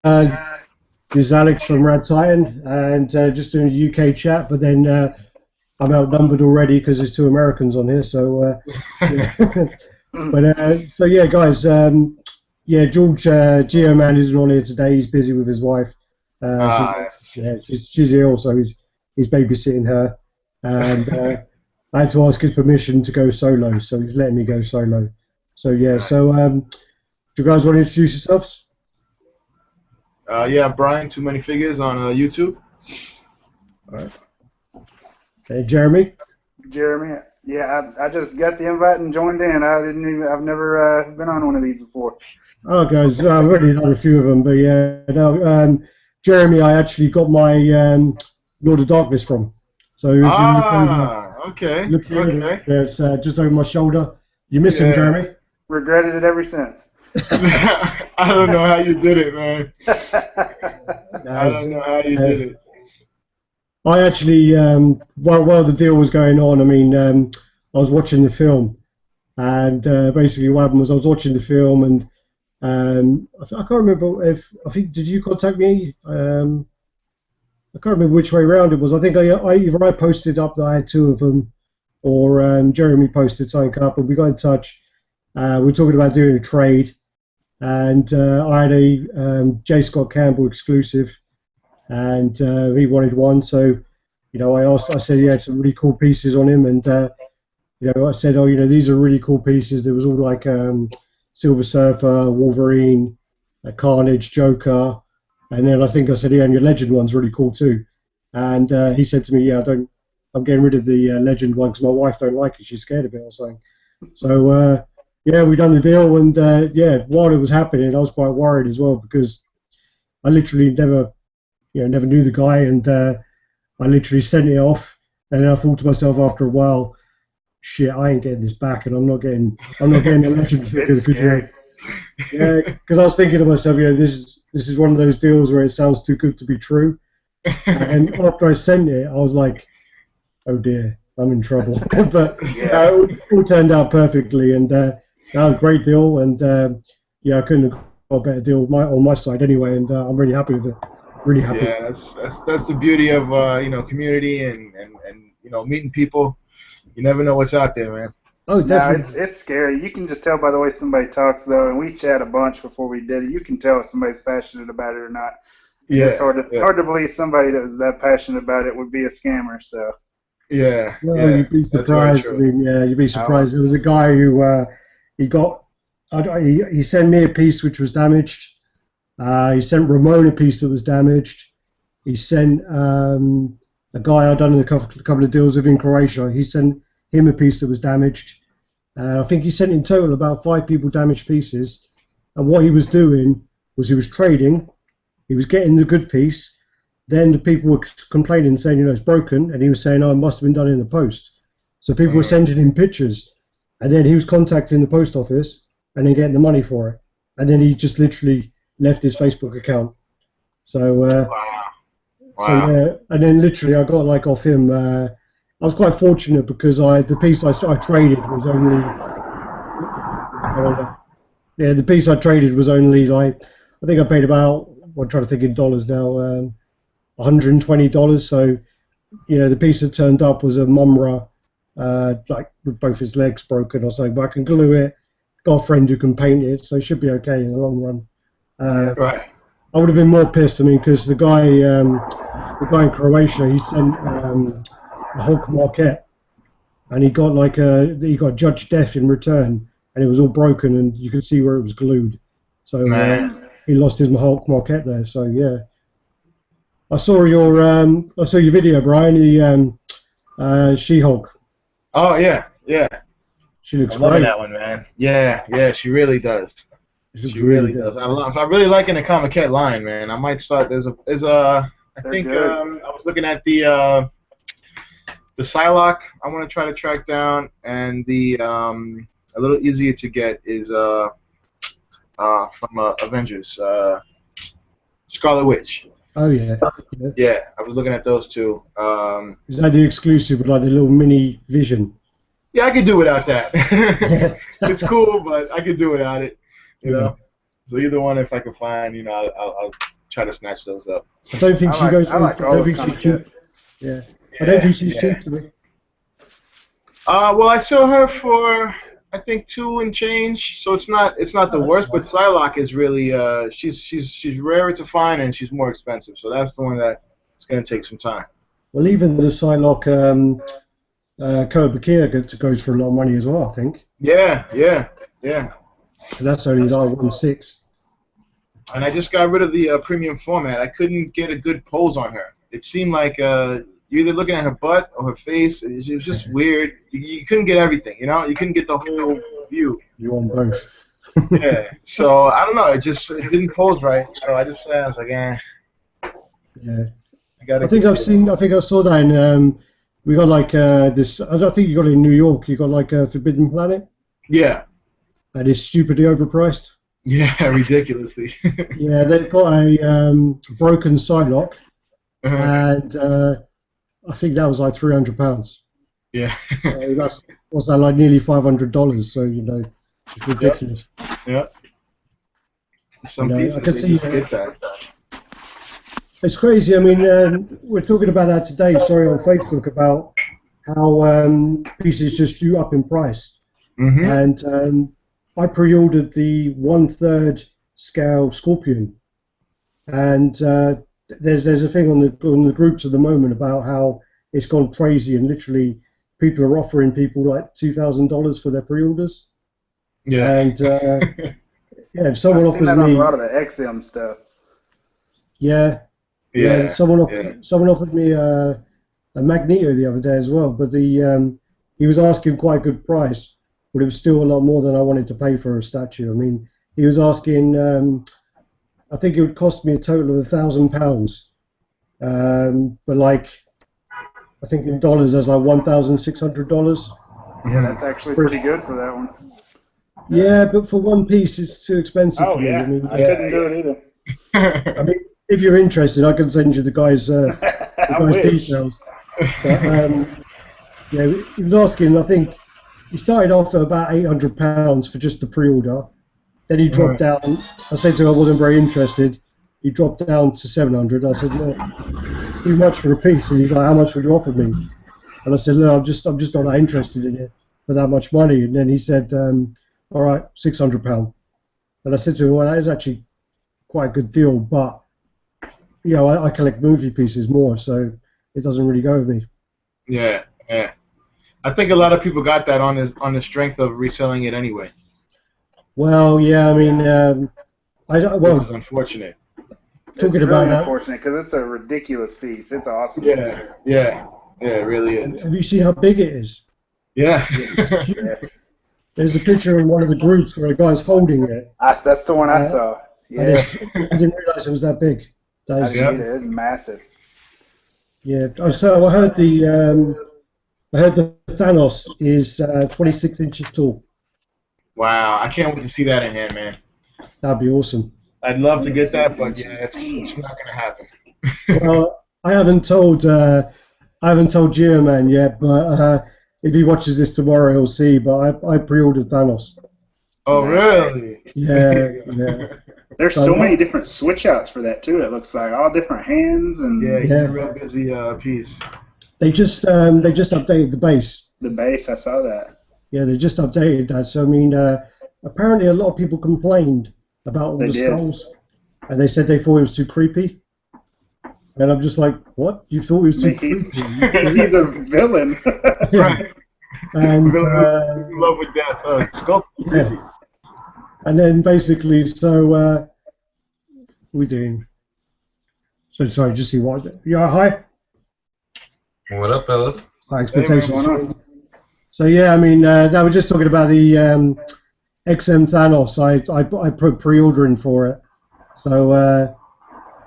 this is Alex from RaddTitan, and just doing a UK chat, but then I'm outnumbered already because there's two Americans on here, so yeah. But so yeah, guys, yeah, George Geoman isn't on here today. He's busy with his wife. She's ill, so he's babysitting her, and I had to ask his permission to go solo, so he's letting me go solo. So yeah, so do you guys want to introduce yourselves? Yeah, Brian, Too Many Figures on YouTube. All right. Jeremy? Jeremy, yeah, I just got the invite and joined in. I've never been on one of these before. Oh, guys, I've already done a few of them, but yeah, no, Jeremy, I actually got my Lord of Darkness from. So okay. Look here, okay. It's just over my shoulder. You miss him, Jeremy? Regretted it ever since. I don't know how you did it, man. I don't know how you did it. I actually, while the deal was going on, I mean, I was watching the film, and basically what happened was I was watching the film, and I can't remember did you contact me? I can't remember which way around it was. I think either I posted up that I had two of them, or Jeremy posted something up, and we got in touch. We were talking about doing a trade, and I had a J. Scott Campbell exclusive, and he wanted one. So, you know, I said he had some really cool pieces on him, and you know, I said, oh, you know, these are really cool pieces. There was all like Silver Surfer, Wolverine, Carnage, Joker, and then I think I said, yeah, and your Legend one's really cool too. And he said to me, yeah, I'm getting rid of the Legend one because my wife don't like it. She's scared of it or something. So yeah, we done the deal, and yeah, while it was happening, I was quite worried as well because I literally never knew the guy, and I literally sent it off, and then I thought to myself after a while, shit, I ain't getting this back, and I'm not getting a Legend figure. Yeah, because I was thinking to myself, you know, this is one of those deals where it sounds too good to be true, and after I sent it, I was like, oh dear, I'm in trouble. But it all turned out perfectly, and that was a great deal, and yeah, I couldn't have got a better deal on my side anyway, and I'm really happy with it. Really happy. Yeah, that's the beauty of you know, community and you know, meeting people. You never know what's out there, man. Oh, definitely. No, it's scary. You can just tell by the way somebody talks, though, and we chat a bunch before we did it. You can tell if somebody's passionate about it or not. Yeah. It's hard to believe somebody that was that passionate about it would be a scammer. So. Yeah. Well, yeah, you'd be surprised. I mean, yeah, you'd be surprised. There was a guy who he sent me a piece which was damaged. He sent Ramon a piece that was damaged. He sent a guy I'd done a couple of deals with in Croatia. He sent him a piece that was damaged. I think he sent in total about 5 people damaged pieces. And what he was doing was he was trading. He was getting the good piece. Then the people were complaining, saying, you know, it's broken. And he was saying, oh, it must have been done in the post. So people were sending him pictures. And then he was contacting the post office and then getting the money for it. And then he just literally left his Facebook account. So, wow. So yeah, and then literally I got like off him. I was quite fortunate because the piece I traded was only the piece I traded was only like, I think I paid about, I'm trying to think in dollars now, $120. So, you know, the piece that turned up was a Mumra, like with both his legs broken or something. But I can glue it. Got a friend who can paint it, so it should be okay in the long run. Right. I would have been more pissed. I mean, because the guy in Croatia, he sent a Hulk Marquette, and he got Judge Death in return, and it was all broken, and you could see where it was glued. So he lost his Hulk Marquette there. So yeah, I saw your video, Brian. The She-Hulk. Oh yeah. She looks I'm loving great. that one, man. Yeah, she really does. She really does. I'm really liking the Comiket line, man. I might start. I was looking at the Psylocke. I want to try to track down, and the a little easier to get is from Avengers, Scarlet Witch. Oh yeah. Yeah, I was looking at those two. Is that the exclusive with like the little mini Vision? Yeah, I could do without that. It's cool, but I could do without it. You know. So either one, if I can find, you know, try to snatch those up. I don't think she goes. I like all those kind of kits. Yeah. I don't think she's cheap to me. Well, I saw her for I think 2 and change, so it's not the worst. But Psylocke is really she's rarer to find and she's more expensive, so that's the one that it's gonna take some time. Well, even the Psylocke Kobakia goes for a lot of money as well, I think. Yeah. And that's only like 1.6. And I just got rid of the premium format. I couldn't get a good pose on her. It seemed like you're either looking at her butt or her face. It was just weird. You couldn't get everything, you know? You couldn't get the whole view. You want both. Yeah. So, I don't know. It didn't pose right. So I was like, eh. Yeah. I think I saw that in, we got like this, I don't think you got it in New York. You got like Forbidden Planet. Yeah. And it's stupidly overpriced. Yeah, ridiculously. Yeah, they've got a broken Psylocke, and I think that was like £300. Yeah. So what's that, like nearly $500? So it's ridiculous. Yeah. Some pieces, I can see get that. It's crazy. I mean, we're talking about that today. Sorry, on Facebook about how pieces just shoot up in price, and I pre-ordered the 1/3 scale Scorpion, and there's a thing on the groups at the moment about how it's gone crazy and literally people are offering people like $2,000 for their pre-orders. Yeah. And if someone I've seen offers that on me a lot of the XM stuff. Someone offered me a Magneto the other day as well, but he was asking quite a good price, but it was still a lot more than I wanted to pay for a statue. I mean, he was asking, I think it would cost me a total of £1,000, but like, I think in dollars there's like $1,600. Yeah, that's actually pretty good for that one. Yeah, but for one piece it's too expensive for me. Yeah, I mean, I couldn't do it either. I mean, if you're interested, I can send you the guy's details. But, he was asking, I think, he started off at about £800 for just the pre-order. Then he dropped down. I said to him I wasn't very interested. He dropped down to $700. I said, look, it's too much for a piece. And he's like, how much would you offer me? And I said, look, I'm just not that interested in it for that much money. And then he said, all right, £600. And I said to him, well, that is actually quite a good deal, but I collect movie pieces more, so it doesn't really go with me. Yeah. I think a lot of people got that on the strength of reselling it anyway. Well, yeah, I mean, It's unfortunate. It's really unfortunate because it's a ridiculous piece. It's awesome. Yeah, it really is. Have you seen how big it is? Yeah. There's a picture in one of the groups where a guy's holding it. That's the one I saw. Yeah. I didn't realize it was that big. It's massive. Yeah, so I heard the Thanos is 26 inches tall. Wow, I can't wait to see that in hand, man. That'd be awesome. I'd love to get that, but it's not gonna happen. Well, I haven't told Geoman yet, but if he watches this tomorrow, he'll see. But I pre-ordered Thanos. Oh, really? Yeah. There's so many different switch outs for that too. It looks like all different hands and. Yeah, he's a real busy piece. They just updated the base. The base, I saw that. Yeah, they just updated that. So I mean, apparently a lot of people complained about all the skulls, and they said they thought it was too creepy. And I'm just like, what? You thought it was too creepy? He's a villain. Right. And in love with that yeah. And then basically, so we're doing. So sorry, just see what. Yeah, hi. What up, fellas? Hi, expectations. So yeah, I mean, now we're just talking about the XM Thanos. I put pre-ordering for it. So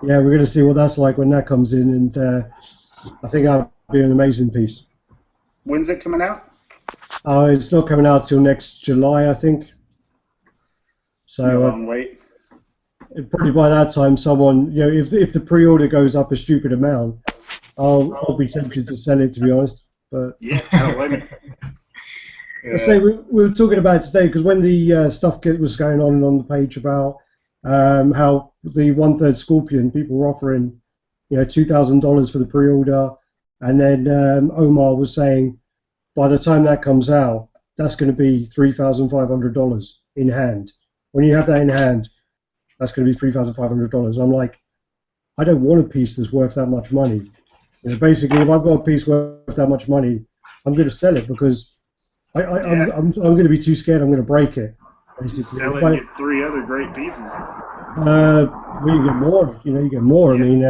yeah, we're gonna see what that's like when that comes in, and I think that'll be an amazing piece. When's it coming out? It's not coming out till next July, I think. So long wait. Probably by that time, someone, if the pre-order goes up a stupid amount, I'll be tempted to sell it, to be honest. But yeah, I don't blame it. I say we were talking about it today because when the stuff was going on the page about how the 1/3 Scorpion people were offering, $2,000 for the pre-order, and then Omar was saying by the time that comes out, that's going to be $3,500 in hand. When you have that in hand, that's going to be $3,500. I'm like, I don't want a piece that's worth that much money. Basically, if I've got a piece worth that much money, I'm going to sell it because I'm going to be too scared. I'm going to break it. Basically, sell it and get 3 other great pieces. Well, you get more. You get more. Yeah, I mean,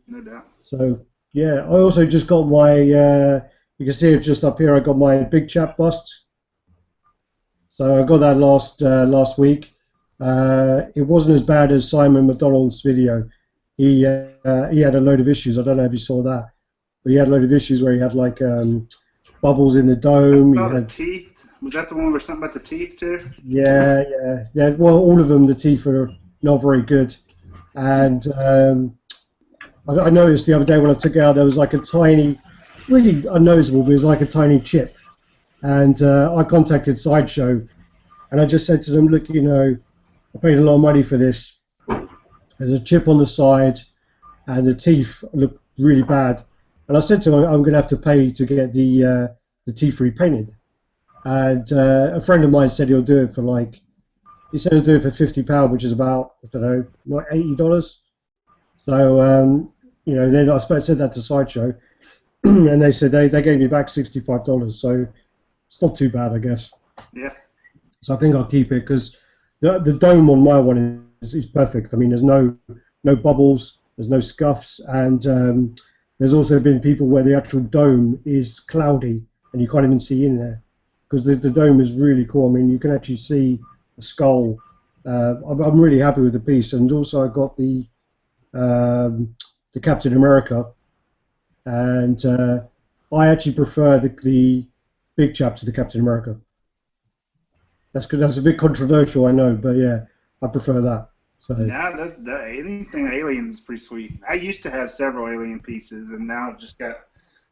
no doubt. So yeah, I also just got my. You can see it just up here. I got my big chap bust. So I got that last week. It wasn't as bad as Simon McDonald's video. He had a load of issues. I don't know if you saw that, but he had a load of issues where he had like bubbles in the dome. I saw the teeth. Was that the one where something about the teeth too? Yeah. Well, all of them, the teeth are not very good. And I noticed the other day when I took it out, there was like a tiny, really unnoticeable, but it was like a tiny chip. And I contacted Sideshow, and I just said to them, look, I paid a lot of money for this. There's a chip on the side, and the teeth look really bad. And I said to them, I'm going to have to pay to get the teeth repainted. And a friend of mine said he'll do it for he said he'll do it for £50, which is about, I don't know, like $80. So, then I said that to Sideshow, and they said they gave me back $65. So it's not too bad, I guess. Yeah. So I think I'll keep it because the dome on my one is perfect. I mean, there's no bubbles, there's no scuffs, and there's also been people where the actual dome is cloudy and you can't even see in there because the dome is really cool. I mean, you can actually see the skull. I'm really happy with the piece, and also I got the Captain America, and I actually prefer the big chap to the Captain America. That's a bit controversial, I know, but yeah, I prefer that. So yeah, the aliens is pretty sweet. I used to have several alien pieces, and now I've just got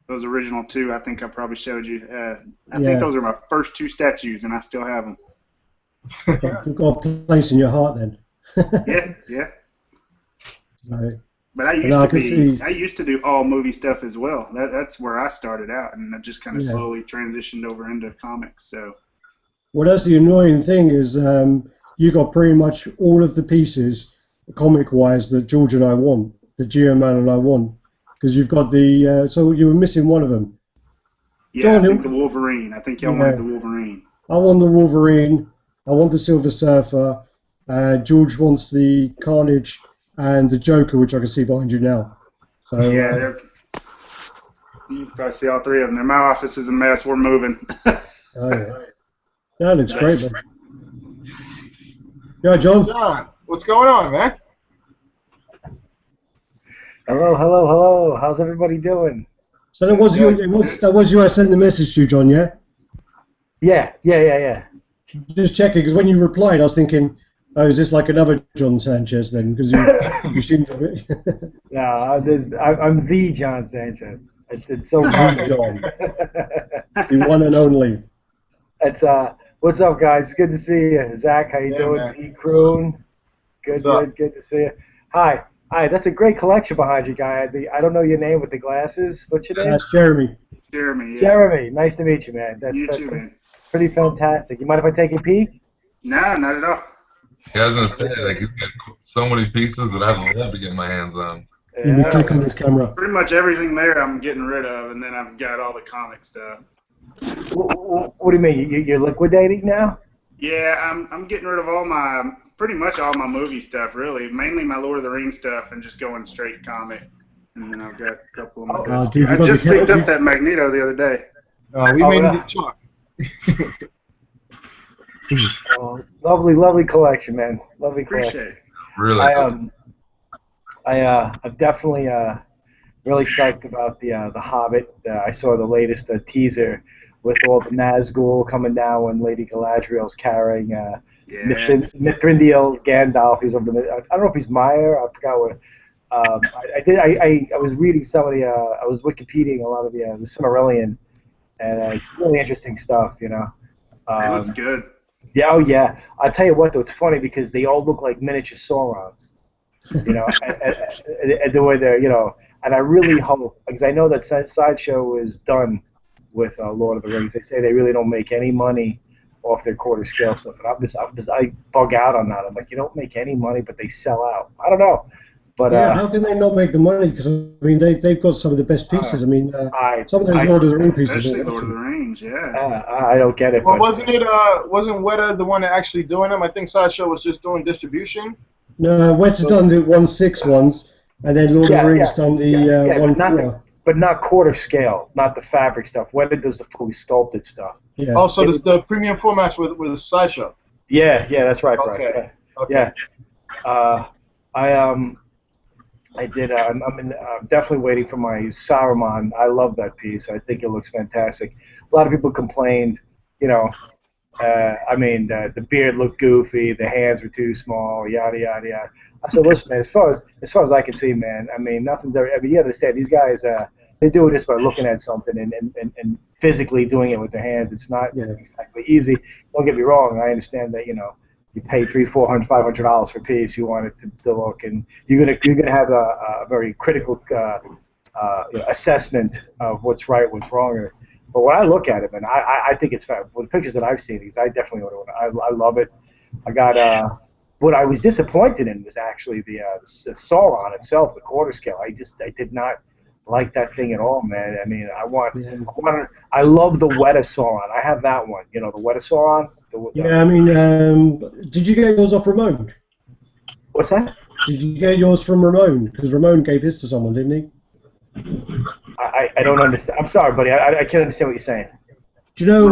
those original 2. I think I probably showed you. I think those are my first 2 statues, and I still have them. You've got a place in your heart then. Yeah. Right. But I used to do all movie stuff as well. That's where I started out, and I just kind of slowly transitioned over into comics. So. Well, that's the annoying thing is you got pretty much all of the pieces, comic-wise, that George and I want, that Geo-Man and I want, because you've got the. So you were missing one of them. Yeah, I think the Wolverine. I think y'all wanted the Wolverine. I want the Wolverine. I want the Silver Surfer. George wants the Carnage and the Joker, which I can see behind you now. So yeah, you can probably see all 3 of them. My office is a mess. We're moving. Oh yeah. That looks great, man. Yeah, John. John, what's going on, man? Hello. How's everybody doing? So that was you. I sent the message to you, John. Yeah. Yeah. Just checking, because when you replied, I was thinking, oh, is this like another John Sanchez then? Because you seem to be. No, I'm the John Sanchez. It's so John. The one and only. It's what's up, guys? Good to see you. Zach, how you doing? Pete Croon. Good to see you. Hi. That's a great collection behind you, guy. I don't know your name with the glasses. What's your name? That's Jeremy. Jeremy. Yeah. Jeremy. Nice to meet you, man. You too, man. Pretty fantastic. You mind if I take a peek? No, not at all. Yeah, I was gonna say, like, you've got so many pieces that I'd love to get my hands on. Yeah. This camera. Pretty much everything there I'm getting rid of, and then I've got all the comic stuff. What do you mean? You're liquidating now? Yeah, I'm getting rid of pretty much all my movie stuff, really. Mainly my Lord of the Rings stuff, and just going straight comic. And then I've got a couple of my I just picked up that Magneto the other day. We made it talk. Lovely collection, man. Lovely collection. Appreciate it. Really. I'm definitely really psyched about the Hobbit. I saw the latest teaser with all the Nazgul coming down when Lady Galadriel's carrying Mithril Gandalf. He's over the, I don't know if he's Meyer. I forgot what. I was reading some of the. I was Wikipediaing a lot of the Silmarillion, and it's really interesting stuff. It looks good. Yeah, oh yeah. I'll tell you what though, it's funny because they all look like miniature Saurons. You know, and the way they're, you know, and I really hope, because I know that Sideshow is done with Lord of the Rings. They say they really don't make any money off their quarter scale stuff, and I bug out on that. I'm like, you don't make any money, but they sell out. I don't know, but yeah, how can they not make the money? Because I mean, they've got some of the best pieces. I mean, some of those Lord of the Rings pieces. Especially Lord of the Rings, yeah. I don't get it. Well, wasn't Weta the one that actually doing them? I think Sideshow was just doing distribution. No, Wet's done the 1/6 ones, and then Lord of the Rings done the 1/4. But not quarter scale, not the fabric stuff. Weta does the fully sculpted stuff. Yeah. Also, the premium formats with the Sideshow. Yeah, that's right, Okay. Brian. Okay. Yeah. I did. I'm definitely waiting for my Saruman. I love that piece. I think it looks fantastic. A lot of people complained, you know. I mean, the beard looked goofy, the hands were too small, yada yada yada. I said, listen, man, as far as I can see, man, I mean, nothing's ever. I mean, you understand, these guys, they do this by looking at something and physically doing it with their hands. It's not exactly easy. Don't get me wrong. I understand that, you know, you pay $300, $400, $500 for a piece, you want it to look, and you're gonna have a very critical assessment of what's right, what's wrong. But when I look at it, man, I think it's fab. With the pictures that I've seen, I definitely order one. I love it. I got what I was disappointed in was actually the Sauron itself, the quarter scale. I did not like that thing at all, man. I mean, I love the Weta Sauron. I have that one. You know, the Weta Sauron. Yeah, I mean, did you get yours off Ramon? What's that? Did you get yours from Ramon? Because Ramon gave his to someone, didn't he? I don't understand. I'm sorry, buddy. I can't understand what you're saying. Do you know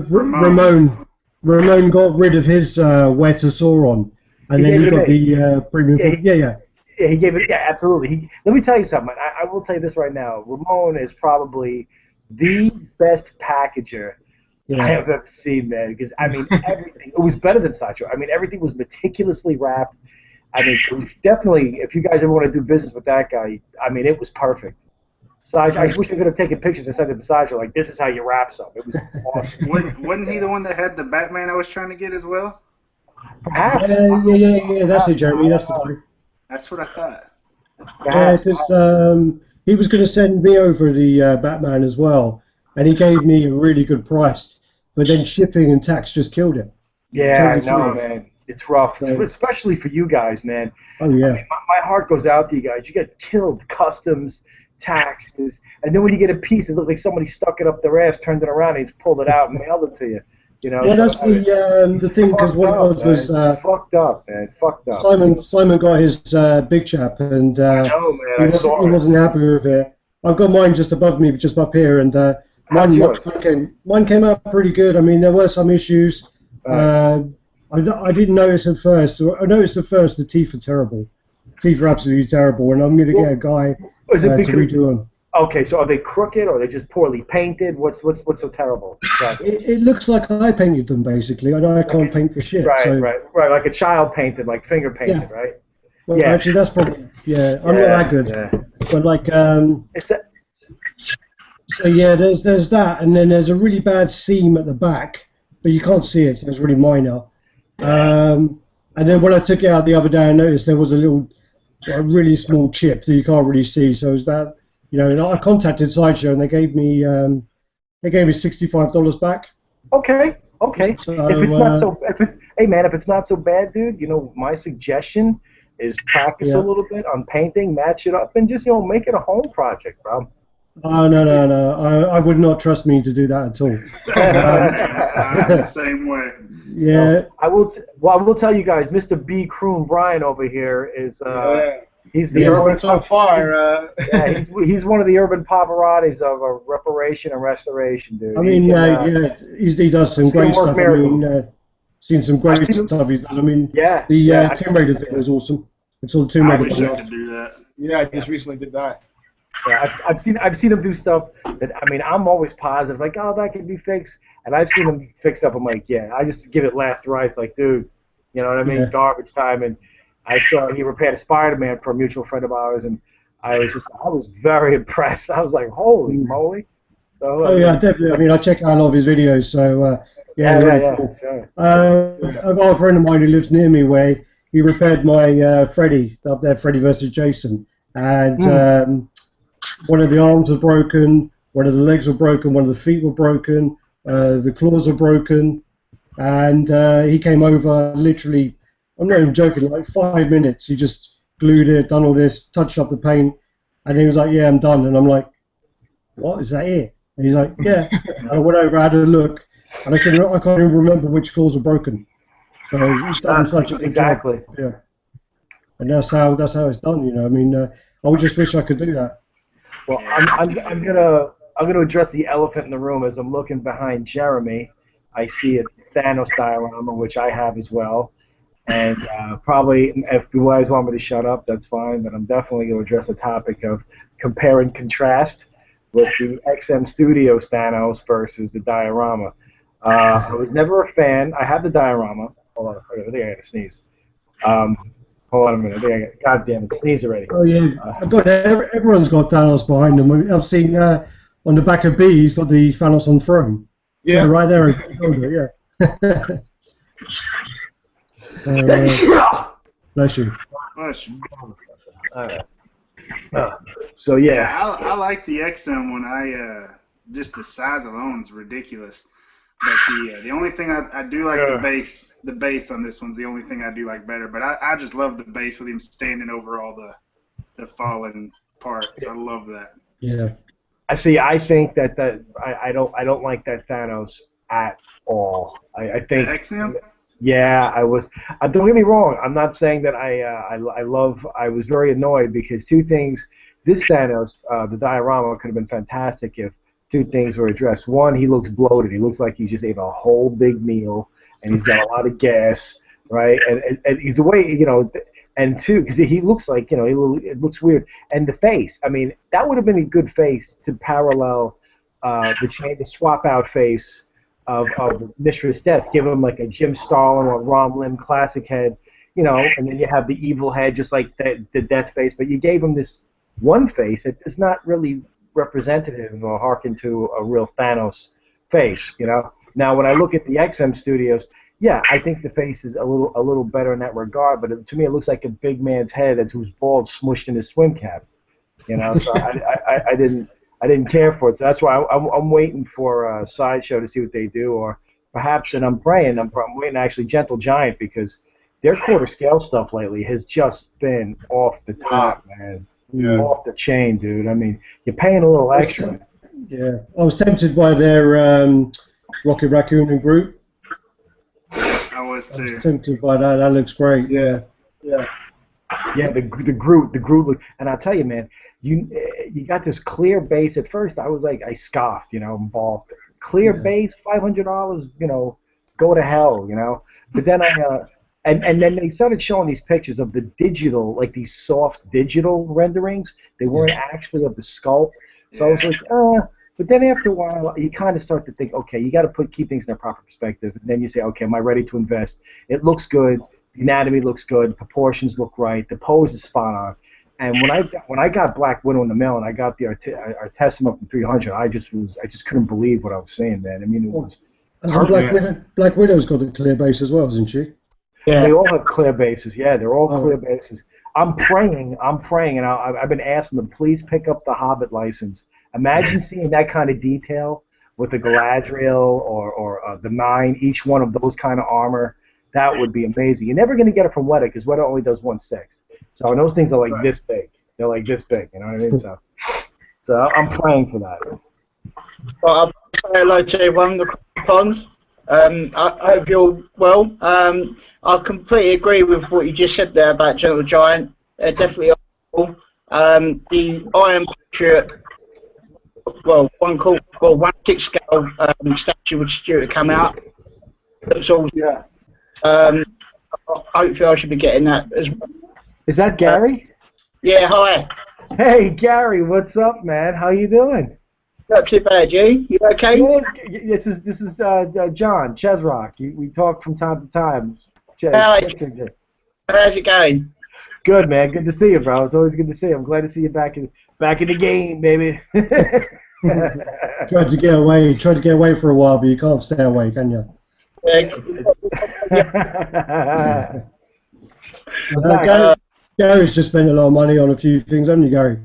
Ramon got rid of his Weta Sauron, and then he got the premium. Yeah, he gave it. Yeah, absolutely. Let me tell you something. I will tell you this right now. Ramon is probably the best packager I have ever seen, man. Because I mean, everything. It was better than Sideshow. I mean, everything was meticulously wrapped. I mean, so definitely, if you guys ever want to do business with that guy, I mean, it was perfect. I wish I could have taken pictures and sent it to Sideshow. Like, this is how you wrap something. It was awesome. Wasn't he the one that had the Batman I was trying to get as well? Perhaps. Yeah. That's it, Jeremy. That's the one. That's what I thought. Yeah, because he was going to send me over the Batman as well, and he gave me a really good price. But then shipping and tax just killed it. Yeah, I know, man. It's rough, especially for you guys, man. Oh yeah. I mean, my heart goes out to you guys. You get killed, customs, taxes, and then when you get a piece, it looks like somebody stuck it up their ass, turned it around, and just pulled it out and mailed it to you. You know. Yeah, so, that's the thing, because what it was fucked up, man. Fucked up. Simon got his big chap, and I know, man. he wasn't happy with it. I've got mine just above me, just up here, and mine came out pretty good. I mean, there were some issues. I didn't notice at first. I noticed at first the teeth are terrible. Teeth are absolutely terrible, and I'm going to get a guy to redo them. Okay, so are they crooked or are they just poorly painted? What's so terrible? It looks like I painted them, basically. I know I can't paint for shit. Right. Like a child painted, like finger painted, right? Well, actually, that's probably I'm not that good. Yeah. But like, so yeah, there's that, and then there's a really bad seam at the back, but you can't see it, so it's really minor. And then when I took it out the other day, I noticed there was a really small chip that you can't really see. So is that, you know, and I contacted Sideshow and they gave me $65 back. Okay. So, if it's not so, hey man, if it's not so bad, dude, you know, my suggestion is practice a little bit on painting, match it up, and just make it a home project, bro. Oh no! I would not trust me to do that at all. I'm the same way. Yeah. I will tell you guys, Mr. B. Kroon Brian over here is he's the urban so far. He's one of the urban Pavarottis of reparation and restoration, dude. I mean, he does some great stuff. Miracles. I mean, seen some great stuff he's done. I mean, the Tomb Raider thing was awesome. It's all the Tomb Raider. I wish I could do that. Yeah, I just recently did that. Yeah, I've seen him do stuff that, I mean, I'm always positive, like, oh, that can be fixed, and I've seen him fix stuff. I'm like, yeah, I just give it last rites, like, dude, you know what I mean? Yeah. Garbage time. And I saw he repaired a Spider-Man for a mutual friend of ours, and I was very impressed. I was like, holy moly! So, yeah, definitely. I mean, I check out a lot of his videos, so Yeah, really cool. Sure. I've got a friend of mine who lives near me where he repaired my Freddy up there, Freddy versus Jason, and one of the arms was broken, one of the legs were broken, one of the feet were broken, the claws were broken, and he came over literally, I'm not even joking, like 5 minutes. He just glued it, done all this, touched up the paint, and he was like, yeah, I'm done. And I'm like, what, is that it? And he's like, yeah. And I went over, had a look, and I can't even remember which claws were broken. So he's done such a good job. Yeah. And that's how it's done, you know. I mean, I would just wish I could do that. Well, I'm gonna address the elephant in the room as I'm looking behind Jeremy. I see a Thanos diorama, which I have as well. And probably, if you guys want me to shut up, that's fine. But I'm definitely going to address the topic of compare and contrast with the XM Studios Thanos versus the diorama. I was never a fan. I have the diorama. Hold on, I think I got to sneeze. Hold on a minute. God damn it, sneeze already. Oh yeah, everyone's got Thanos behind them. I've seen on the back of B, he's got the Thanos on throne. Yeah, right there. Yeah. Bless you. Bless you. So yeah, I like the XM one. Just the size alone is ridiculous. But the only thing I do like the base on this one's the only thing I do like better. But I just love the base with him standing over all the fallen parts. I love that. Yeah. I see. I think that I don't like that Thanos at all. I think. XM? Yeah, I was. Don't get me wrong. I'm not saying that I was very annoyed because two things. This Thanos, the diorama, could have been fantastic if two things were addressed. One, he looks bloated. He looks like he's just ate a whole big meal, and he's got a lot of gas, right? And he's the way, you know. And two, because he looks like, you know, it looks weird. And the face, I mean, that would have been a good face to parallel the swap out face of Mishra's death. Give him like a Jim Starlin or Ron Lim classic head, you know, and then you have the evil head just like the death face. But you gave him this one face that is not really representative or harken to a real Thanos face, you know. Now, when I look at the XM Studios, yeah, I think the face is a little better in that regard, but to me it looks like a big man's head who's bald smushed in his swim cap, you know. So I didn't care for it. So that's why I'm waiting for Sideshow to see what they do, or perhaps, and I'm waiting actually Gentle Giant, because their quarter scale stuff lately has just been off the top, man. Yeah. Off the chain, dude. I mean, you're paying a little extra. Yeah, I was tempted by their Rocket Raccoon and Groot. I was too. Tempted by that. That looks great. Yeah. Yeah. Yeah, the Groot look, and I'll tell you, man, you got this clear base. At first, I was like, I scoffed, you know, balked. Clear base, $500, you know, go to hell, you know. But then and then they started showing these pictures of the digital, like these soft digital renderings. They weren't actually of the sculpt. So I was like, But then after a while, you kind of start to think, okay, you got to keep things in their proper perspective. And then you say, okay, am I ready to invest? It looks good. The anatomy looks good. Proportions look right. The pose is spot on. And when I got Black Widow in the mail and I got the Artesima from 300, I just couldn't believe what I was seeing, man. I mean, it was. Black Widow's got a clear base as well, hasn't she? Yeah. They all have clear bases. Yeah, they're all clear bases. I'm praying, and I've been asking them, please pick up the Hobbit license. Imagine seeing that kind of detail with the Galadriel or the Nine, each one of those kind of armor. That would be amazing. You're never going to get it from Weta, because Weta only does 1/6. So those things are like this big. They're like this big, you know what I mean? So I'm praying for that. Well, I'll say hello to everyone, the Pond. I hope you're well. I completely agree with what you just said there about Gentle Giant. They're definitely awful. The Iron Patriot, well, 1/6 scale statue was due to come out. That's all. Yeah. Hopefully I should be getting that as well. Is that Gary? Yeah, hi. Hey, Gary, what's up, man? How you doing? Not too bad, you okay? Yeah, this is John Chesrock. We talk from time to time. How's it going? Good, man. Good to see you, bro. It's always good to see you. I'm glad to see you back in the game, baby. Tried to get away for a while, but you can't stay away, can you? Gary's just spent a lot of money on a few things, haven't you, Gary?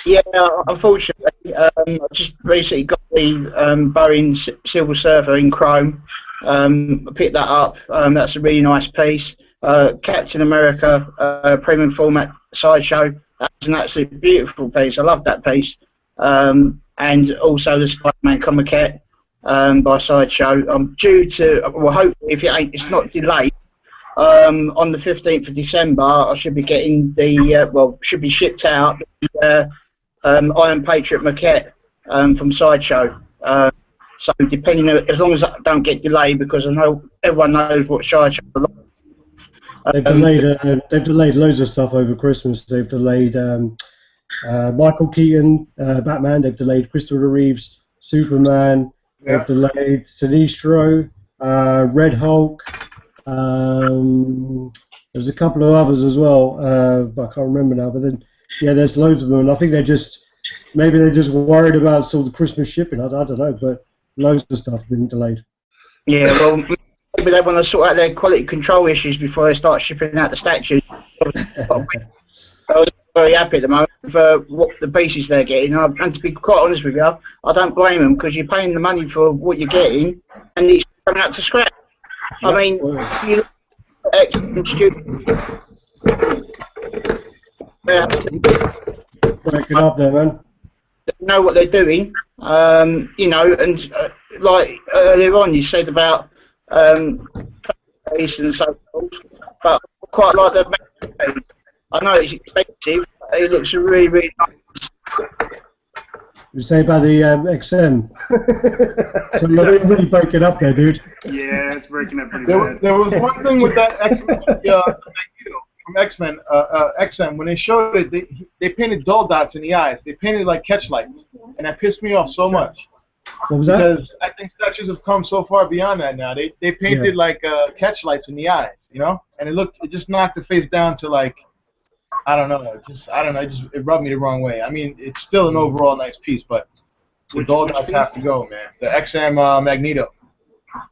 Yeah, unfortunately, I just recently got the Boeing Silver Surfer in chrome. I picked that up. That's a really nice piece. Captain America premium format Sideshow. That's an absolutely beautiful piece. I love that piece. And also the Spider-Man comic by Sideshow. I'm due to, well, hopefully, if it's not delayed, on the 15th of December, I should be getting the, should be shipped out, the Iron Patriot maquette from Sideshow. So depending, as long as I don't get delayed, because I know everyone knows what Sideshow is like. They've delayed loads of stuff over Christmas. They've delayed Michael Keaton, Batman. They've delayed Christopher Reeve's Superman. Yeah. They've delayed Sinestro, Red Hulk. There's a couple of others as well, but I can't remember now. But then, yeah, there's loads of them. And I think maybe they're just worried about sort of the Christmas shipping. I don't know, but loads of stuff been delayed. Yeah, well, maybe they want to sort out their quality control issues before they start shipping out the statues. I was very happy at the moment for what the pieces they're getting. And to be quite honest with you, I don't blame them, because you're paying the money for what you're getting, and it's coming out to scrap. I mean, you look at excellent students. Breaking up there, man. They know what they're doing, you know, and like earlier on you said about face and so forth, but I quite like the. I know it's expensive, but it looks really, really nice. You say about the XM. So you're really breaking up there, dude. Yeah, it's breaking up pretty bad. There was one thing with that from X-Men, XM, when they showed it, they painted dull dots in the eyes. They painted like catch lights, and that pissed me off so much. What was that? Because I think statues have come so far beyond that now. They painted like catch lights in the eyes, you know, and it just knocked the face down to like, I don't know, it rubbed me the wrong way. I mean, it's still an overall nice piece, but the dull dots have to go, man. The XM Magneto.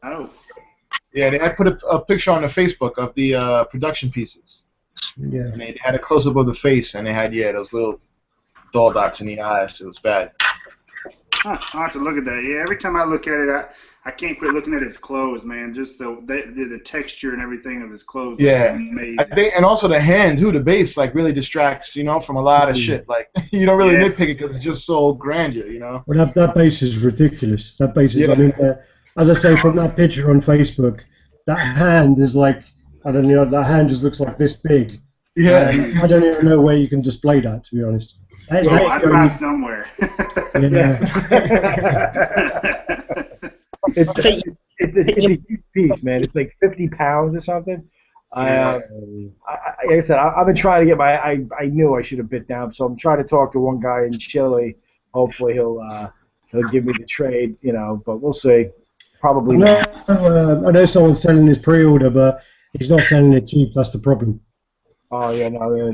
Oh. Yeah, they had put a picture on the Facebook of the production pieces. Yeah. And they had a close-up of the face, and they had, those little dull dots in the eyes. It was bad. I'll have to look at that. Yeah, every time I look at it, I can't quit looking at his clothes, man. Just the texture and everything of his clothes. Yeah. Amazing. I think, and also the hand, too, the base, like, really distracts, you know, from a lot of shit. Like, you don't really nitpick it because it's just so grandeur, you know? Well, that base is ridiculous. That base is, I mean, as I say, from that picture on Facebook, that hand is like, I don't know, that hand just looks like this big. Yeah. I don't even know where you can display that, to be honest. I found somewhere. It's a huge piece, man. It's like 50 pounds or something. Like I said, I've been trying to get I knew I should have bit down, so I'm trying to talk to one guy in Chile. Hopefully he'll give me the trade, you know, but we'll see. Probably not. I know someone's selling his pre-order, but he's not selling it cheap. That's the problem. Oh yeah, no,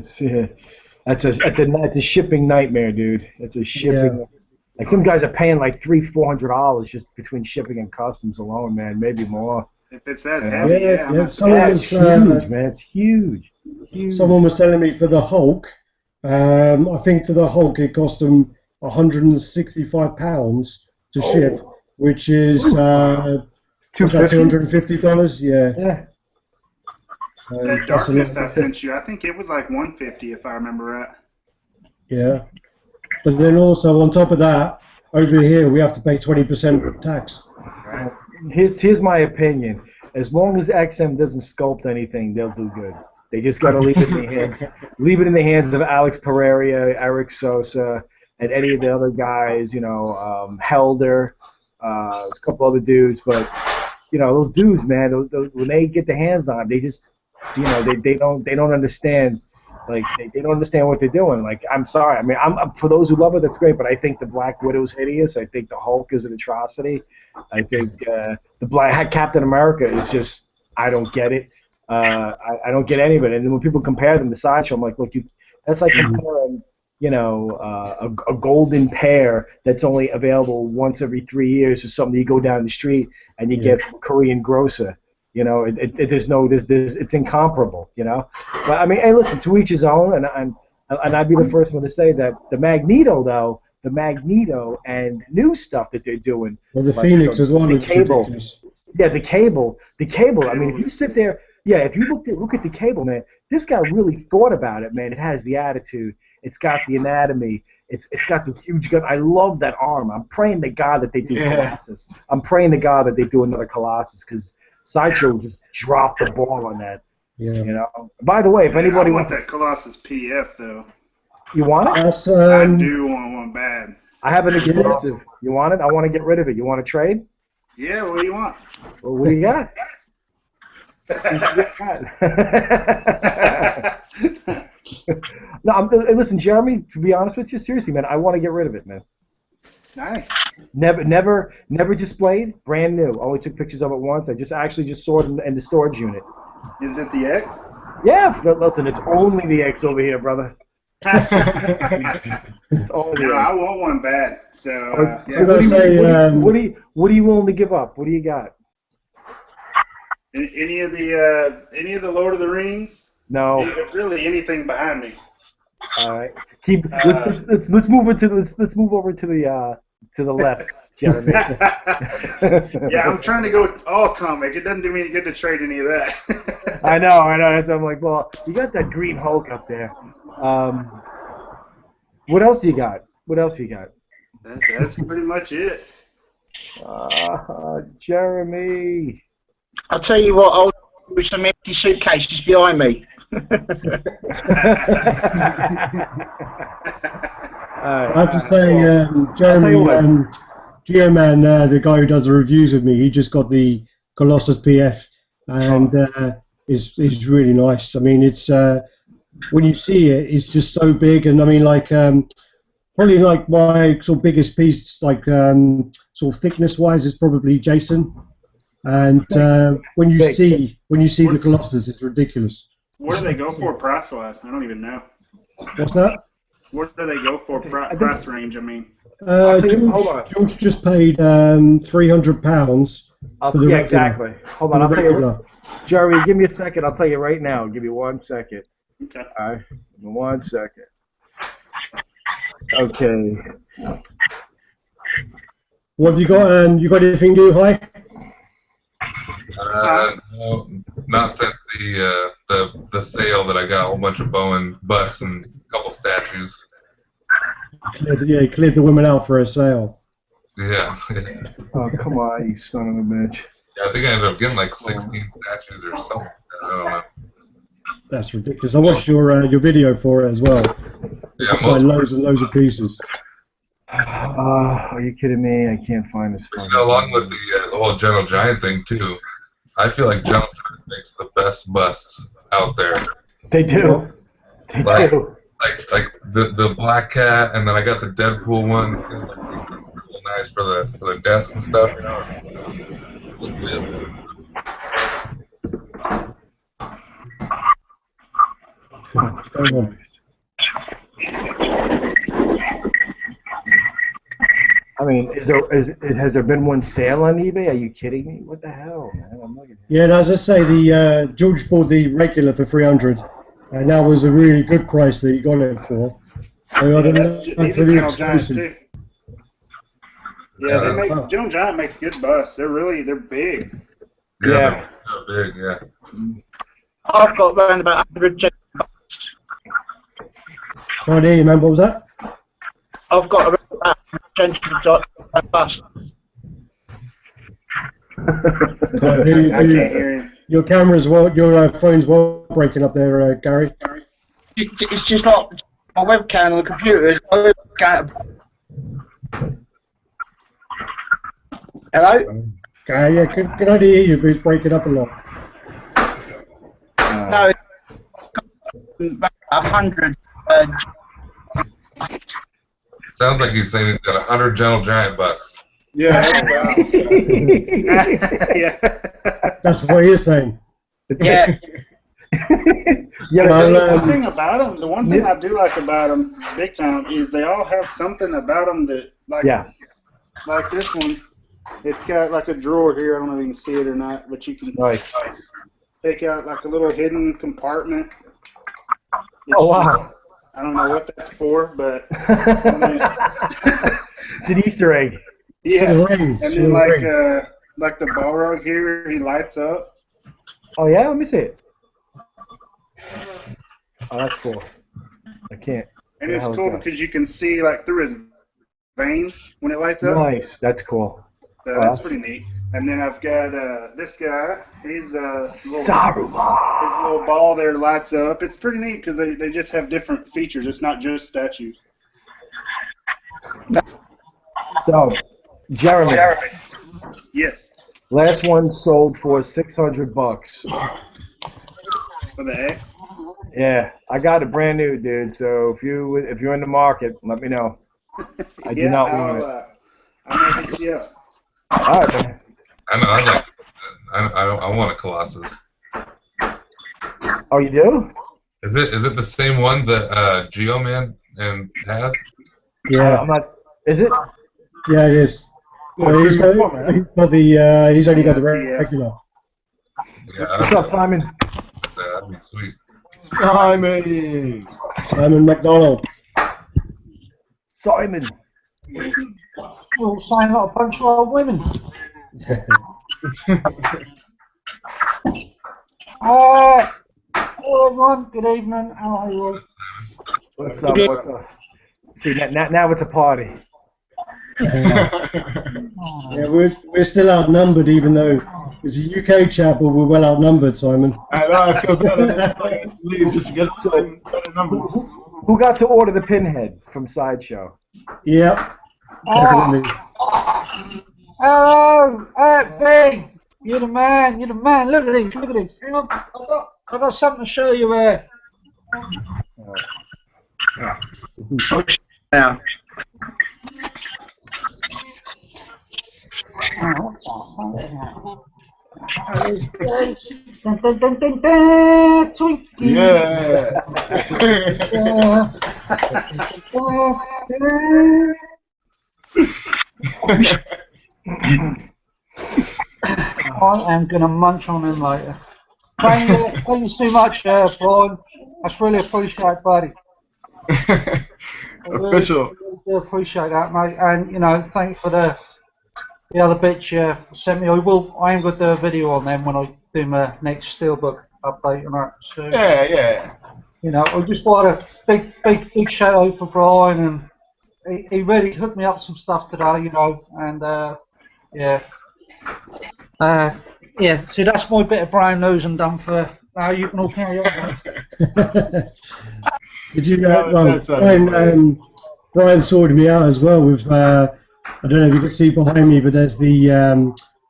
that's a shipping nightmare, dude. It's a shipping. Yeah. Like some guys are paying like $300-400 just between shipping and customs alone, man. Maybe more. If it's that heavy, it's huge, man. It's huge. Someone was telling me for the Hulk. I think for the Hulk it cost them £165 to ship, which is $250. Yeah. That darkness I sent you, I think it was like $150 if I remember right. Yeah. But then also on top of that, over here we have to pay 20% tax. Right. Here's my opinion. As long as XM doesn't sculpt anything, they'll do good. They just got to leave it in the hands. Leave it in the hands of Alex Pereira, Eric Sosa, and any of the other guys. You know, Helder. There's a couple other dudes, but you know those dudes, man. Those, when they get their hands on, they just, you know, they don't understand. Like they don't understand what they're doing. Like I'm sorry. I mean, I'm for those who love it, that's great. But I think the Black Widow's hideous. I think the Hulk is an atrocity. I think the Black Captain America is just, I don't get it. I don't get any of it. And then when people compare them to Sideshow, I'm like, look, that's like comparing you know, a golden pear that's only available once every 3 years or something. You go down the street and you get from a Korean grocer. You know, it's incomparable. You know, but I mean, hey, listen, to each his own, and I'd be the first one to say that the Magneto and new stuff that they're doing. Well, the Phoenix as well. The cable. Yeah, the cable. I mean, if you sit there, if you look at the cable, man, this guy really thought about it, man. It has the attitude. It's got the anatomy. It's got the huge gun. I love that arm. I'm praying to God that they do Colossus. I'm praying to God that they do another Colossus because Sideshow just dropped the ball on that. Yeah. You know. By the way, if anybody wants that Colossus PF though. You want it? I do want one bad. I have an exclusive. You want it? I want to get rid of it. You want to trade? Yeah. What do you want? Well, what do you got? No, listen, Jeremy. To be honest with you, seriously, man, I want to get rid of it, man. Nice. Never displayed. Brand new. Only took pictures of it once. I actually just saw it in the storage unit. Is it the X? Yeah. Listen, it's only the X over here, brother. It's only the X. I want one bad. So. What are you willing to give up? What do you got? Any of the Lord of the Rings? No. Really, anything behind me. All right. Let's move over to the left, Jeremy. Yeah, I'm trying to go with all comic. It doesn't do me any good to trade any of that. I know. That's I'm like, well, you got that Green Hulk up there. What else you got? That's pretty much it. Jeremy. I'll tell you what, I'll with some empty suitcases behind me. I have to say, Jeremy, Geoman, the guy who does the reviews with me, he just got the Colossus PF, and it's really nice. I mean, it's when you see it, it's just so big, and I mean, like probably like my sort of biggest piece, like sort of thickness-wise, is probably Jason. And when you see the Colossus, it's ridiculous. What do they go for price-wise? I don't even know. What's that? What do they go for price range? I mean, George just paid £300 for the regular. Exactly. Hold on, I'll tell you. Jeremy, give me a second. I'll tell you right now. Give me 1 second. Okay. All right. 1 second. Okay. What have you got? You got anything new, Hi? No, not since the sale that I got a whole bunch of Bowen busts and a couple statues. He cleared the women out for a sale. Yeah. Oh, come on, you son of a bitch. Yeah, I think I ended up getting like 16 statues or something. I don't know. That's ridiculous. I watched your video for it as well. Yeah, loads and loads of pieces. Are you kidding me? I can't find this. You know, along with the whole Gentle Giant thing too, I feel like Gentle Giant makes the best busts out there. They do. They do. Like the Black Cat, and then I got the Deadpool one. Like, real nice for the desk and stuff. You know. What's going on? I mean, has there been one sale on eBay? Are you kidding me? What the hell, man? I'm looking. Yeah, as I say, the George bought the regular for $300, and that was a really good price that he got it for. So these are Gentle Giant too. Yeah, Gentle Giant makes good busts. They're big. Yeah. They're big. Yeah. I've got around about 100 Gentle busts. Can't hear you, man. What was that? I've got around about 100 Gentle busts. I can't hear you. Your camera's your phone's breaking up there, Gary. It's just like my webcam on the computer. Hello? Yeah, can I hear you, but it's breaking up a lot. No, about 100. Sounds like he's saying he's got 100 Gentle Giant busts. Yeah. Yeah. That's what he's saying. Yeah. Yeah, the thing about them, the one thing I do like about them, big time, is they all have something about them that, like this one, it's got like a drawer here. I don't know if you can see it or not, but you can take out like a little hidden compartment. It's wow. I don't know what that's for, but it's an Easter egg. Yeah, and then like the ball rug here, he lights up. Oh yeah, let me see it. Oh, that's cool. I can't. And it's cool because you can see like through his veins when it lights up. Nice, that's cool. So that's pretty neat. And then I've got this guy. He's his little ball there lights up. It's pretty neat because they just have different features. It's not just statues. So, Jeremy. Yes. Last one sold for $600. For the X? Yeah, I got it brand new, dude. So if you're in the market, let me know. I do not want it. I'm gonna hit you up. All right, man. I want a Colossus. Oh, you do? Is it the same one that Geoman has? Yeah. I'm not. Is it? Yeah, it is. Well, he's only got the regular. Yeah. What's up, Simon? That'd be sweet. Simon McDonald. Simon. Well, sign out a bunch of old women. Hello everyone, good evening, how are you? What's up, what's up? See, now it's a party. Yeah, we're still outnumbered, even though it's a UK chat, but we're well outnumbered, Simon. I feel better. Who got to order the pinhead from Sideshow? Yep. Hello, Big, you're the man, look at these, hang on, I've got something to show you there. Now. Yeah. I am gonna munch on him later. Thank you so much, Brian. That's really appreciate, buddy. Official. Really do appreciate that, mate. And thank you for the other bits you sent me. I am going to do a video on them when I do my next steelbook update on that. So, yeah. I just want a big shout out for Brian, and he really hooked me up some stuff today, and so that's my bit of brown news and done for. Now you can all carry on. Did you know? Brian sorted me out as well with. I don't know if you can see behind me, but there's the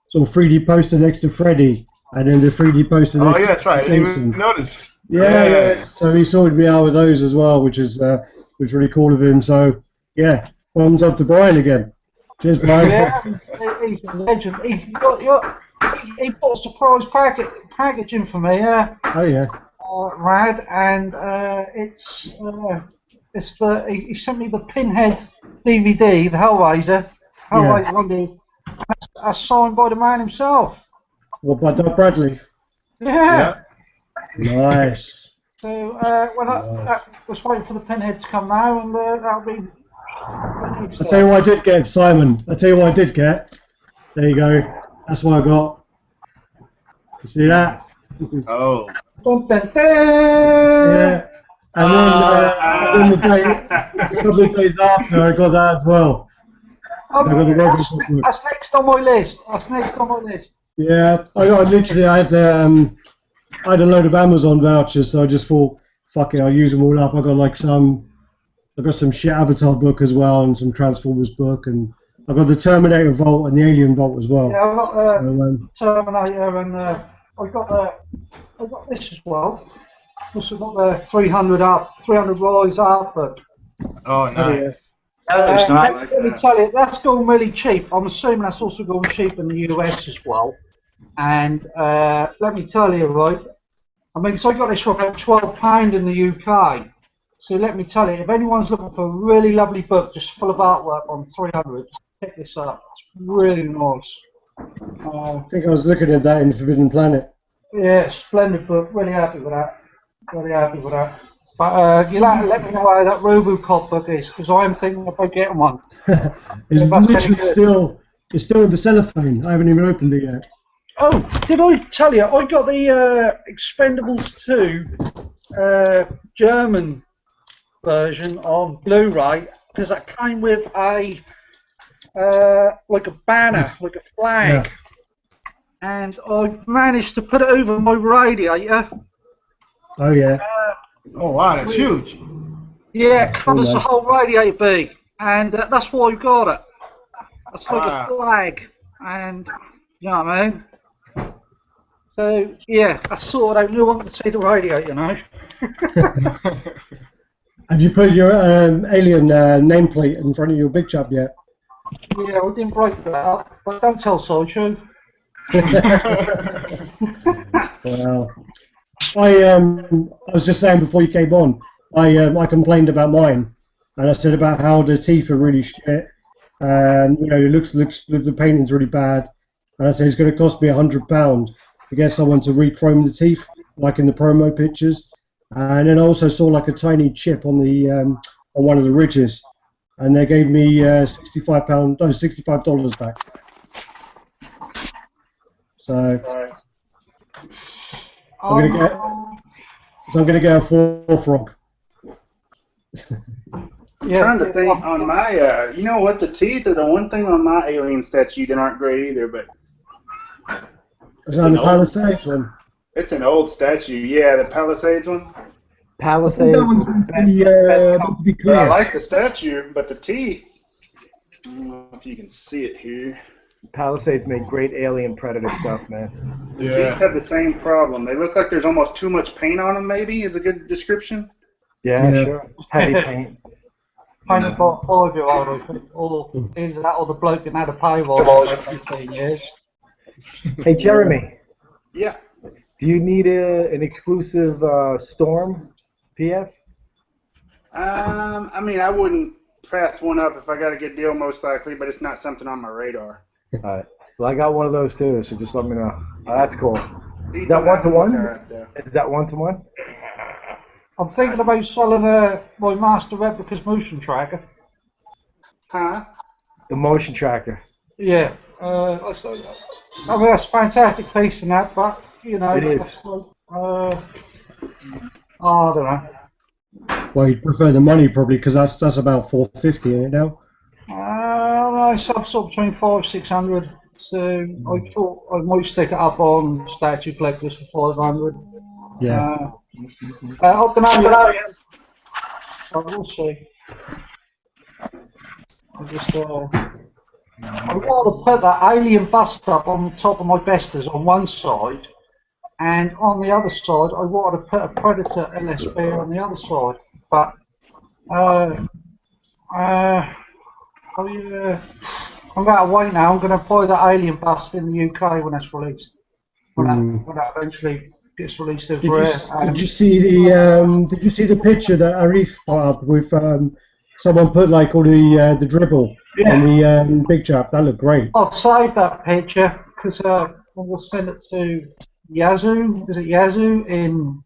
sort of 3D poster next to Freddy, and then the 3D poster next to that's right. I didn't even notice. Yeah. So he sorted me out with those as well, which is really cool of him. So yeah, thumbs up to Brian again. Cheers, Brian. Yeah, he's a legend. He bought a surprise packaging for me. Oh yeah. Radd, and he sent me the Pinhead DVD, the Hellraiser one. That's signed by the man himself. What, by Doug Bradley? Yeah. Nice. So I was waiting for the Pinhead to come now, and that'll be. I'll tell you what I did get, Simon. There you go. That's what I got. You see that? Oh. Dun, dun, dun. Yeah. And then a couple of days after, I got that as well. That's next on my list. Yeah, I had a load of Amazon vouchers, so I just thought, fuck it, I'll use them all up. I got some shit Avatar book as well, and some Transformers book, and I got the Terminator Vault and the Alien Vault as well. Yeah, I got Terminator, and I got this as well. Also got the 300 Rise up. Oh, nice. Let me tell you, that's gone really cheap. I'm assuming that's also gone cheap in the US as well. And let me tell you, right, I mean, so I got this for about £12 in the UK. So let me tell you, if anyone's looking for a really lovely book just full of artwork on 300, pick this up. It's really nice. I think I was looking at that in Forbidden Planet. Yeah, splendid book. Really happy with that. Really happy with that. But you'll have to let me know how that Robocop book is, because I'm thinking about getting one. It's literally still in the cellophane. I haven't even opened it yet. Oh, did I tell you? I got the Expendables 2 German version on Blu-ray, because that came with a like a banner, like a flag, and I managed to put it over my radiator. Oh yeah. Oh wow, that's huge. Yeah, it covers the whole radiator bay, and that's why I got it. It's like a flag, and you know what I mean. So yeah, I sorted out. No one can see the radiator, you know. Have you put your alien nameplate in front of your big chap yet? Yeah, I didn't break that up, but don't tell Sideshow. Well, I was just saying before you came on, I complained about mine, and I said about how the teeth are really shit, and you know it looks the painting's really bad, and I said it's going to cost me £100 to get someone to re-chrome the teeth, like in the promo pictures, and then I also saw like a tiny chip on the on one of the ridges, and they gave me $65 back. So I'm gonna get a 4 frog. I'm trying to think on my, you know what, the teeth are the one thing on my alien statue that aren't great either, but Is that the Palisades one? It's an old statue, yeah, the Palisades one. Palisades. That one's meant to be clear. I like the statue, but the teeth, I don't know if you can see it here. Palisades make great Alien Predator stuff, man. The teeth have the same problem. They look like there's almost too much paint on them, maybe, is a good description. Yeah. Sure. Heavy paint. Painted by 5-year-old, I think, or either that or the bloke that had a payroll for 15 years. Hey, Jeremy. Yeah. Do you need an exclusive Storm PF? I mean, I wouldn't pass one up if I got a good deal, most likely, but it's not something on my radar. All right. Well, I got one of those too, so just let me know. Oh, that's cool. Is that 1-to-1? Is that 1-to-1? I'm thinking about selling my Master Replicas motion tracker. Huh? The motion tracker. Yeah. I mean, that's a fantastic piece in that, but, you know. It is. I don't know. Well, you'd prefer the money probably, because that's about $450, isn't it now? I sub between 500-600, so I thought I might stick it up on Statue Collectibles for 500. Yeah. I don't know. I will see. I want to put that alien bust up on the top of my Bestas on one side, and on the other side I wanted to put a Predator LSB on the other side, but I'm going to wait now. I'm going to buy the alien bust in the UK when it's released. When that eventually gets released over here. Did you see the picture that Arif put up with someone put like all the dribble on the big chap? That looked great. I'll save that picture because we'll send it to Yazoo. Is it Yazoo in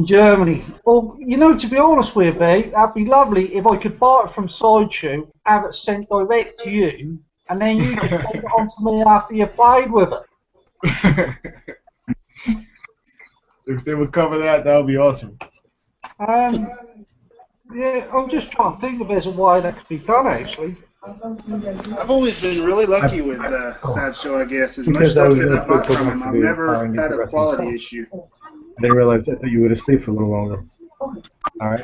Germany? Well, you know, to be honest with you, that'd be lovely if I could buy it from Sideshow, have it sent direct to you, and then you just take it on to me after you played with it. If they would cover that, that would be awesome. Yeah, I'm just trying to think of there's a way that could be done, actually. I've always been really lucky with Sideshow, I guess. As much stuff as I've bought from him, I've never had a quality issue. I didn't realize that you were asleep for a little longer. All right.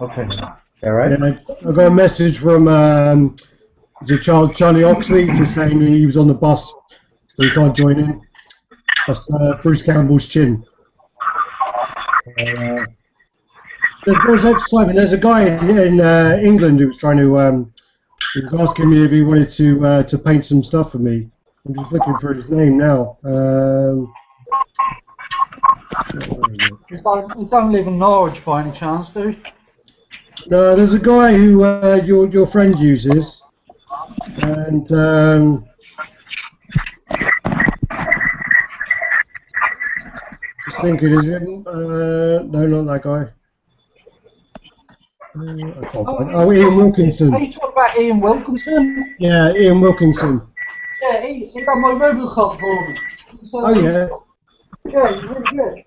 Okay. All right. Yeah, I got a message from Charlie Oxley just saying he was on the bus, so he can't join in. That's Bruce Campbell's chin. Simon, there's a guy in England who was trying to. He was asking me if he wanted to paint some stuff for me. I'm just looking for his name now. You don't live in Norwich by any chance, do you? No, there's a guy who your friend uses, and just thinking, is it? No, not that guy. I can't find. Oh, Ian Wilkinson. Are you talking about Ian Wilkinson? Yeah, Ian Wilkinson. Yeah, he done my Robocop for me. So Oh yeah. Yeah, he's really good.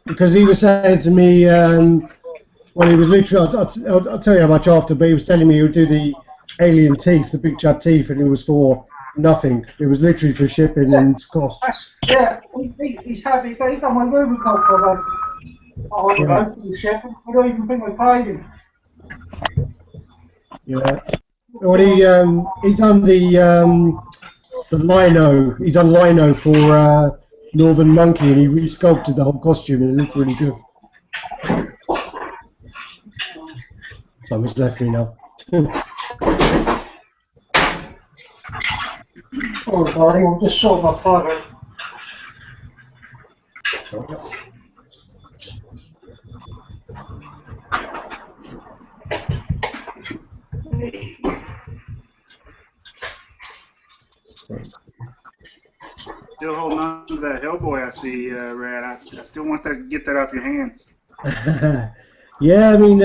Because he was saying to me, well, he was literally, I'll tell you how much after, but he was telling me he would do the alien teeth, the big chap teeth, and it was for nothing. It was literally for shipping and cost. Yeah, he's happy. He's done my Robocop for me. Oh, I don't know, for the shipping. I don't even think I paid him. Yeah. Well, he done the lino. He done lino for Northern Monkey, and he resculpted the whole costume, and it looked really good. Someone's left me now. Oh, buddy, I'm just sorting my photo. Still holding on to that Hellboy I see, Rad. I still want to get that off your hands. Yeah, I mean,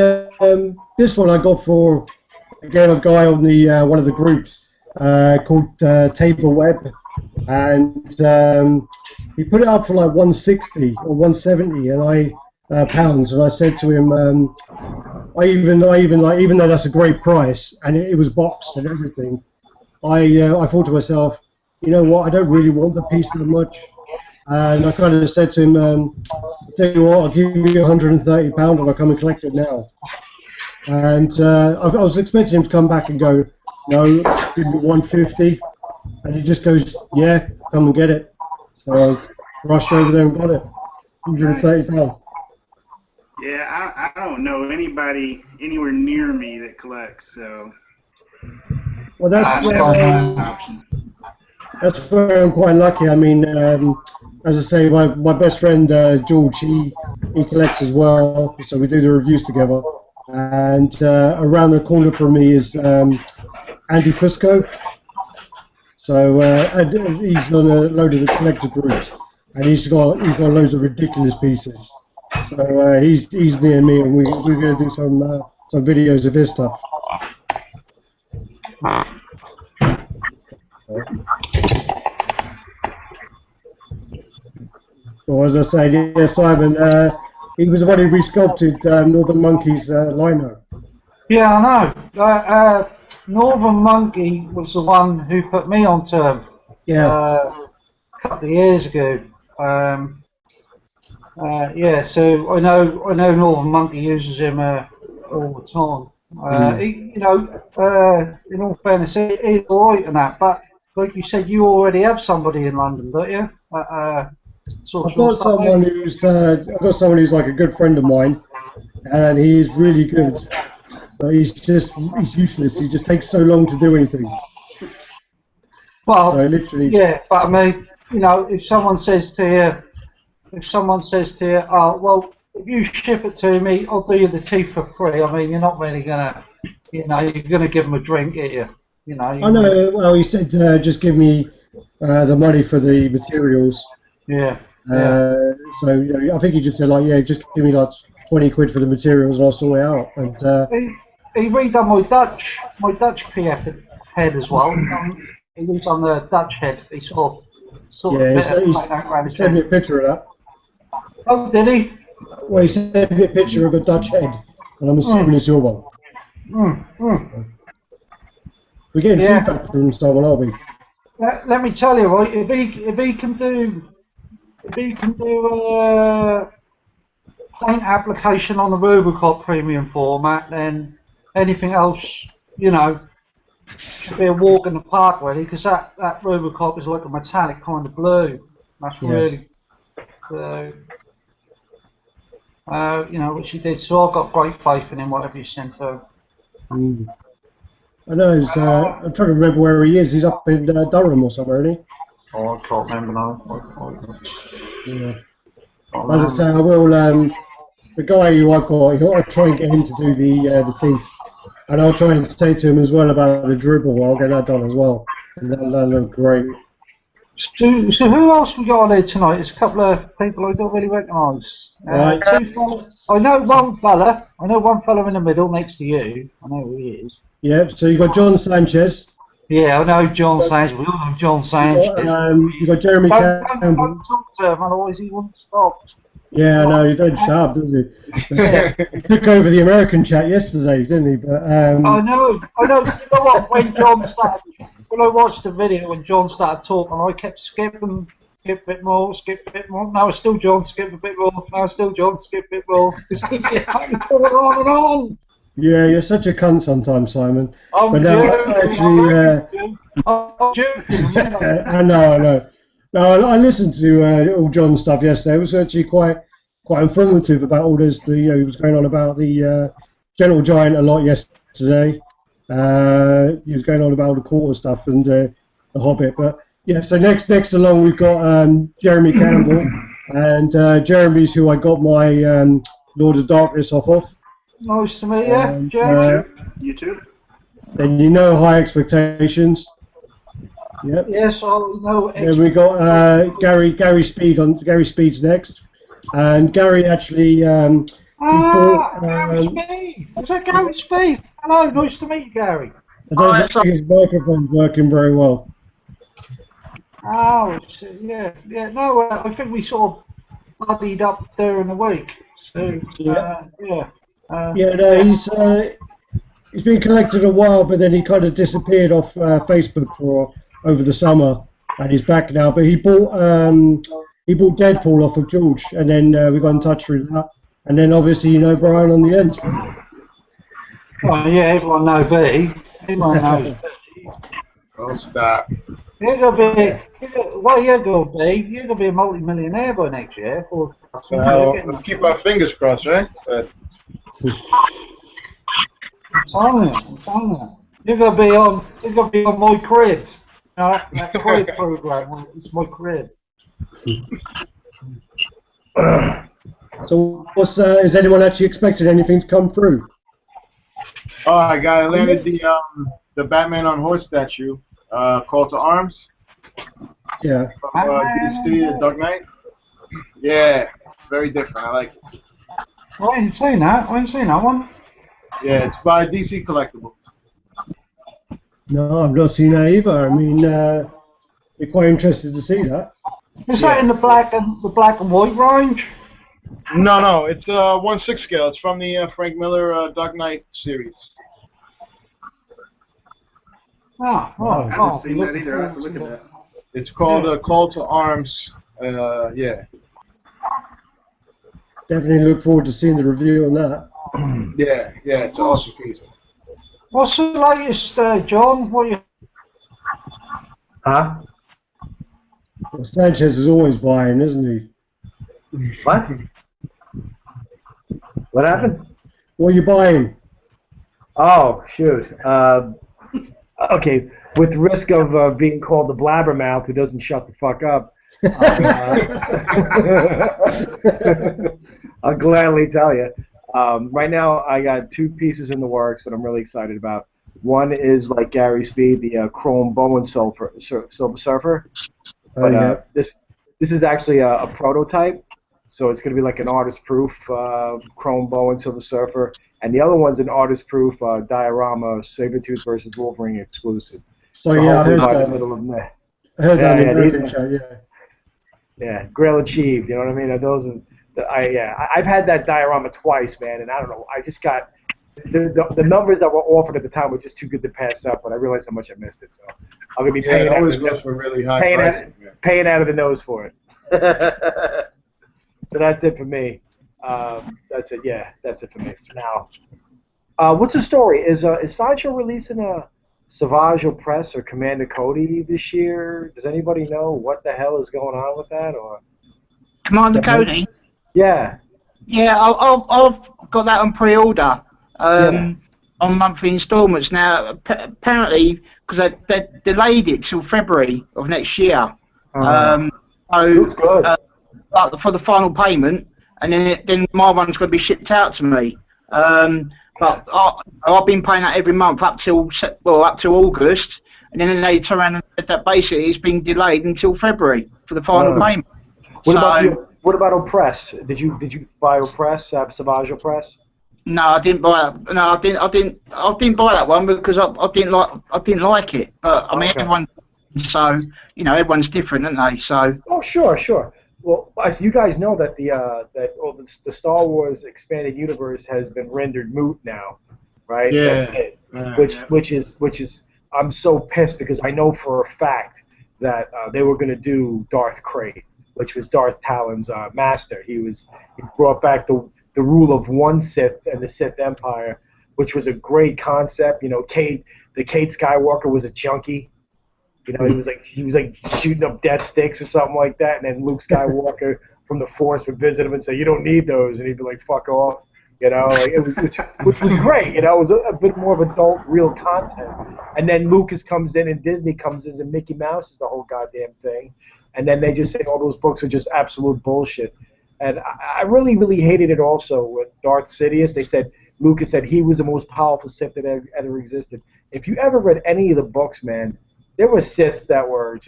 this one I got for, again, a guy on the one of the groups called Table Web, and he put it up for like 160 or 170, and pounds, and I said to him, even though that's a great price, and it was boxed and everything, I thought to myself, you know what, I don't really want the piece that much. And I kind of said to him, I'll tell you what, I'll give you £130 and I'll come and collect it now. And I was expecting him to come back and go, no, give me 150. And he just goes, yeah, come and get it. So I rushed over there and got it. £130. Nice. Yeah, I don't know anybody anywhere near me that collects, so. Well, that's an option. That's where I'm quite lucky. I mean, as I say, my best friend George, he collects as well, so we do the reviews together. And around the corner from me is Andy Fusco. So and he's on a load of the collector groups, and he's got loads of ridiculous pieces. So he's near me, and we're going to do some videos of his stuff. Well, as I say, yeah, Simon, he was the one who resculpted Northern Monkey's lino. Yeah, I know. Northern Monkey was the one who put me onto him. Yeah. A couple of years ago. Yeah, so I know Northern Monkey uses him all the time. He, in all fairness, he's alright in that. But like you said, you already have somebody in London, don't you? I've got someone who's like a good friend of mine, and he's really good. But he's useless. He just takes so long to do anything. Well, so literally. Yeah, but I mean, if someone says to you, oh, well, if you ship it to me, I'll do you the teeth for free. I mean, you're not really gonna, you're gonna give them a drink, aren't you? I know. Well, he said just give me the money for the materials. Yeah. So I think he just said like, yeah, just give me like 20 quid for the materials and I'll sort it out. And he redone my Dutch PF head as well. He redone the Dutch head. He sort of he sent me a picture of that. Oh, did he? Well, he sent me a picture of a Dutch head, and I'm assuming it's your one. We're getting feedback from someone, aren't we? Let me tell you, right? If he can do paint application on the Robocop premium format, then anything else, should be a walk in the park, really, because that Robocop is like a metallic kind of blue. That's really. You know, which he did. So I've got great faith in him, whatever you send through. Mm. I know. I'm trying to remember where he is. He's up in Durham or somewhere, isn't he? Oh, I can't remember now. Yeah. As I say, I will. The guy who I've got, I'll try and get him to do the teeth, and I'll try and say to him as well about the dribble. I'll get that done as well, and that'll look great. So who else we got on here tonight? There's a couple of people I don't really recognise. Right. I know one fella. I know one fella in the middle next to you. I know who he is. Yeah. So you've got John Sanchez. Yeah, I know John Sanchez. We all know John Sanchez. You've got Jeremy Campbell. Don't talk to him, otherwise he won't stop. Yeah, no, he don't shut up, does he? He took over the American chat yesterday, didn't he? But I know. You know what? When I watched the video when John started talking, I kept skipping, skip a bit more, skip a bit more. Now it's still John, skip a bit more. Now it's still John, skip a bit more. It's going on and on. Yeah, you're such a cunt sometimes, Simon. I'm joking. I know. No, I listened to all John's stuff yesterday. It was actually quite informative about all this. He was going on about the Gentle Giant a lot yesterday. He was going on about all the quarter stuff and the Hobbit. But yeah, so next along we've got Jeremy Campbell, and Jeremy's who I got my Lord of Darkness off of. Nice to meet you, Jeremy. You too. Then you know High Expectations. Yep. Yes, I know. Then we got Gary Speed on. Gary Speed's next, and Gary actually. Gary Speed. Is that Gary Speed? Hello, nice to meet you, Gary. I don't think his microphone's working very well. Oh, yeah. No, I think we sort of buddied up during the week. So, he's been collected a while, but then he kind of disappeared off Facebook for over the summer, and he's back now. But he bought Deadpool off of George, and then we got in touch with that, and then obviously Brian on the end. Oh yeah, everyone knows B. Everyone knows B. Oh, stop. You're gonna be a multi-millionaire by next year. Let's keep our fingers crossed, right? I'm telling you. You're gonna be on my crib. That crib program. It's my crib. So, is anyone actually expecting anything to come through? Oh, I landed the Batman on Horse statue. Call to Arms. Yeah. From DC, Dark Knight. Yeah, very different. I like it. I ain't seen that one. Yeah, it's by DC Collectibles. No, I've not seen that either. I mean, be quite interested to see that. Is that in the black and white range? No, it's 1/6 scale. It's from the Frank Miller Dark Knight series. I haven't seen that either. I have to look at that. It's called Call to Arms. Yeah. Definitely look forward to seeing the review on that. Yeah, it's an awesome piece. What's the latest, John? What you? Huh? Well, Sanchez is always buying, isn't he? What? What happened? What are you buying? Oh, shoot. Okay, with the risk of being called the blabbermouth who doesn't shut the fuck up, I'll gladly tell you. Right now, I got two pieces in the works that I'm really excited about. One is like Gary Speed, the Chrome Bowen Silver Surfer. But this is actually a prototype, so it's going to be like an artist-proof Chrome Bowen Silver Surfer, and the other one's an artist-proof diorama Sabretooth versus Wolverine exclusive. So yeah, I heard that. I heard that in the American chat, yeah, Grail achieved. You know what I mean? Those are, I've had that diorama twice, man, and I don't know. I just got the numbers that were offered at the time were just too good to pass up, but I realized how much I missed it. So I'm gonna be paying out of the nose for it. So that's it for me. That's it. Yeah, that's it for me for now. What's the story? Is Sideshow releasing a Savage Press or Commander Cody this year? Does anybody know what the hell is going on with that? Or Commander Cody? Yeah. Yeah, I've got that on pre-order. On monthly instalments now. Apparently, because they delayed it till February of next year. Looks good. For the final payment, and then my one's going to be shipped out to me. But I've been paying that every month up till August, and then they turn around and said that basically it's been delayed until February for the final payment. What about Oppress? Did you buy Oppress? Savage Oppress? No, I didn't buy that. No, I didn't buy that one because I didn't like it. But I mean, everyone's different, aren't they? So. Oh, sure. Well, as you guys know, that the Star Wars expanded universe has been rendered moot now, right? Yeah. That's it. Which is I'm so pissed because I know for a fact that they were going to do Darth Krayt, which was Darth Talon's master. He brought back the rule of one Sith and the Sith Empire, which was a great concept. You know, Kate Skywalker was a junkie. You know, he was like shooting up death sticks or something like that, and then Luke Skywalker from the Force would visit him and say, "You don't need those," and he'd be like, "Fuck off." You know, which was great. You know, it was a bit more of adult, real content. And then Lucas comes in and Disney comes in and Mickey Mouse is the whole goddamn thing. And then they just say all those books are just absolute bullshit. And I really, really hated it also with Darth Sidious. Lucas said he was the most powerful Sith that ever existed. If you ever read any of the books, man, there were Sith that were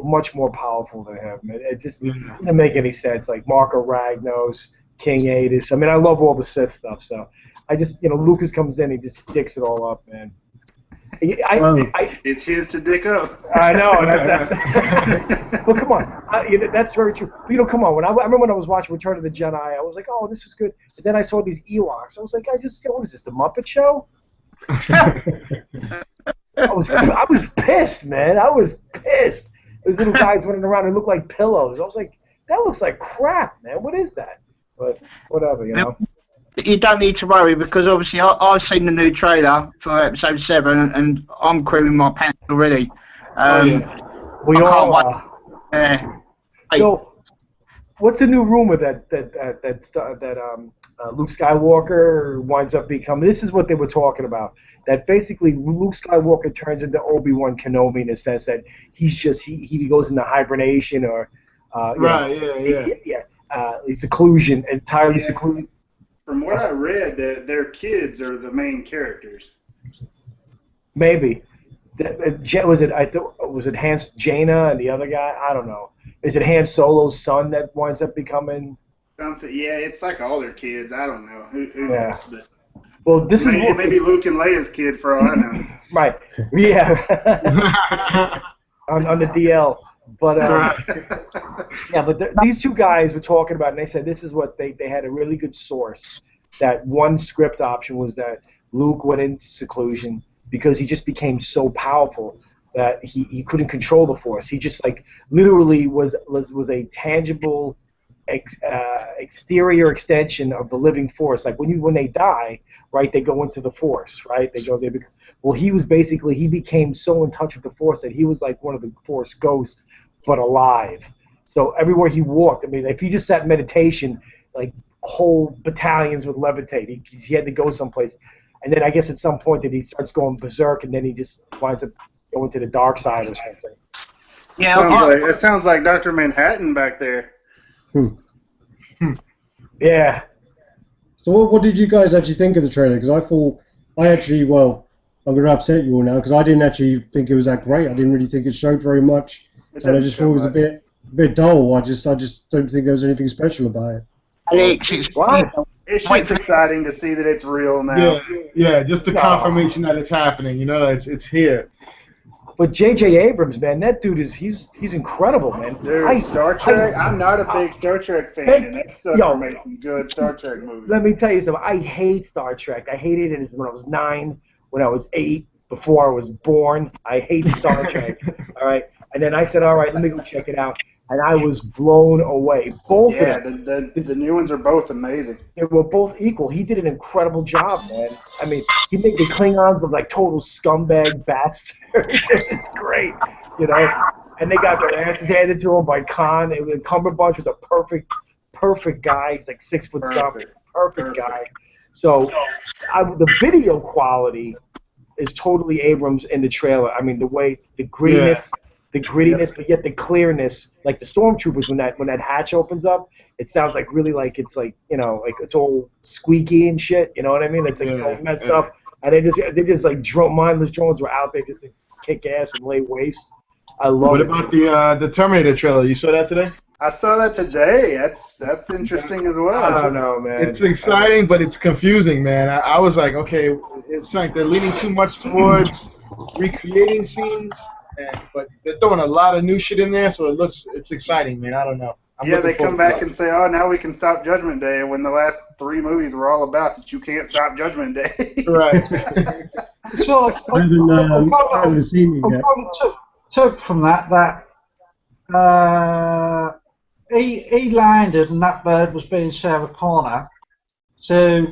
much more powerful than him. It just didn't make any sense. Like Marco Ragnos, King Adis. I mean, I love all the Sith stuff. So I just, Lucas comes in, he just dicks it all up, man. It's his to dick up. I know. Well, come on. That's very true. But, come on. I remember when I was watching Return of the Jedi, I was like, oh, this is good. And then I saw these Ewoks. I was like, what is this, the Muppet Show? I was pissed, man. I was pissed. Those little guys running around and look like pillows. I was like, that looks like crap, man. What is that? But whatever, You don't need to worry because obviously I've seen the new trailer for episode 7 and I'm creaming my pants already. We all are. So, what's the new rumor that Luke Skywalker winds up becoming? This is what they were talking about. That basically Luke Skywalker turns into Obi-Wan Kenobi in the sense that he goes into hibernation or seclusion, entirely seclusion. From what I read, their kids are the main characters. Maybe. Was it Jaina and the other guy? I don't know. Is it Han Solo's son that winds up becoming? Something. Yeah, it's like all their kids. I don't know. Who knows? But well, this maybe Luke and Leia's kid for all I know. Right. Yeah. on the DL. But these two guys were talking about it, and they said this is what they had a really good source. That one script option was that Luke went into seclusion because he just became so powerful that he couldn't control the Force. He just literally was a tangible exterior extension of the living Force. Like when they die, right, they go into the Force, right? He became so in touch with the Force that he was like one of the Force ghosts, but alive. So everywhere he walked, I mean, if he just sat in meditation, like whole battalions would levitate. He had to go someplace. And then I guess at some point that he starts going berserk, and then he just winds up going to the dark side or something. Yeah, it sounds like Dr. Manhattan back there. Yeah. So what did you guys actually think of the trailer? Because I'm going to upset you all now because I didn't actually think it was that great. I didn't really think it showed very much, and I just thought it was a bit dull. I just don't think there was anything special about it. It's just exciting to see that it's real now. Yeah, just the confirmation that it's happening. It's here. But J.J. Abrams, man, that dude he's incredible, man. Dude, Star Trek. I'm not a big Star Trek fan, and that sucker made some good Star Trek movies. Let me tell you something. I hate Star Trek. I hated it when I was 9, when I was 8, before I was born. I hate Star Trek. All right, and then I said, all right, let me go check it out. And I was blown away. Both of them. The new ones are both amazing. They were both equal. He did an incredible job, man. I mean, he made the Klingons look like total scumbag bastards. It's great, And they got their asses handed to them by Khan. Cumberbatch was a perfect guy. He's like 6 foot something. Perfect guy. So the video quality is totally Abrams in the trailer. I mean, the way, the grittiness, but yet the clearness, like the stormtroopers when that hatch opens up, it sounds like really like it's like, you know, like it's all squeaky and shit. You know what I mean? It's like all messed up, and they just like mindless drones were out there just to kick ass and lay waste. I love it. What about the Terminator trailer? You saw that today? I saw that today. That's interesting as well. I don't know, man. It's exciting, but it's confusing, man. I was like, okay, it's like they're leaning too much towards recreating scenes, but they're throwing a lot of new shit in there, so it's exciting, man. I don't know. They come back and say, oh, now we can stop Judgment Day, when the last 3 movies were all about that you can't stop Judgment Day. Right. So I haven't seen it yet. Took from that he landed and that bird was being Sarah Connor, so,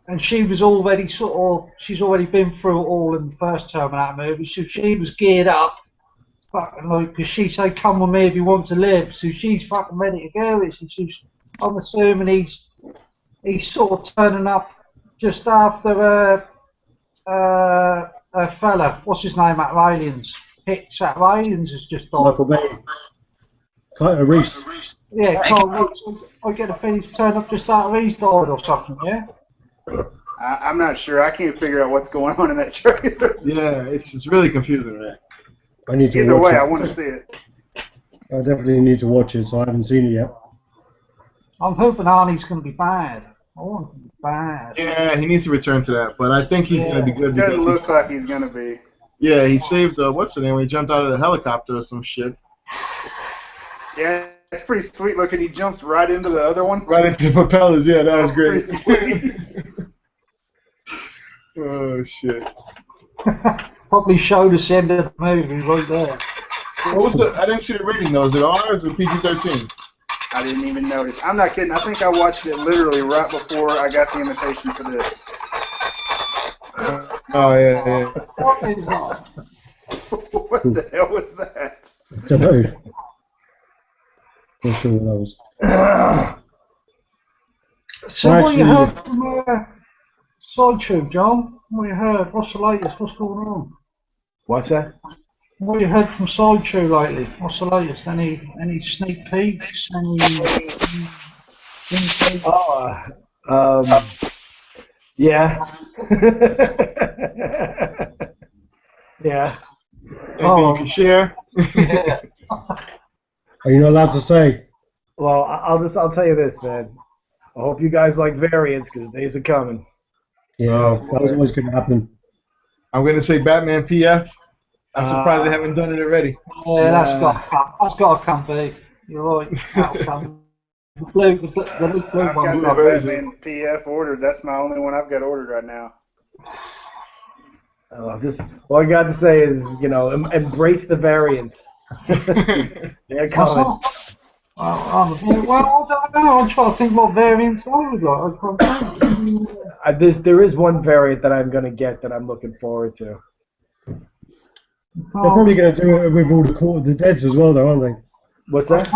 and she was already she's already been through it all in the first Terminator movie, so she was geared up, fucking like, because she said, come with me if you want to live, so she's fucking ready to go. I'm assuming he's sort of turning up just after a fella, what's his name at Aliens? Hicks at Aliens has just died. Michael Bay. Reese. Yeah, Carl Reese. I get a feeling he's turned up just after he's died or something, yeah? I'm not sure. I can't figure out what's going on in that trailer. Yeah, it's really confusing, man. I need to Either watch way, it. I want to see it. I definitely need to watch it, so I haven't seen it yet. I'm hoping Arnie's going to be bad. I want him to be bad. Yeah, he needs to return to that, but I think he's going to be good. It doesn't look like he's going to be. Yeah, he saved, what's the name, when he jumped out of the helicopter or some shit. Yeah, it's pretty sweet looking. He jumps right into the other one. Right into the propellers, yeah, that was great. Pretty sweet. Oh, shit. Probably showed us the end of the movie right there. What was I didn't see the rating, though. Is it R or is it PG-13? I didn't even notice. I'm not kidding. I think I watched it literally right before I got the invitation for this. Oh, yeah. What the hell was that? I don't know. Not sure what that was. So what you heard from Sideshow, John? What you heard? What's the latest? What's going on? What's that? What you heard from Sideshow lately? What's the latest? Any sneak peeks? Yeah. Yeah. Anything you can share? Yeah. Are you not allowed to say? Well, I'll tell you this, man. I hope you guys like variants, because days are coming. Yeah, that was always going to happen. I'm going to say Batman PF. I'm surprised they haven't done it already. Yeah, that's got to come, B. You're right. That'll come. The blue I've one. got the Batman PF ordered. That's my only one I've got ordered right now. All I got to say is, embrace the variants. They're coming. Well, I don't know. I'm trying to think what variants I would like. There is one variant that I'm going to get that I'm looking forward to. They're probably going to do it with all the Court of the Deads as well, though, aren't they? What's that?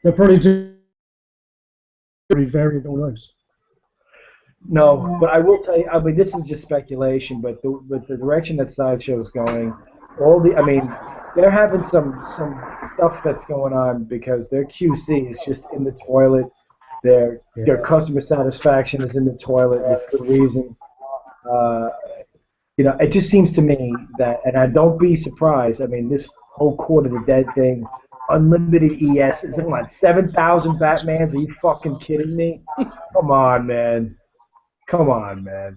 They're probably doing variant all those. No, but I will tell you, I mean, this is just speculation, but the direction that Sideshow is going, they're having some stuff that's going on because their QC is just in the toilet. Their customer satisfaction is in the toilet with good reason. It just seems to me that, and I don't be surprised. I mean, this whole Court of the Dead thing, unlimited ES, is it like 7,000 Batmans? Are you fucking kidding me? Come on, man.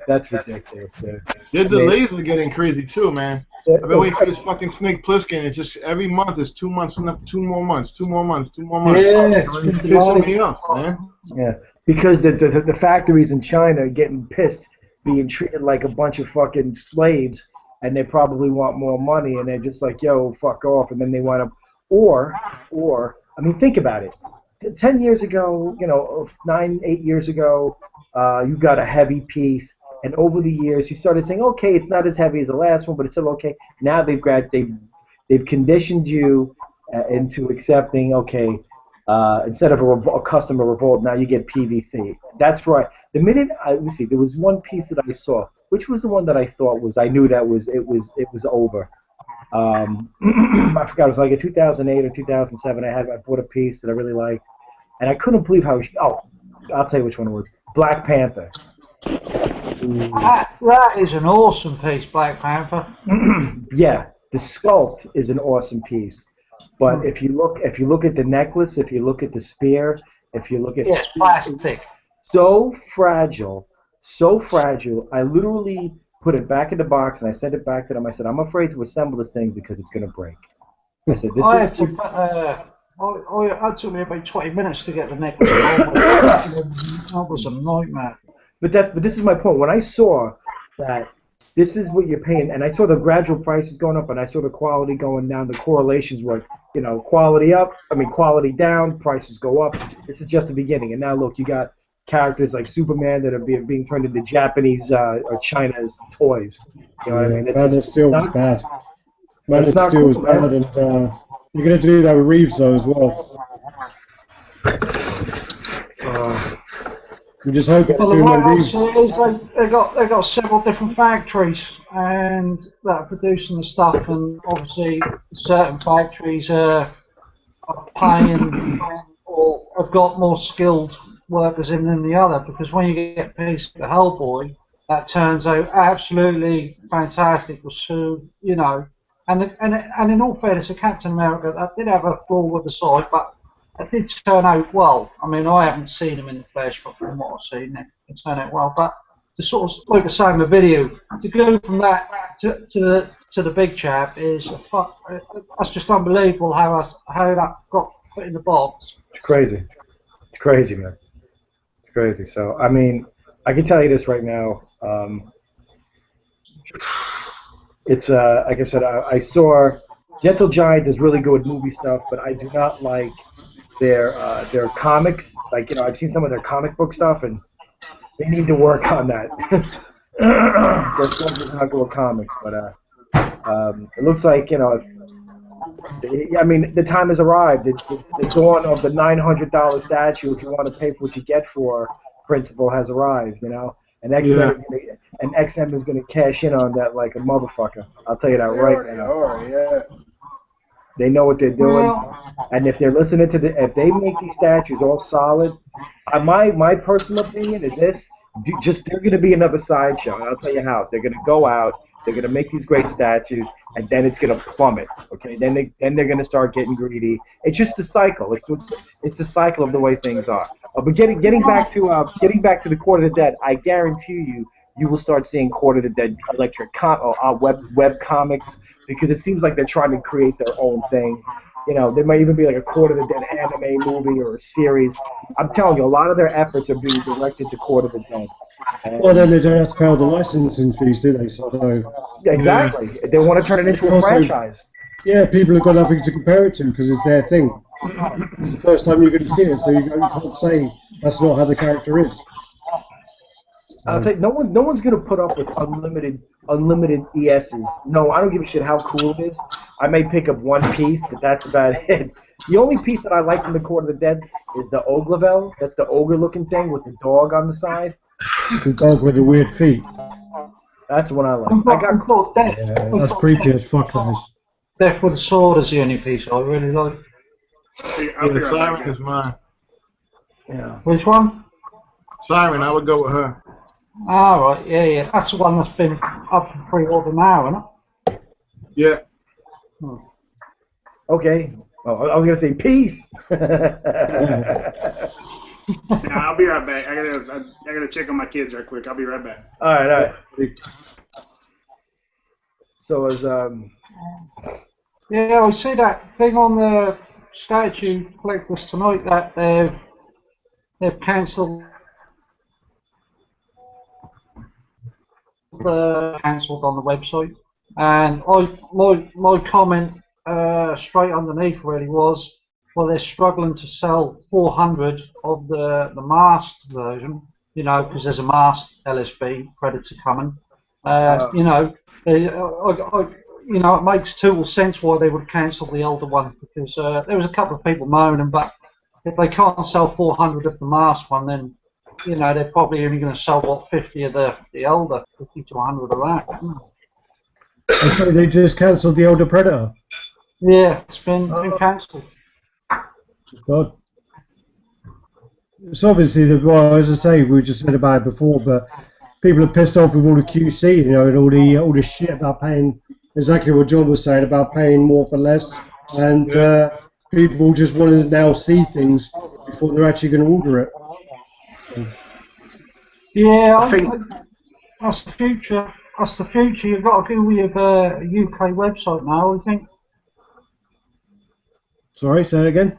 That's ridiculous, dude. Their delays are getting crazy too, man. I've been waiting for this fucking Snake Plissken. It's just every month is 2 months, 2 more months, 2 more months, 2 more months. Yeah, it's pissing me off, man. Yeah, because the factories in China are getting pissed, being treated like a bunch of fucking slaves, and they probably want more money, and they're just like, yo, fuck off, and then they wind up, or, I mean, think about it. 10 years ago, 8 years ago, you got a heavy piece, and over the years, you started saying, okay, it's not as heavy as the last one, but it's still okay. Now they've conditioned you into accepting, okay, Instead of a customer revolt, now you get PVC. That's right. The minute let me see, there was one piece that I saw. Which was the one that I thought was? I knew that it was over. I forgot. It was like a 2008 or 2007. I bought a piece that I really liked, and I couldn't believe how. I'll tell you which one it was. Black Panther. That is an awesome piece, Black Panther. Yeah, the sculpt is an awesome piece. But if you look at the necklace, if you look at the spear, if you look at it's plastic, so fragile. I literally put it back in the box and I sent it back to them. I said, I'm afraid to assemble this thing because it's going to break. I said, it took me about 20 minutes to get the necklace. That was a nightmare. But this is my point. When I saw that this is what you're paying, and I saw the gradual prices going up, and I saw the quality going down, the correlations were, quality up, quality down, prices go up. This is just the beginning. And now look, you got characters like Superman that are being turned into Japanese or China's toys. You know what I mean? Man of Steel was bad. Man of Steel was bad, and you're going to do that with Reeves though as well. We just hope. Well, the way I see it is they got several different factories and that are producing the stuff, and obviously certain factories are paying or have got more skilled workers in than the other, because when you get a piece of the Hellboy that turns out absolutely fantastic, and in all fairness, the Captain America that did have a flaw with the side, but it did turn out well. I haven't seen him in the flesh, but from what I've seen, it turned out well. But to sort of, like I say in the video, to go from that to the big chap is that's just unbelievable how that got put in the box. It's crazy. It's crazy, man. It's crazy. So, I can tell you this right now. It's like I said, I saw Gentle Giant is really good with movie stuff, but I do not like their comics. I've seen some of their comic book stuff, and they need to work on that. Their stuff is not good with comics, but it looks like the time has arrived. The dawn of the $900 statue, if you want to pay for what you get for, principle has arrived. And X-Men is going to cash in on that like a motherfucker. I'll tell you that right now. They know what they're doing, and if they're listening to if they make these statues all solid, my personal opinion is this: they're going to be another Sideshow, and I'll tell you how. They're going to go out, they're going to make these great statues, and then it's going to plummet. Okay, then they're going to start getting greedy. It's just the cycle. It's the cycle of the way things are. But getting back to the Court of the Dead, I guarantee you will start seeing Court of the Dead web comics, because it seems like they're trying to create their own thing. There might even be like a Court of the Dead anime movie or a series. I'm telling you, a lot of their efforts are being directed to Court of the Dead. Well, then they don't have to pay all the licensing fees, do they? So, exactly. They want to turn it into a franchise. Yeah, people have got nothing to compare it to because it's their thing. It's the first time you're going to see it, so you can't say that's not how the character is. I'll tell you, no one's going to put up with unlimited ESs. No, I don't give a shit how cool it is. I may pick up one piece, but that's about it. The only piece that I like from the Court of the Dead is the Oglevel. That's the ogre-looking thing with the dog on the side. The dog with the weird feet. That's the one I like. That's creepy as fuck, that is. Death with the Sword is the only piece I really like. Siren is mine. Yeah. Which one? Siren, I would go with her. Ah, right, yeah. That's the one that's been up for pre-order now, isn't it? Yeah. Okay. Oh, I was gonna say peace. I'll be right back. I gotta check on my kids right quick. I'll be right back. All right. So as Yeah, I see that thing on the statue collectibles tonight that they've cancelled on the website, and my comment straight underneath really was, well, they're struggling to sell 400 of the masked version, because there's a masked LSB Predator coming. It makes total sense why they would cancel the older one, because there was a couple of people moaning, but if they can't sell 400 of the masked one, then they're probably only going to sell 50 of the elder, 50 to 100 of that. And so they just cancelled the Elder Predator. Yeah, it's been cancelled. God. It's obviously well, as I say, we just said about it before, but people are pissed off with all the QC, and all the shit about paying. Exactly what John was saying about paying more for less, and people just want to now see things before they're actually going to order it. Yeah, I think that's the future. That's the future. You've got to go with your UK website now, I think. Sorry, say that again.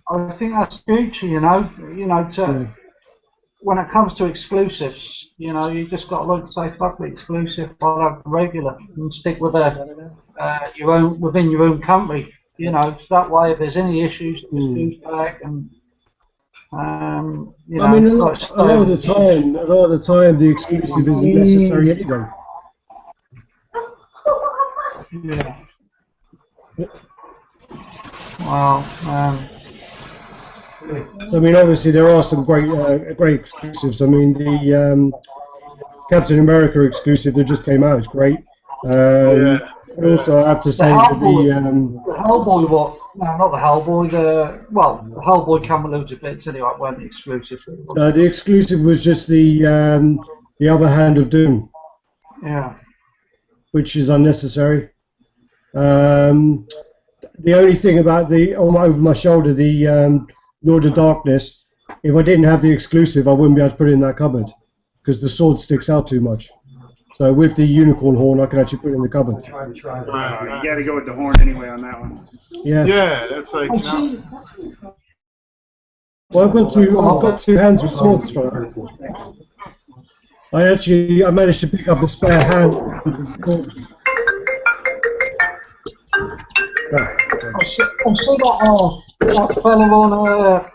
I think that's the future. When it comes to exclusives, you just got to say fuck the exclusive, I'll have the regular, and stick with your own within your own country. So that way, if there's any issues, it just goes back and. I mean, a lot of the time, the exclusive isn't necessary anyway. Yeah. Well, so I mean, obviously there are some great exclusives. I mean, the Captain America exclusive that just came out is great. Also, I have to say that the Hellboy, no, not the Hellboy. The Hellboy came with loads of bits anyway. It wasn't exclusive. No, the exclusive was just the other hand of Doom. Yeah. Which is unnecessary. The only thing about over my shoulder, the Lord of Darkness, if I didn't have the exclusive, I wouldn't be able to put it in that cupboard because the sword sticks out too much. So with the unicorn horn, I can actually put it in the cupboard. You got to go with the horn anyway on that one. Yeah. Yeah, that's like. Well, I've got two hands with swords for that. I managed to pick up a spare hand. I see that fellow on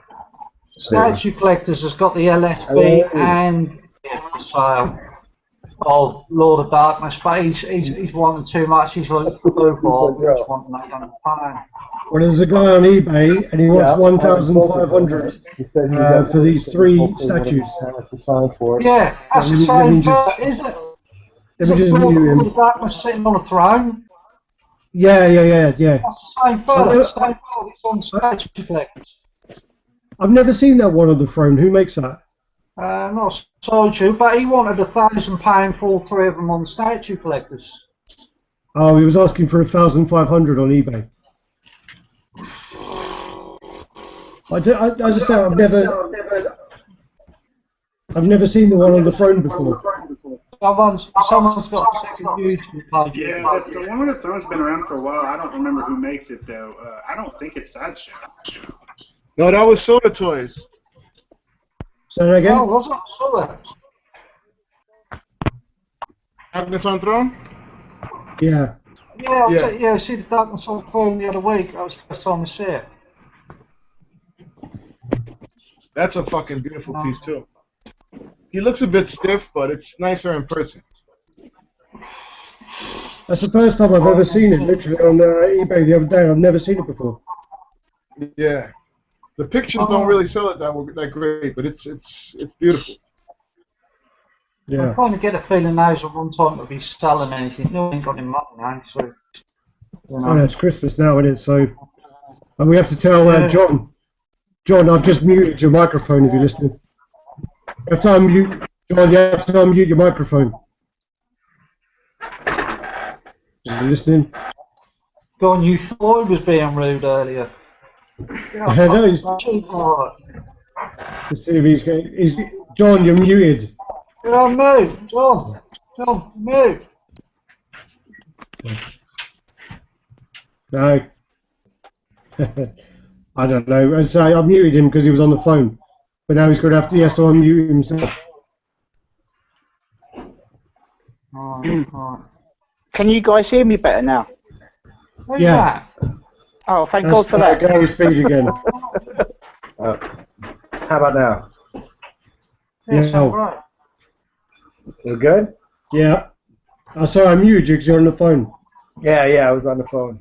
Statue Collectors has got the LSB and the sale of Lord of Darkness, but he's wanting too much. He's like blue ball, he's wanting £800. Well, there's a guy on eBay and he wants 1,500 for these 3 statues. Yeah, that's the same bird, is it? Is it Lord of Darkness sitting on a throne? Yeah. That's the same bird. It's on Statue Collectors. I've never seen that one on the throne. Who makes that? Not Sideshow, but he wanted £1,000 for all 3 of them on Statue Collectors. Oh, he was asking for 1,500 on eBay. I just say I've never seen the one on the throne before. Someone's got a second YouTube page. Yeah, the one with the throne's been around for a while. I don't remember who makes it though. I don't think it's Sideshow. No, that was Soda Toys. Say that again? Oh, was it Soda? Darkness on Throne? Yeah. Yeah, I see the Darkness on Throne the other week. That was the first time I see it. That's a fucking beautiful piece too. He looks a bit stiff, but it's nicer in person. That's the first time I've ever seen it, literally, on eBay the other day. I've never seen it before. Yeah. The pictures don't really sell it that great, but it's beautiful. Yeah. I'm trying to get a feeling now's the one time to be selling anything. No one ain't got any money now, so... Oh, it's Christmas now, isn't it? So... And we have to tell John. John, I've just muted your microphone if you're listening. You have to unmute, John, you have to unmute your microphone. Are you listening? John, you thought he was being rude earlier. I know, let's see if he's John, you're muted. Yeah, mute. John, mute. No. I don't know. As I say, I muted him because he was on the phone. But now he's going to have to, he has to unmute himself. Can you guys hear me better now? Who's that? Oh, thank God for that. Gary Speed again. How about now? Yes, all right. We're good? Yeah. Oh, sorry, I muted you because you're on the phone. Yeah, I was on the phone.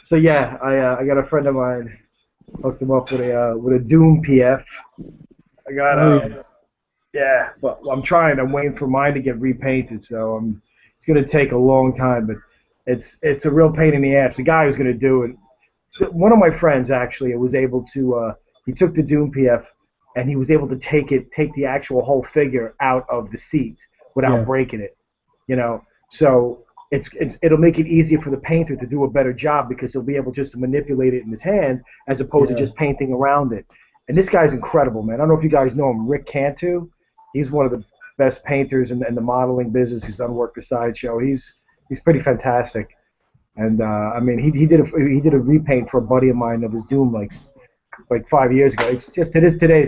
So yeah, I got a friend of mine Hooked him up with a Doom PF. I got yeah, but I'm trying. I'm waiting for mine to get repainted, so it's gonna take a long time, but it's a real pain in the ass. The guy who's gonna do it, one of my friends actually, was able to. He took the Doom PF, and he was able to take the actual whole figure out of the seat without breaking it. You know, so it'll make it easier for the painter to do a better job because he'll be able just to manipulate it in his hand as opposed to just painting around it. And this guy's incredible, man. I don't know if you guys know him, Rick Cantu. He's one of the best painters in the modeling business. He's done work for Sideshow. He's pretty fantastic. And I mean, he did a repaint for a buddy of mine of his Doom like 5 years ago. It's just to this day,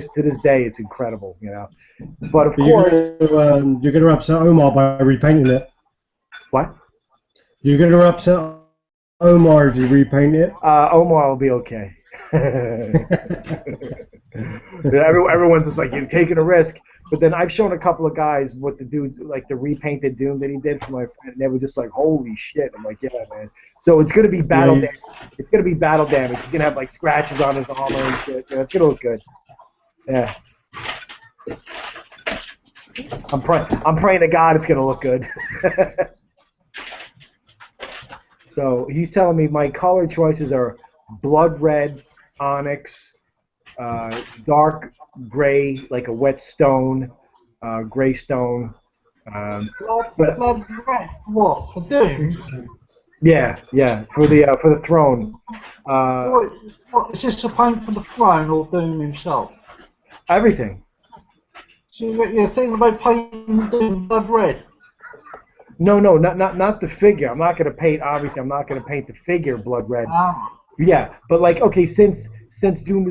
it's incredible, you know. But of course, you're gonna upset Omar by repainting it. What? You're gonna upset Omar if you repaint it. Omar will be okay. Everyone's just like, you're taking a risk. But then I've shown a couple of guys what the dude, like the repainted Doom that he did for my friend, and they were just like, holy shit. I'm like, yeah, man. So it's going to be battle damage. It's going to be battle damage. He's going to have like scratches on his armor and shit. You know, it's going to look good. Yeah. I'm praying to God it's going to look good. So he's telling me my color choices are blood red, onyx, dark gray, like a wet stone, gray stone. Blood red, what, for Doom? Yeah, for the throne. What, is this to paint for the throne or Doom himself? Everything. So you're thinking about painting Doom blood red? No, not the figure. I'm not gonna paint. Obviously, I'm not gonna paint the figure blood red. Yeah, but like, okay, since we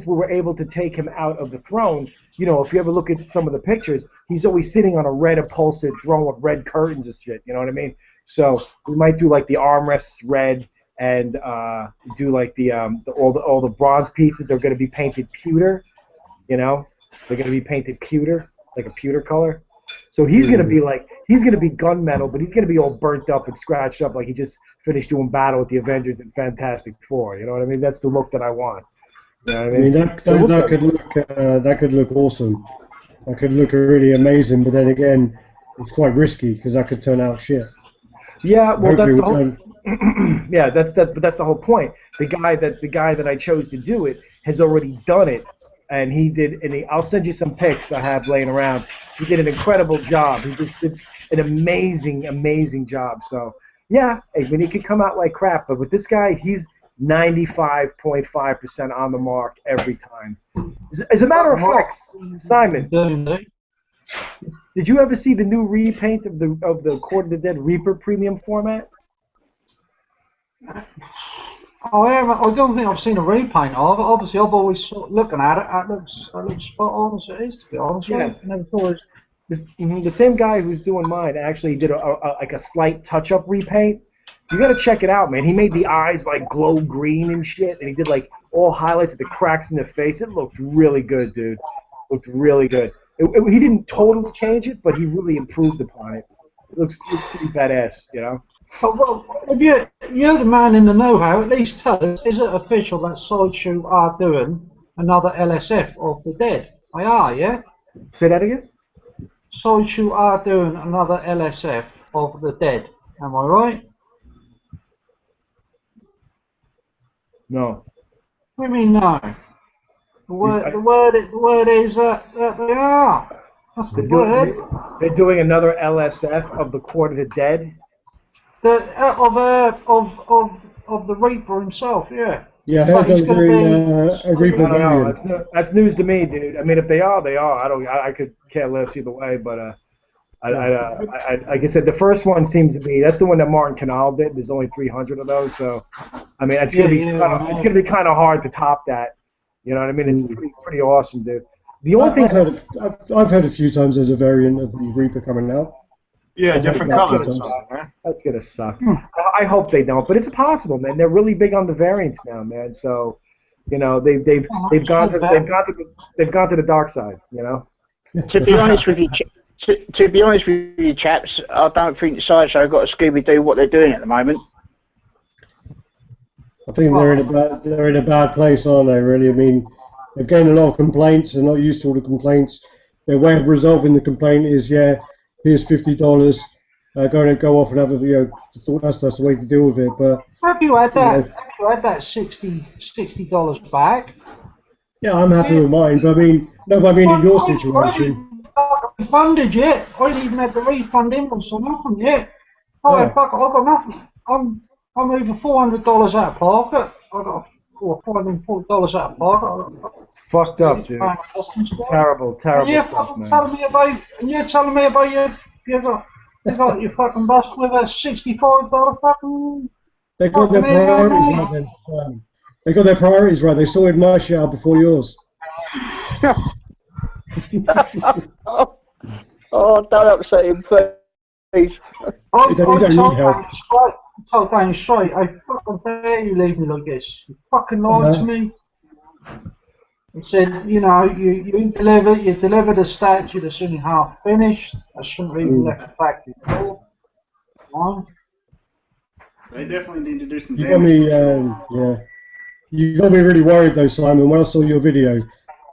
were able to take him out of the throne, you know, if you ever look at some of the pictures, he's always sitting on a red upholstered throne with red curtains and shit. You know what I mean? So we might do like the armrests red and do like all the bronze pieces are going to be painted pewter. You know, they're going to be painted pewter, like a pewter color. So he's going to be gunmetal, but he's going to be all burnt up and scratched up like he just finished doing battle with the Avengers and Fantastic Four. You know what I mean? That's the look that I want. You know what I mean? That could look awesome. That could look really amazing, but then again, it's quite risky because that could turn out shit. Yeah, well, that's the whole. Yeah, but that's the whole point. The guy that I chose to do it has already done it. And he did, I'll send you some pics I have laying around. He did an incredible job. He just did an amazing job. So, yeah, I mean, he could come out like crap, but with this guy, he's 95.5% on the mark every time. As a matter of fact, Simon, did you ever see the new repaint of the Court of the Dead Reaper premium format? I don't think I've seen a repaint of it. Obviously, I've always looking at it. It looks spot on as it is, to be honest. Yeah, never thought the same guy who's doing mine actually did like a slight touch-up repaint. You gotta check it out, man. He made the eyes like glow green and shit, and he did like all highlights of the cracks in the face. It looked really good, dude. Looked really good. He didn't totally change it, but he really improved upon it. It looks pretty badass, you know. Well, if you're the man in the know-how, at least tell us, is it official that Sideshow are doing another LSF of the Dead? They are, yeah? Say that again? Sideshow are doing another LSF of the Dead. Am I right? No. What do you mean no? The word is that they are. That's the word. They're doing another LSF of the Court of the Dead? Of the Reaper himself, yeah. Yeah, I heard a Reaper variant. That's news to me, dude. I mean, if they are, they are. I could care less either way, but like I said, the first one seems to be that's the one that Martin Canal did. There's only 300 of those, so I mean, it's gonna be kind of hard to top that. You know what I mean? It's pretty awesome, dude. The only thing I've heard a few times there's a variant of the Reaper coming out. Yeah, different colors. That's gonna suck. I hope they don't, but it's possible, man. They're really big on the variants now, man. So, you know, they've gone to the dark side, you know. To be honest with you, chaps, I don't think Sideshow got a Scooby-Doo what they're doing at the moment. I think they're in a bad place, aren't they? Really, I mean, they've gained a lot of complaints. They're not used to all the complaints. Their way of resolving the complaint is, yeah, here's $50. Go off and have a, thought that's the way to deal with it. But have you had that? Have you had that $60 back? Yeah, I'm happy with mine. But I mean, no, but I mean in your situation. I haven't refunded yet. I didn't even have the refund invoice or nothing yet. Oh, yeah. Fuck it, I've got nothing. I'm over $400 out of pocket. I've got $440 out of pocket. Fucked up, dude. Terrible stuff, man. You're telling me about you got your fucking bus with a $65 fucking. They got their priorities right. They got their priorities right. They sorted my shit out before yours. Oh, don't upset him, please. I told Dan straight, I fucking dare you leave me like this. You fucking lied to me. He said, you delivered a statue that's only half finished. I shouldn't have even left the factory door. They definitely need to do some damage control. You got me really worried though, Simon. When I saw your video,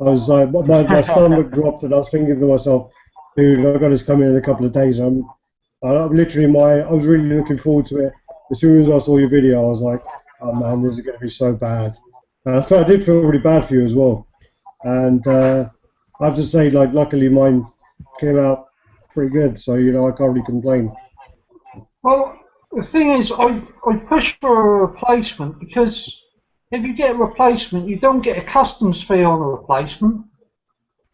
I was like, my stomach dropped, and I was thinking to myself, dude, I've got this coming in a couple of days. I was really looking forward to it. As soon as I saw your video, I was like, oh man, this is going to be so bad. And I did feel really bad for you as well. And I have to say, like, luckily mine came out pretty good, so I can't really complain. Well, the thing is, I push for a replacement because if you get a replacement, you don't get a customs fee on a replacement.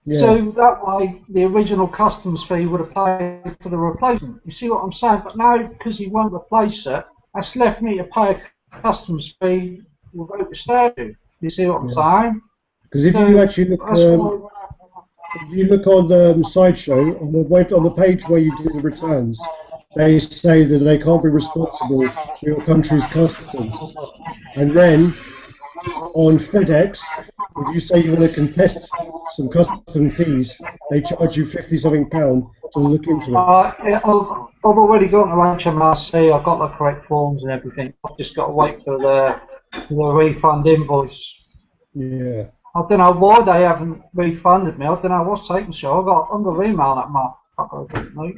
Yeah. So that way, the original customs fee would have paid for the replacement. You see what I'm saying? But now, because he won't replace it, that's left me to pay a customs fee without the statue. You see what I'm saying? Because if you actually look, if you look on the Sideshow, on the page where you do the returns, they say that they can't be responsible for your country's customs. And then on FedEx, if you say you want to contest some custom fees, they charge you £50-something to look into it. I've already got to HMRC. I've got the correct forms and everything. I've just got to wait for the refund invoice. Yeah. I don't know why they haven't refunded me. I don't know what's taking so. I got under email that motherfucker.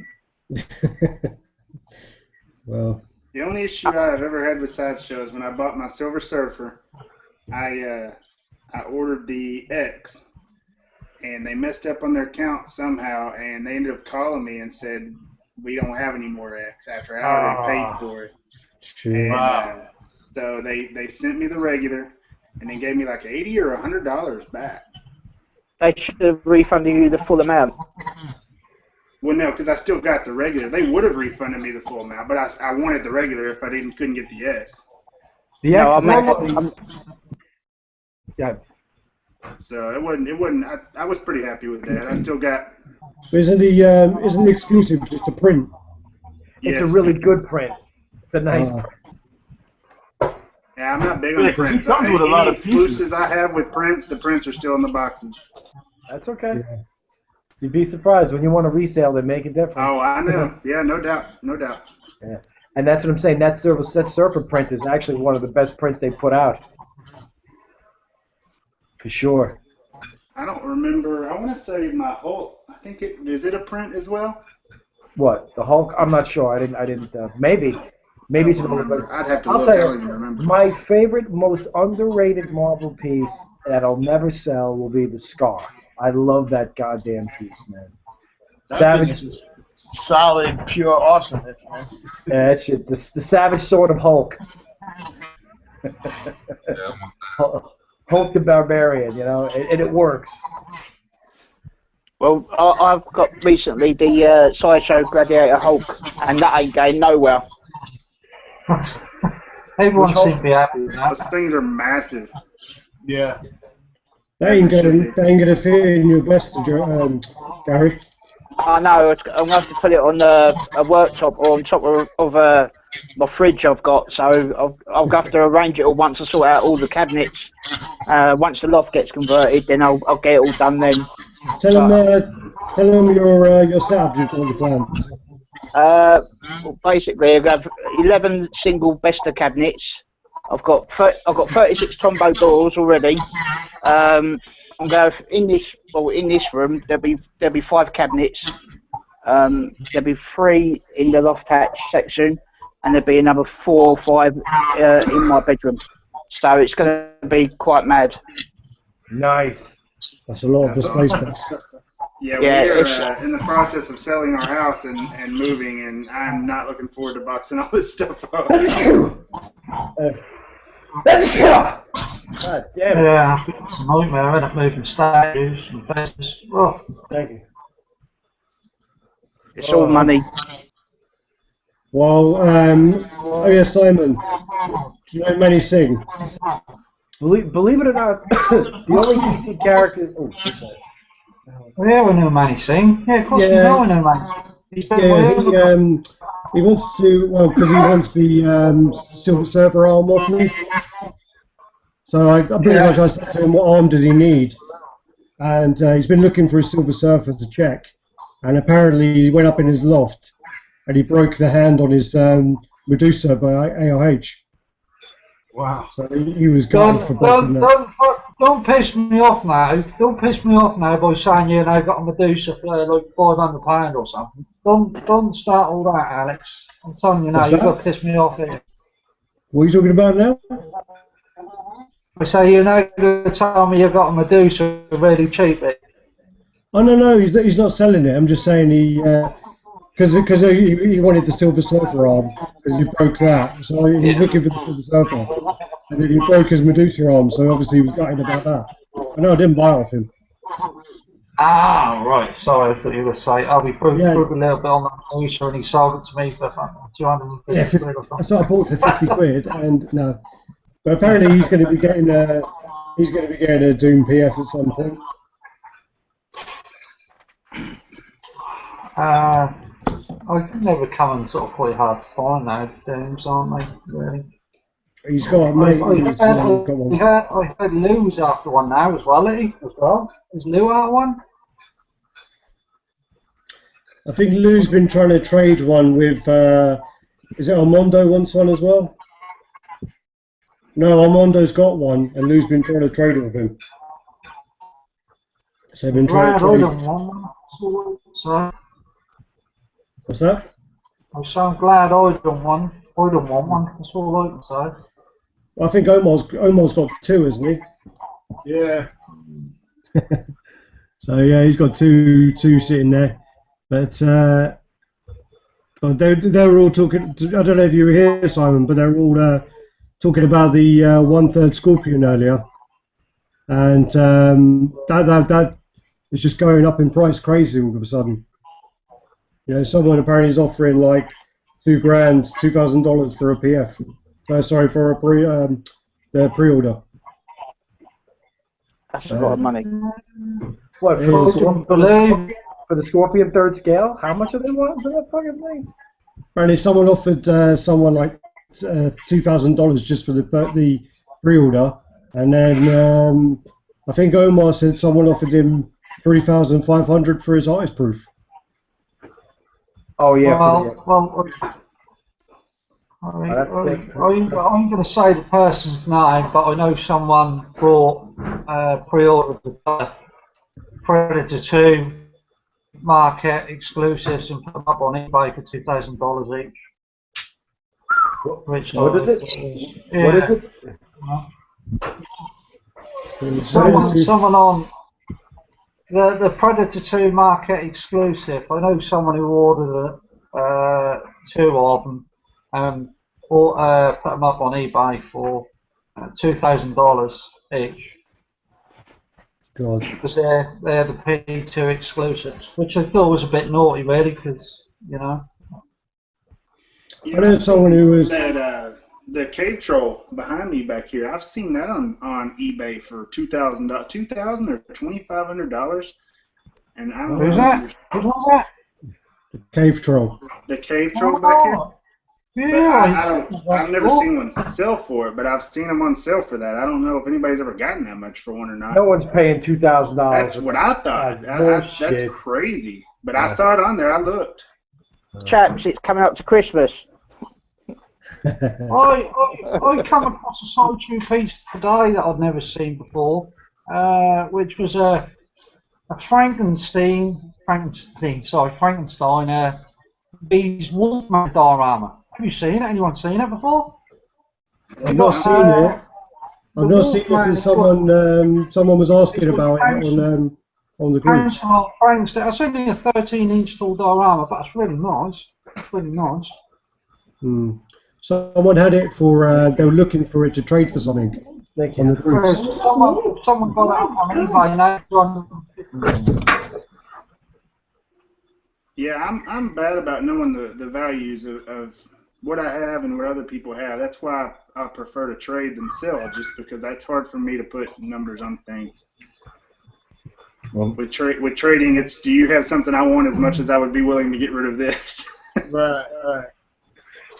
Well. The only issue I've ever had with Sideshow is when I bought my Silver Surfer. I ordered the X, and they messed up on their count somehow, and they ended up calling me and said, we don't have any more X after I already paid for it. And, so they sent me the regular, and they gave me like $80 or $100 back. They should have refunded you the full amount. Well, no, because I still got the regular. They would have refunded me the full amount, but I wanted the regular if I couldn't get the X. The X yeah. So it wasn't. I was pretty happy with that. I still got. Isn't the exclusive just a print? It's a really good print. It's a nice print. Yeah, I'm not big on prints. It comes with a lot of exclusives I have with prints. The prints are still in the boxes. That's okay. Yeah. You'd be surprised when you want to resale. They make a difference. Oh, I know. Yeah, no doubt. Yeah, and that's what I'm saying. That Surfer print is actually one of the best prints they put out. For sure. I don't remember. I want to say my Hulk. I think is it a print as well? What, the Hulk? I'm not sure. I didn't. Maybe it's an old. I'd have to look. I don't even remember. My favorite, most underrated Marvel piece that I'll never sell will be the Scar. I love that goddamn piece, man. Savage, solid, pure awesomeness, man. Yeah, that's it. The Savage Sword of Hulk. Hulk the Barbarian, and it works. Well, I've got recently the Sideshow Gladiator Hulk, and that ain't going nowhere. Everyone seems to be happy with that. Those things are massive. Yeah. They ain't gonna fit in your best, Gary. I know. I'm gonna have to put it on a worktop or on top of my fridge I've got. So I'll have to arrange it all once I sort out all the cabinets. Once the loft gets converted, then I'll get it all done then. Tell them your setup you've got the plan. Well, basically, I've got 11 single Vesta cabinets. I've got 36 combo doors already. I'm going in this room. There'll be 5 cabinets. There'll be 3 in the loft hatch section, and there'll be another 4 or 5 in my bedroom. So it's going to be quite mad. Nice. That's a lot of display space. Yeah, we're in the process of selling our house and moving, and I'm not looking forward to boxing all this stuff up. God damn it. Yeah, it's a nightmare, isn't it? Moving statues and fences. Oh, Thank you. It's all money. Well, oh yeah, Simon, do you know Manny Singh? Believe it or not, the only DC character. Oh, what's that? yeah, we know Manny Singh. Yeah, of course we know Manny. He wants to, well, because he wants the Silver Surfer arm off me. So I pretty much I said to him, what arm does he need? And he's been looking for a Silver Surfer to check. And apparently he went up in his loft and he broke the hand on his Medusa by AOH. Wow. So he was gone for breaking that. Don't piss me off now. Don't piss me off now by saying you know got a Medusa for like £500 or something. Don't start all that, Alex. I'm telling you now, you've got to piss me off here. What are you talking about now? I say you're now going to tell me you got a Medusa really cheap. Oh no, he's not selling it. I'm just saying he because he wanted the Silver Surfer arm because he broke that. So he's looking for the Silver Surfer, and then he broke his Medusa arm. So obviously he was gutted about that. I know I didn't buy it off him. Ah, right. Sorry, I thought you were saying I'll be broke a little bit on the Medusa, and he sold it to me for 250 quid or something. So I bought it for 50 quid, and no. But apparently he's going to be getting a Doom PF at some point. I think they're becoming sort of quite hard to find now, Dooms, aren't they? Really? He's got a mate. I heard Lou's after one now as well, Is Lou out one? I think Lou's been trying to trade one with, is it Armando wants one as well? No, Armando's got one, and Lou's been trying to trade it with him. So they've been trying to trade. So, what's that? I'm so glad I don't want one. That's all I can say. Well, I think Omar's got 2, hasn't he? Yeah. So yeah, he's got two sitting there. But they were all talking. I don't know if you were here, Simon, but they were all talking about the 1/3 Scorpion earlier, and that is just going up in price crazy all of a sudden. You know, someone apparently is offering like $2,000 for a PF. Sorry, for a pre-order. That's a lot of money. What, for the Scorpion 3rd scale? How much are they wanting for that fucking thing? Apparently someone offered someone like $2,000 just for the pre-order, and then I think Omar said someone offered him $3,500 for his artist proof. Oh yeah. I'm going to say the person's name, but I know someone brought pre-ordered the Predator 2 market exclusives and put them up on eBay for $2,000 each. What is it? Yeah. What is it? Someone on the Predator 2 market exclusive. I know someone who ordered 2 of them and put them up on eBay for $2,000 each. God. Because they're the P2 exclusives, which I thought was a bit naughty, really, because you know. I know someone who was the cave troll behind me back here. I've seen that on eBay for $2,000 or $2,500, and I don't know. Who's that? Who was that? The cave troll. The cave troll back here. Yeah, I've never seen one sell for it, but I've seen them on sale for that. I don't know if anybody's ever gotten that much for one or not. No one's paying $2,000. That's what I thought. That's crazy. But I saw it on there. I looked. Chaps, it's coming up to Christmas. I come across a Sideshow piece today that I've never seen before, which was a Frankenstein, these Wolfman diorama. Have you seen it? Anyone seen it before? I've not seen it. I've not seen it, but someone was asking about it on the group. Frankenstein. It's only a 13-inch tall diorama, but it's really nice. It's really nice. Hmm. Someone had it for, they were looking for it to trade for something on the group. Someone got it up on eBay now. Yeah, I'm bad about knowing the values of what I have and what other people have. That's why I prefer to trade than sell, just because it's hard for me to put numbers on things. Well, with trading, it's, do you have something I want as much as I would be willing to get rid of this? Right.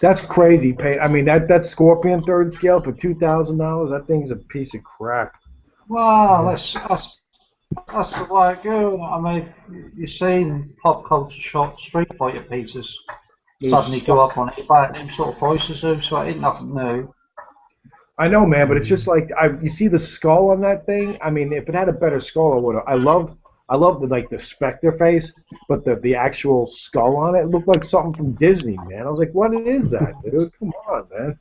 That's crazy. I mean, that Scorpion third scale for $2,000. That thing's a piece of crap. Well, that's the way it goes. I mean, you see pop culture shop Street Fighter pieces suddenly go up on eBay at them sort of prices, so it ain't nothing new. I know, man, but it's just like you see the skull on that thing. I mean, if it had a better skull, I would have. I love the Spectre face, but the actual skull on it looked like something from Disney, man. I was like, what is that, dude? Come on, man.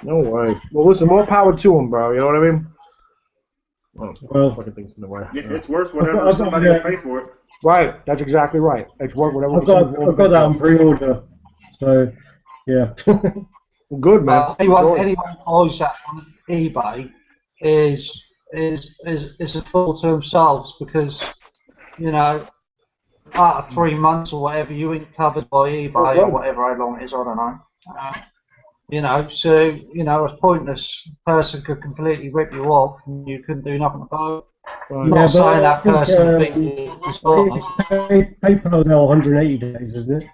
No way. Well, listen, more power to him, bro. You know what I mean? Well, fucking thing's in the way. It's worth whatever somebody will pay for it. Right. That's exactly right. It's worth whatever. I've got that on pre-order. So, yeah. Well, good, man. Anyone buys that on eBay is a fool to themselves, because, you know, after 3 months or whatever, you ain't covered by eBay or whatever, how long it is, I don't know. You know, so, you know, it's pointless. A person could completely rip you off and you couldn't do nothing about it. I'm not saying that person is honest. PayPal's now 180 days, isn't it?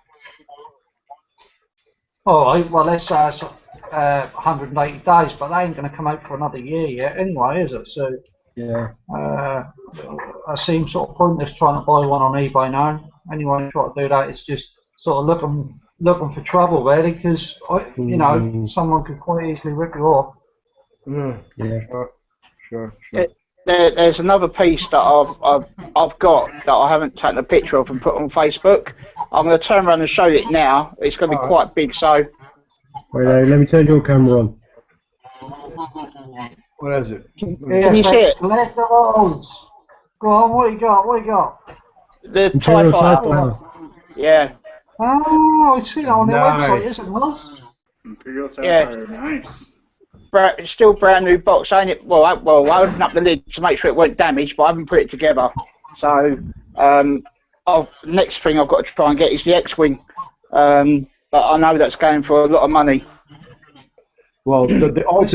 Alright, well, let's say it's 180 days, but they ain't going to come out for another year yet anyway, is it? So, yeah. I seem sort of pointless trying to buy one on eBay now. Anyone who try to do that is just sort of looking for trouble, really, because, you know, someone could quite easily rip you off. Yeah. Sure. There's another piece that I've got that I haven't taken a picture of and put on Facebook. I'm going to turn around and show it now. It's going to be quite big, so... Wait, let me turn your camera on. What is it? Can you see it? Collectibles! Go on, what you got? The TIE Fighter. Yeah. Oh, I see it on their website, isn't it? Imperial TIE Fighter, nice. It's still brand new box, ain't it? Well, I opened up the lid to make sure it weren't damaged, but I haven't put it together. So, next thing I've got to try and get is the X-Wing. But I know that's going for a lot of money. Well, it's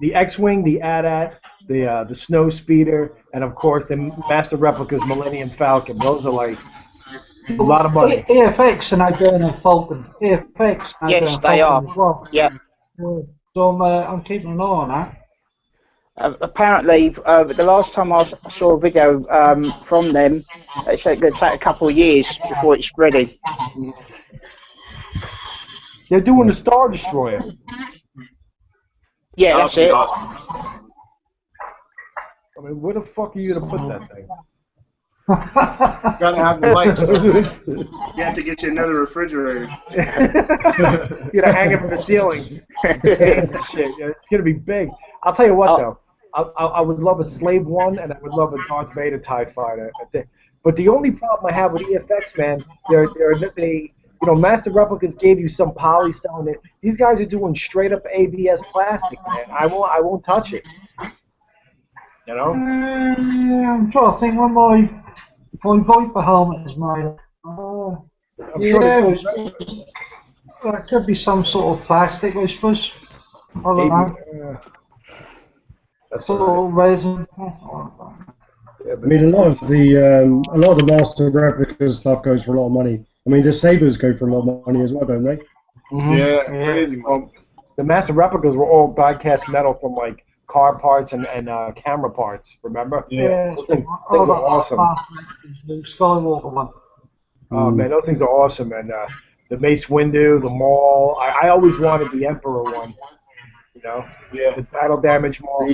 the X-Wing, the AT-AT, the Snow Speeder, and of course the Master Replicas Millennium Falcon. Those are like a lot of money. EFX and I doing a Falcon. EFX and I doing a Falcon as well. Yeah. So I'm keeping an eye on that. Apparently, the last time I saw a video from them, they said it's going to take a couple of years before it's ready. They're doing the Star Destroyer. Yeah, that's it. I mean, where the fuck are you going to put that thing? Gotta have the light. You have to get you another refrigerator. You gotta hang it from the ceiling. It's gonna be big. I'll tell you what though, I would love a Slave one, and I would love a Darth Vader TIE Fighter. But the only problem I have with EFX, man, they you know, Master Replicas gave you some polystone. These guys are doing straight up ABS plastic, man. I won't touch it. You know? I'm trying to think what my Viper helmet is made of. It could be some sort of plastic, I suppose. I don't know. Sort of resin. I mean, a lot of the Master Replica stuff goes for a lot of money. I mean, the sabers go for a lot of money as well, don't they? Yeah, crazy. The Master Replicas were all die-cast metal from like car parts and camera parts. Remember? Yeah. Those things are awesome. The Skywalker one. Oh man, those things are awesome. And the Mace Windu, the Maul. I always wanted the Emperor one. You know, Yeah. the battle damage Maul.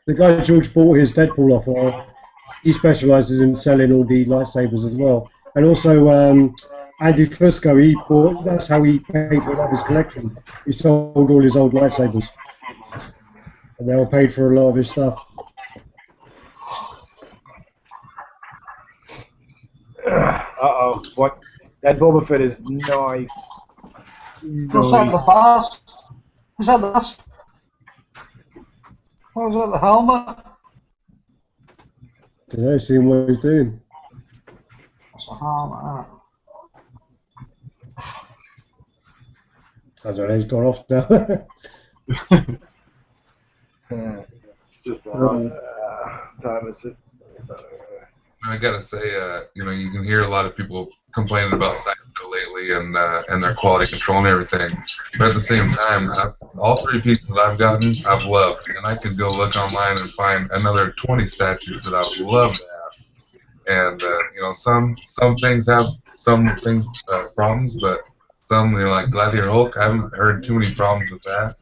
The guy George bought his Deadpool off of, he specialises in selling all the lightsabers as well. And also Andy Fusco, that's how he paid for a lot of his collection. He sold all his old lightsabers. And they were paid for a lot of his stuff. Uh-oh. What? That Boba Fett is nice. What's that, the bust? Is that the bust? What was that, the helmet? Yeah, seeing what he's doing. That's a helmet, I don't know, he's gone off now. Just time is it? I gotta say, you know, you can hear a lot of people complaining about Sideshow lately and their quality control and everything. But at the same time, all 3 pieces that I've gotten, I've loved, and I could go look online and find another 20 statues that I would love to have. And you know, some things have problems, but some, you know, like Gladiator Hulk, I haven't heard too many problems with that.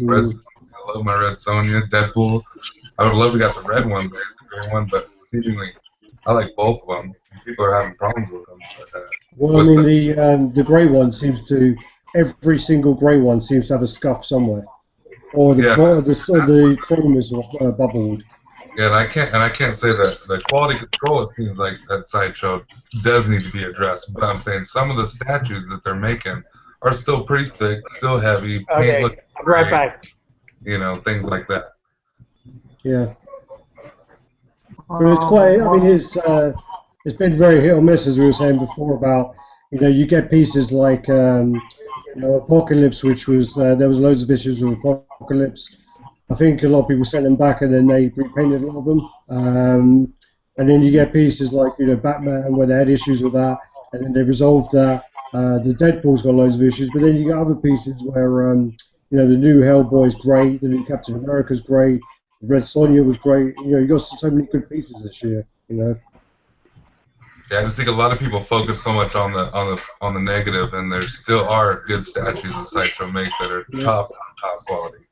Red, I love my Red Sonja, Deadpool. I would love to get the red one, the gray one, but seemingly I like both of them. People are having problems with them. But, well, I mean, the grey one seems to, every single grey one seems to have a scuff somewhere, or the chrome is bubbled. Yeah, and I can't say that the quality control, it seems like that Sideshow does need to be addressed. But I'm saying some of the statues that they're making are still pretty thick, still heavy. Okay, paint I'll be right back. You know, things like that. Yeah. But it's quite, I mean, it's been very hit or miss, as we were saying before, about, you know, you get pieces like, you know, Apocalypse, which was, there was loads of issues with Apocalypse. I think a lot of people sent them back and then they repainted a lot of them. And then you get pieces like, you know, Batman, where they had issues with that, and then they resolved that. The Deadpool's got loads of issues, but then you get other pieces where, you know, the new Hellboy's great, the new Captain America's great, Red Sonja was great. You know, you got so many good pieces this year. You know. Yeah, I just think a lot of people focus so much on the negative, and there still are good statues that Sideshow make that are top quality.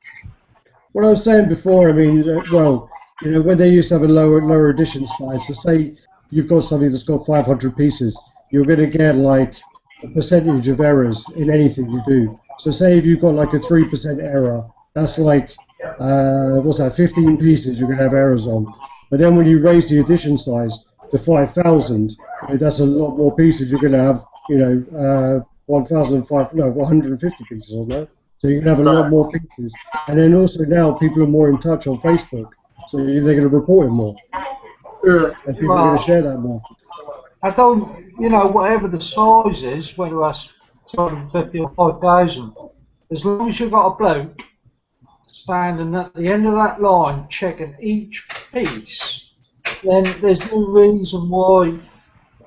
What I was saying before, I mean, well, you know, when they used to have a lower edition size, so say you've got something that's got 500 pieces, you're going to get like a percentage of errors in anything you do. So say if you've got like a 3% error, that's like what's that? 15 pieces you're going to have errors on. But then when you raise the edition size to 5,000, that's a lot more pieces. You're going to have, you know, 150 pieces on there. So you can have a lot more pieces. And then also now people are more in touch on Facebook, so they're going to report it more. And people are going to share that more. I don't, you know, whatever the size is, whether that's 250 or 5,000, as long as you've got a bloke standing at the end of that line checking each piece, then there's no reason why,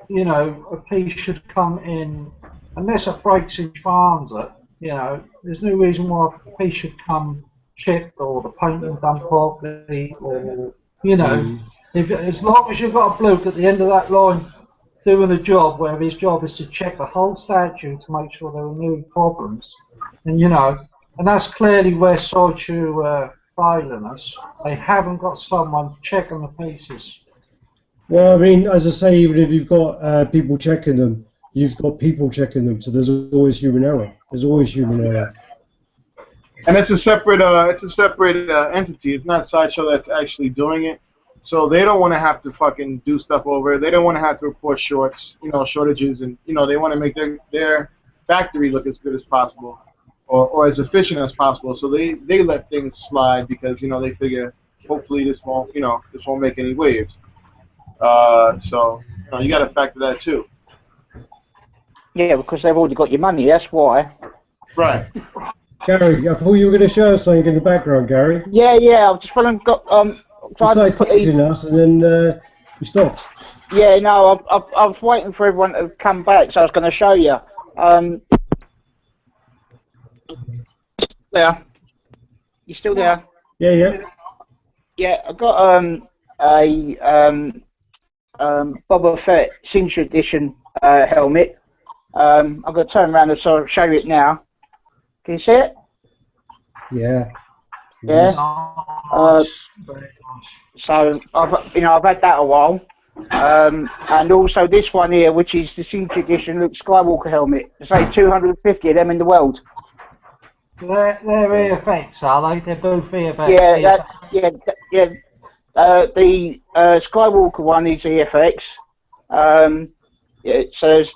you know, a piece should come in, unless it breaks in transit, you know, there's no reason why a piece should come chipped or the painting done properly, or, you know, as long as you've got a bloke at the end of that line doing a job where his job is to check the whole statue to make sure there are no problems, and, you know, and that's clearly where Sideshow failing us. They haven't got someone checking the pieces. Well, I mean, as I say, even if you've got people checking them, you've got people checking them, so there's always human error. There's always human error. And it's a separate entity. It's not Sideshow that's actually doing it. So they don't want to have to fucking do stuff over. They don't want to have to report shortages, and, you know, they want to make their factory look as good as possible, or as efficient as possible. So they let things slide because, you know, they figure hopefully this won't make any waves. So, you know, you got to factor that too. Yeah, because they've already got your money. That's why. Right. Gary, I thought you were going to show us something in the background, Gary. Yeah. I've just got Tried to put teasing us, and then you stopped. Yeah, no, I was waiting for everyone to come back, so I was going to show you. There. You still there? Yeah. Yeah, I got a Boba Fett Cinch edition helmet. I'm going to turn around and show you it now. Can you see it? Yeah. Yeah. Nice. Very nice. So I've had that a while. And also this one here, which is the Signature Edition Luke Skywalker helmet. There's only 250 of them in the world. They're EFX, are they? They're both EFX. Yeah, the Skywalker one is EFX. So there's,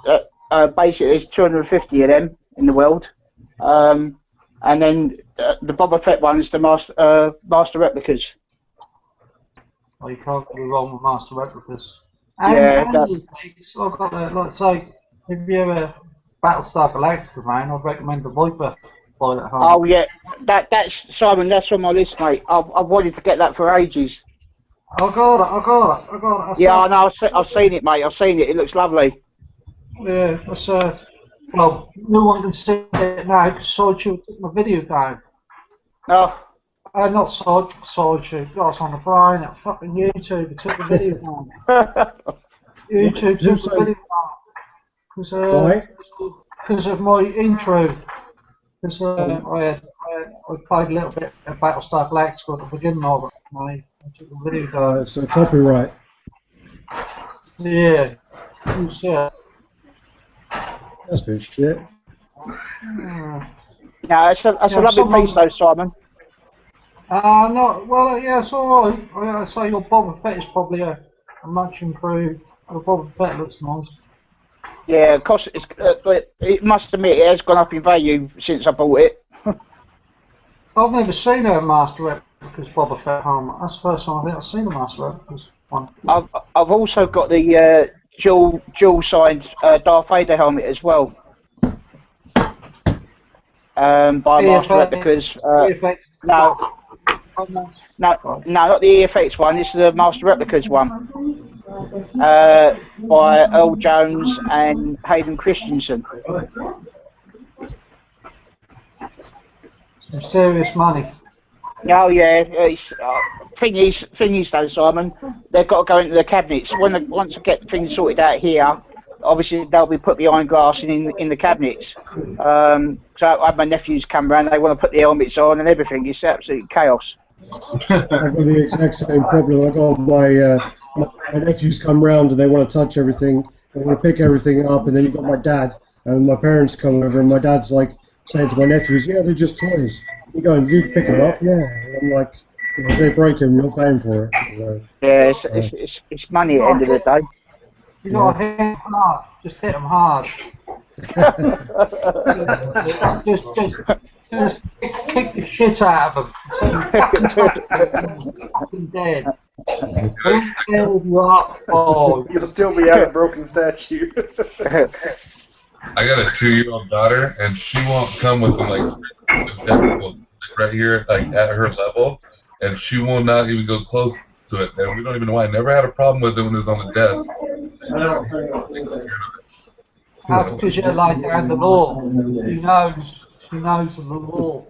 basically there's 250 of them in the world. And then the Boba Fett one is the master replicas. Well, you can't go wrong with master replicas. Yeah, And I've got like say, if you're a Battlestar Galactica fan, I'd recommend the Viper by that home. Oh yeah, that's Simon. That's on my list, mate. I've wanted to get that for ages. I got it. Yeah, I know. I've seen it, mate. I've seen it. It looks lovely. Yeah, that's well, no one can see it now because Sideshow took my video down. Oh. Not Sideshow. Got on the Brian at fucking YouTube. Took the video down. YouTube took the video down because of my intro. Because I played a little bit of Battlestar Galactica at the beginning of it. I took the video down. So copyright. Yeah. That's good shit. No, that's a lovely piece though, Simon. No, well, yeah, it's alright. I say your Boba Fett is probably a much improved. Your Boba Fett looks nice. Yeah, but it must admit it has gone up in value since I bought it. I've never seen a Master Replicas Boba Fett helmet. That's the first time I think I've seen a Master Replicas one. I've also got the dual signed Darth Vader helmet as well. By Master Replicas. No, not the EFX one. This is the Master Replicas one. By Earl Jones and Hayden Christensen. Some serious money. Oh yeah, thing is though, Simon, they've got to go into the cabinets. Once I get things sorted out here, obviously they'll be put behind glass and in the cabinets. So I have my nephews come round, they want to put the helmets on and everything. It's absolute chaos. I've got the exact same problem. I got my nephews come round and they want to touch everything, they want to pick everything up, and then you've got my dad and my parents come over, and my dad's like saying to my nephews, "Yeah, they're just toys. You go and you pick them up." Yeah, and I'm like, if they break them, you're paying for it. So, yeah, it's money at the end of the day. You gotta hit them hard. Just hit them hard. just kick the shit out of them. Fucking dead. You'll still be out of broken statue. I got a 2-year-old daughter, and she won't come with them like right here, like at her level, and she will not even go close to it. And we don't even know why. I never had a problem with it when it was on the desk. That's because you're like down the law. She knows the law.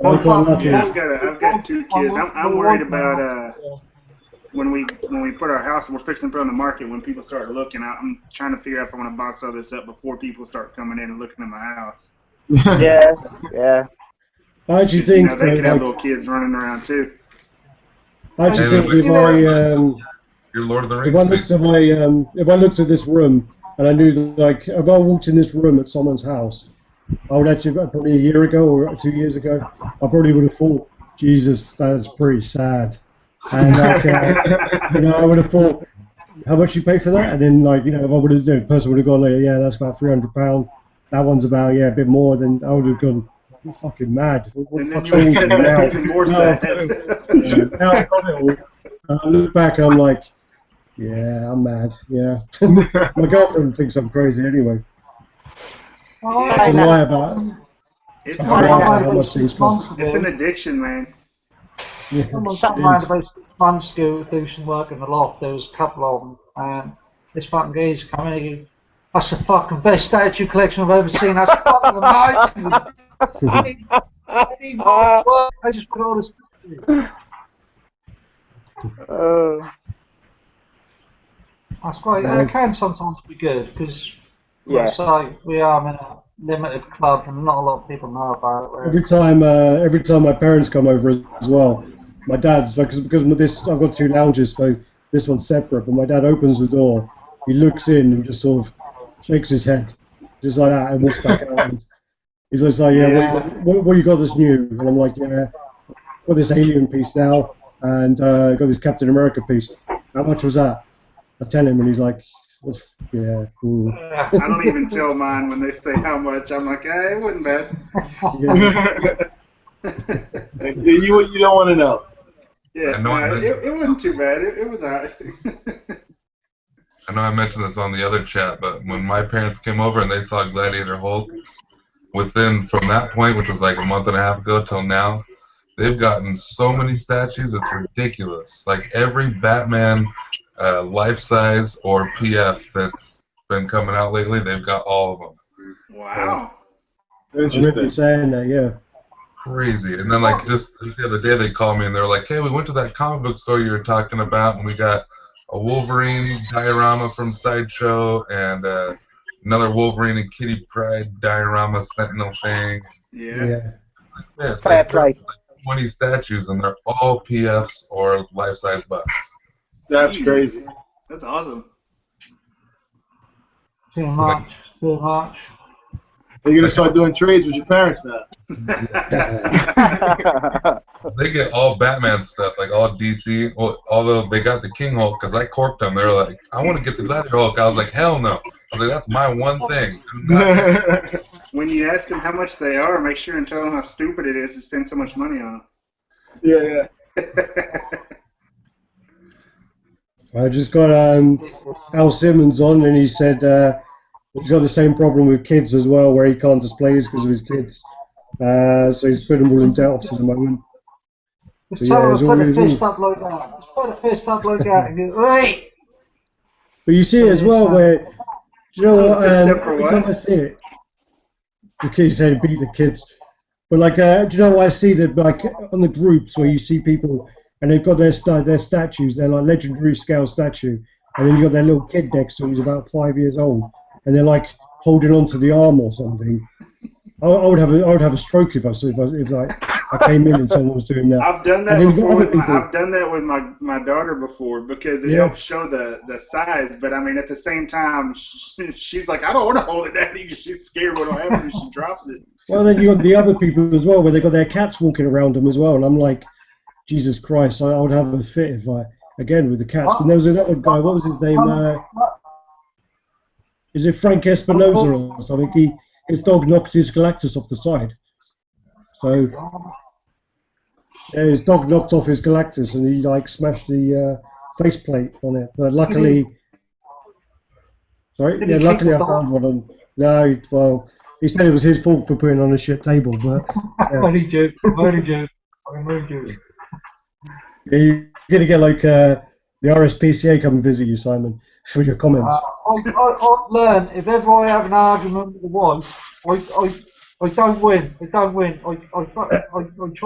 I've got 2 kids. I'm worried about when we put our house, we're fixing to put on the market. When people start looking, I'm trying to figure out if I want to box all this up before people start coming in and looking at my house. Yeah. I actually think they could have little kids running around too. I actually think if your Lord of the Rings. If I looked at this room and I knew that, like, if I walked in this room at someone's house, I would actually, probably a year ago or 2 years ago, I probably would have thought, Jesus, that's pretty sad. And like, I would have thought, how much you pay for that? And then, like, if I would have, the person would have gone, like, yeah, that's about £300. That one's about, a bit more. Then I would have gone, you're fucking mad. What the fuck's wrong with you now? That's even more sad. Now I've got it all. I look back, I'm like, yeah, I'm mad. Yeah, my girlfriend thinks I'm crazy anyway. I lie about it. It's an addiction, man. Yeah, something around about 6 months ago, do some work in the loft. There was a couple of them, and this fucking guy's coming in. He goes, "That's the fucking best statue collection I've ever seen. That's fucking amazing." I didn't work. I just put all this. That's great. It can sometimes be good because, like I say, we are in a limited club and not a lot of people know about it. Really. Every time my parents come over as well, my dad's like because I've got 2 lounges, so this one's separate. But my dad opens the door, he looks in and just sort of shakes his head, just like that, and walks back out. And he's just like, what you got this new? And I'm like, yeah, got this Alien piece now, and got this Captain America piece. How much was that? I tell him, and he's like, yeah. I don't even tell mine when they say how much. I'm like, it wasn't bad. You don't want to know. Yeah, it wasn't too bad. It was alright. I know I mentioned this on the other chat, but when my parents came over and they saw Gladiator Hulk, from that point, which was like a month and a half ago till now, they've gotten so many statues, it's ridiculous. Like every Batman life-size or PF that's been coming out lately, they've got all of them. Wow. Interesting saying that, yeah. Crazy. And then like just the other day they called me and they were like, hey, we went to that comic book store you were talking about and we got a Wolverine diorama from Sideshow and another Wolverine and Kitty Pryde diorama Sentinel thing. Yeah. Man, fair play. Like 20 statues and they're all PFs or life-size busts. That's crazy. That's awesome. Too much. You're gonna start doing trades with your parents now. They get all Batman stuff, like all DC. Well, although they got the King Hulk, because I corked them. They were like, I want to get the Gladiator Hulk. I was like, hell no. I was like, that's my one thing. When you ask them how much they are, make sure and tell them how stupid it is to spend so much money on them. Yeah. I just got Al Simmons on, and he said he's got the same problem with kids as well, where he can't display his because of his kids. So he's putting them all in doubts at the moment. Just tell him to put a fist up like that. Just put a fist up like that and go, right! But you see it as well, where, do you know what, every time I see it, the kids say beat the kids. But like, do you know what I see that, like, on the groups where you see people, and they've got their statues, they're like legendary scale statue, and then you got their little kid next to him who's about 5 years old, and they're like holding on to the arm or something. I would have a stroke if I came in and someone was doing that. I've done that before. I've done that with my daughter before because it helps show the size. But I mean, at the same time, she's like, I don't want to hold it, Daddy, because she's scared what'll happen if she drops it. Well, then you got the other people as well, where they got their cats walking around them as well, and I'm like, Jesus Christ, I would have a fit if again with the cats. And there was another guy. What was his name? Is it Frank Espinosa or something? His dog knocked his Galactus off the side. So his dog knocked off his Galactus and he like smashed the faceplate on it. But luckily, luckily I found one on. No, well, he said it was his fault for putting on a shit table, but. Very joke. Yeah, you're gonna get like the RSPCA come and visit you, Simon, for your comments. I've learned if ever I have an argument with the wife, I don't win. I try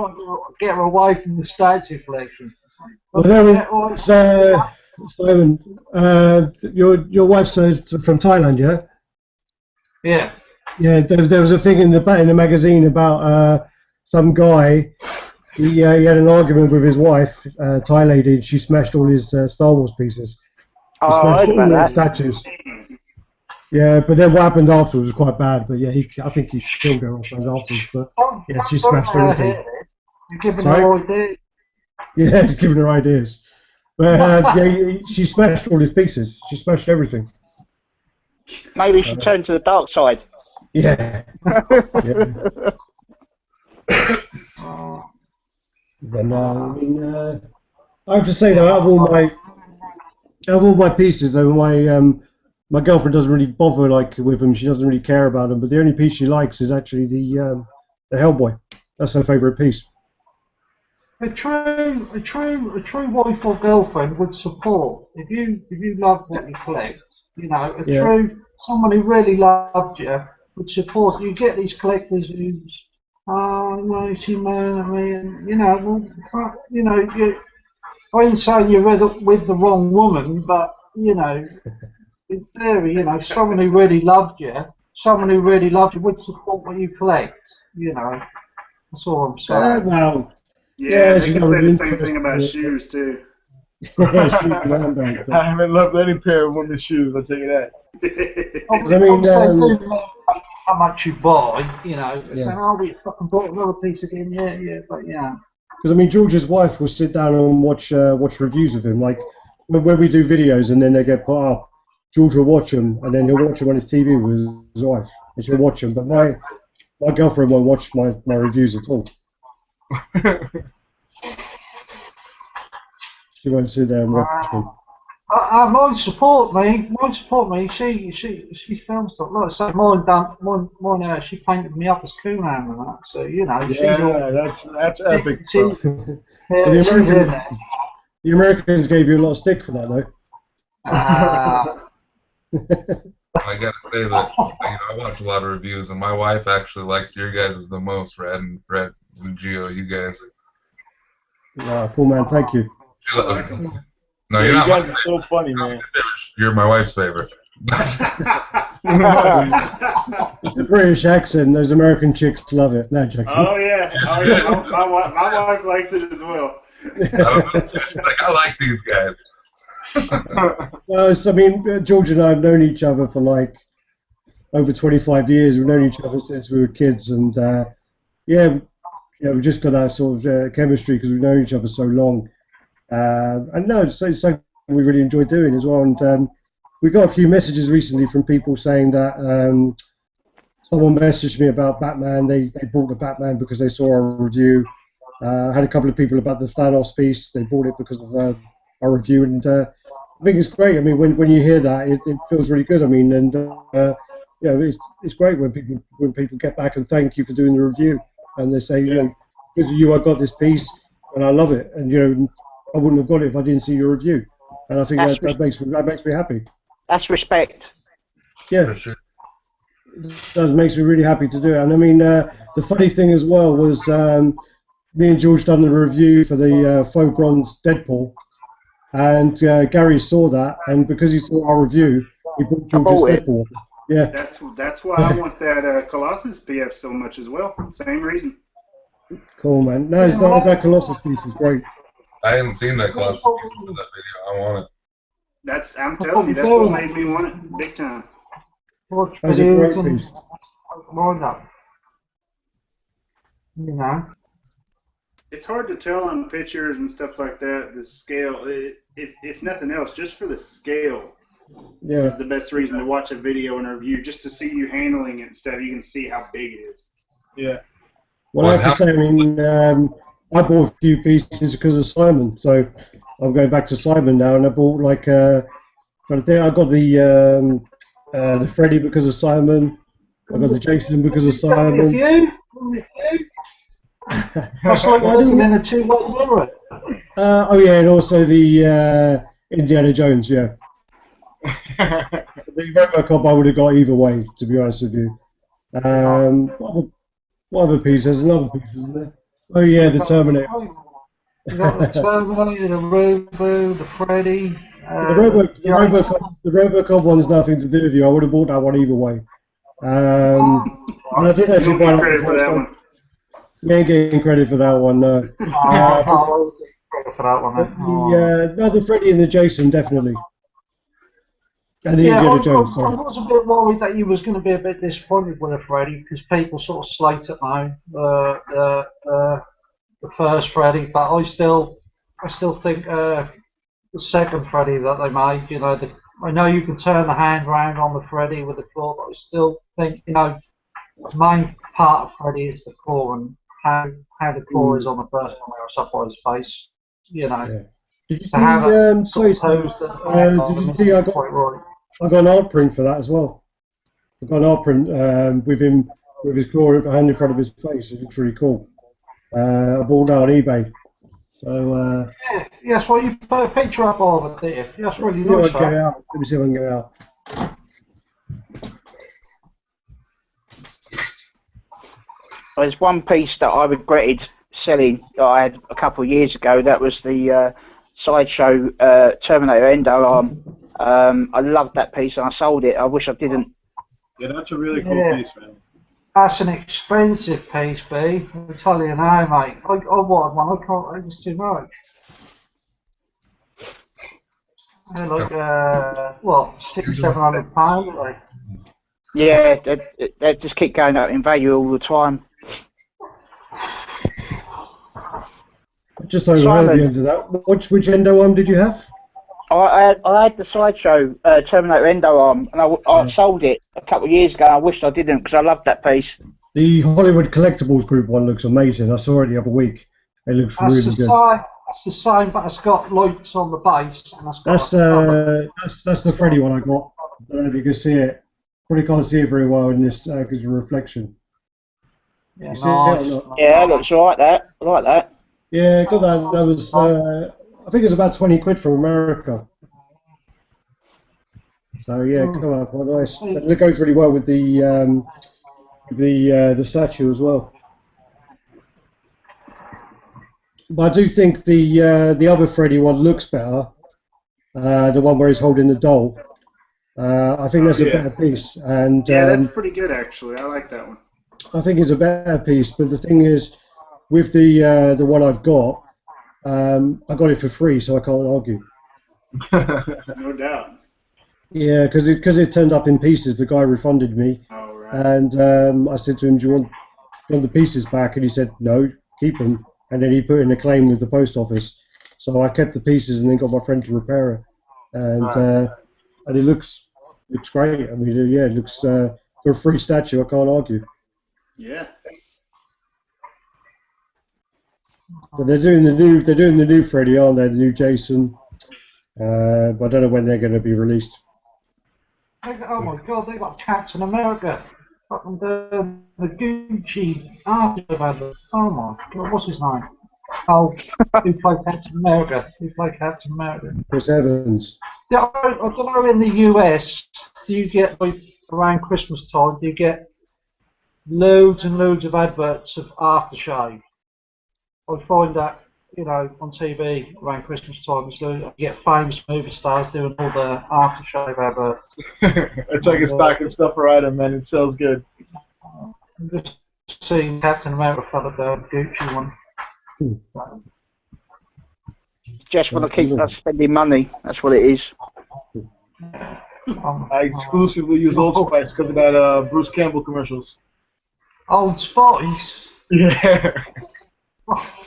to get her away from the statue collection. Well, Simon, your wife's from Thailand, yeah? Yeah. Yeah, there was a thing in the magazine about some guy. He had an argument with his wife, Thai lady, and she smashed all his Star Wars pieces. She smashed all his statues. Yeah, but then what happened afterwards was quite bad. But yeah, I think he killed her or something afterwards. But yeah, she smashed everything. You're giving her ideas. Yeah, he's giving her ideas. But yeah, she smashed all his pieces. She smashed everything. Maybe she turned to the dark side. Yeah. But no, I mean, I have to say though, out of all my pieces, though, my girlfriend doesn't really bother with them. She doesn't really care about them. But the only piece she likes is actually the Hellboy. That's her favourite piece. A true wife or girlfriend would support if you love what you collect. You know, true someone who really loved you would support. You get these collectors who. Well, she moaned at me, and I ain't saying you're with the wrong woman, but you know, in theory, you know, someone who really loved you would support what you collect. You know, that's all I'm saying. Well, Yeah, they she's can not say the really same thing about interested. shoes too. Yeah, shoes and handbags. I haven't loved any pair of women's shoes, I'll tell you that. I mean, how much you buy, you know, Yeah. saying, oh, we fucking bought another piece again, but yeah. Because I mean, George's wife will sit down and watch reviews of him. Like when we do videos and then they get put up, George will watch them and then he'll watch them on his TV with his wife, and she'll watch them. But my girlfriend won't watch my reviews at all. She won't sit there and watch me. Mine support me. She films stuff. Like I say, mine, she painted me up as Conan and that. So you know, that's epic. The Americans gave you a lot of stick for that, though. I gotta say that I watch a lot of reviews, and my wife actually likes your guys' the most, Radd and Geo, you guys. Cool, man. Thank you. No, you're not. You guys are so funny, man. You're my wife's favorite. It's the British accent. Those American chicks love it. No, joking. Oh yeah. My wife likes it as well. I don't know. She's like, I like these guys. I mean, George and I have known each other for like over 25 years. We've known each other since we were kids, and we've just got that sort of chemistry because we've known each other so long. And no, it's something we really enjoy doing as well. And we got a few messages recently from people saying that someone messaged me about Batman. They bought the Batman because they saw our review. I had a couple of people about the Thanos piece. They bought it because of our review, and I think it's great. I mean, when you hear that, it feels really good. I mean, and it's great when people get back and thank you for doing the review, and they say, because of you, I got this piece, and I love it, and I wouldn't have got it if I didn't see your review, and I think that makes me happy. That's respect. Yeah, for sure. That makes me really happy to do it. And I mean, the funny thing as well was me and George done the review for the faux bronze Deadpool, and Gary saw that, and because he saw our review, he bought George's Deadpool. Yeah. That's why I want that Colossus PF so much as well. Same reason. Cool, man. No, it's not. That Colossus piece is great. I haven't seen that Colossus piece for that video. I want it. I'm telling you, that's what made me want it big time. That's a great piece. It's hard to tell on pictures and stuff like that, the scale. If nothing else, just for the scale is the best reason to watch a video and a review, just to see you handling it and stuff. You can see how big it is. Yeah. Well, I have to say, I mean, I bought a few pieces because of Simon, so I'm going back to Simon now, and I bought like, I got the Freddy because of Simon, I got the Jason because of Simon. That's like looking in a two-way mirror. Oh yeah, and also the Indiana Jones, yeah. The Robocop I would have got either way, to be honest with you. What other piece? There's another piece, isn't there? Oh yeah, the Terminator. You got the Terminator, the Robo, the Freddy. The Robocop one's nothing to do with you. I would have bought that one either way. And I did actually buy credit for that one. You ain't getting credit for that one, no. The Freddy and the Jason, definitely. And the Indiana Jones, sorry. I was a bit worried that you was going to be a bit disappointed with a Freddy because people sort of slate it now, the first Freddy, but I still think the second Freddy that they made, I know you can turn the hand around on the Freddy with the claw, but I still think, the main part of Freddy is the claw and how the claw is on the first one where it's up on his face, Yeah. Did you see, I got an art print for that as well. I got an art print with him with his claw hand in front of his face. It looks really cool. I bought that on eBay. So yes, well you put a picture up of it there. That's really nice. Let me see if I can get it out. There's one piece that I regretted selling that I had a couple of years ago. That was the Sideshow Terminator Endo arm. I loved that piece and I sold it. I wish I didn't. Yeah, that's a really cool piece, man. That's an expensive piece, B. I'll tell you now, mate. I wanted one. I can't. It was too much. They're like, what, £600-700, like. Yeah, they just keep going up in value all the time. Just overheard the end of that. Which endo arm did you have? I had the Sideshow Terminator endo arm, and I sold it a couple of years ago. I wished I didn't because I loved that piece. The Hollywood Collectibles Group one looks amazing. I saw it the other week. It looks really good. That's the same, but it's got lights on the base. And that's the Freddy one I got. I don't know if you can see it. Probably can't see it very well in this because of reflection. Yeah, yeah, it looks alright. I like that. Yeah, got that. That was I think it's about 20 quid from America. So yeah, come on, quite nice. It goes really well with the statue as well. But I do think the other Freddy one looks better. The one where he's holding the doll. I think that's a better piece. And yeah, that's pretty good actually. I like that one. I think it's a better piece. But the thing is, with the one I've got, I got it for free, so I can't argue. No doubt. Yeah, because it turned up in pieces. The guy refunded me, and I said to him, "Do you want the pieces back?" And he said, "No, keep them." And then he put in a claim with the post office. So I kept the pieces and then got my friend to repair it, and it looks great. I mean, yeah, it looks for a free statue. I can't argue. Yeah. But they're doing the new Freddy, aren't they? The new Jason. But I don't know when they're going to be released. Oh my God, they got Captain America. Fucking the Gucci after. Oh my God, what's his name? Oh, who played Captain America? Chris Evans. Yeah, I don't know. In the US, do you get like around Christmas time? Do you get loads and loads of adverts of aftershave? I find that, you know, on TV around Christmas time, so you get famous movie stars doing all the aftershave adverts. It's like a stocking stuffer item, man. It sells good. I'm just seeing Captain America for the Gucci one. Just want to keep us spending money. That's what it is. I exclusively use Old Spice because of that Bruce Campbell commercials. Old Spice? Yeah.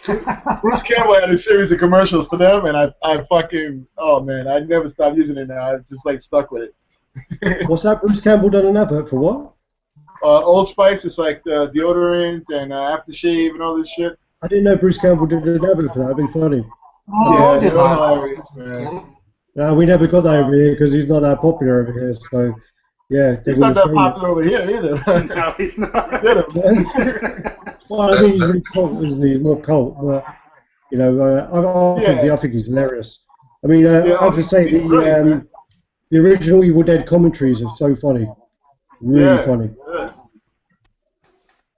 Bruce Campbell had a series of commercials for them, and I fucking, oh man, I never stopped using it now. I just like stuck with it. What's that? Bruce Campbell done an advert for what? Old Spice is like the deodorant and aftershave and all this shit. I didn't know Bruce Campbell did an advert for that. That'd be funny. Oh, yeah, hilarious, man. No, we never got that over here because he's not that popular over here. So, yeah. He's not that popular over here either. No, he's not. Well, I think he's really cult, isn't he? He's more cult, but you know, I think he's hilarious. I mean, I have to say the original Evil Dead commentaries are so funny, really funny. Yeah.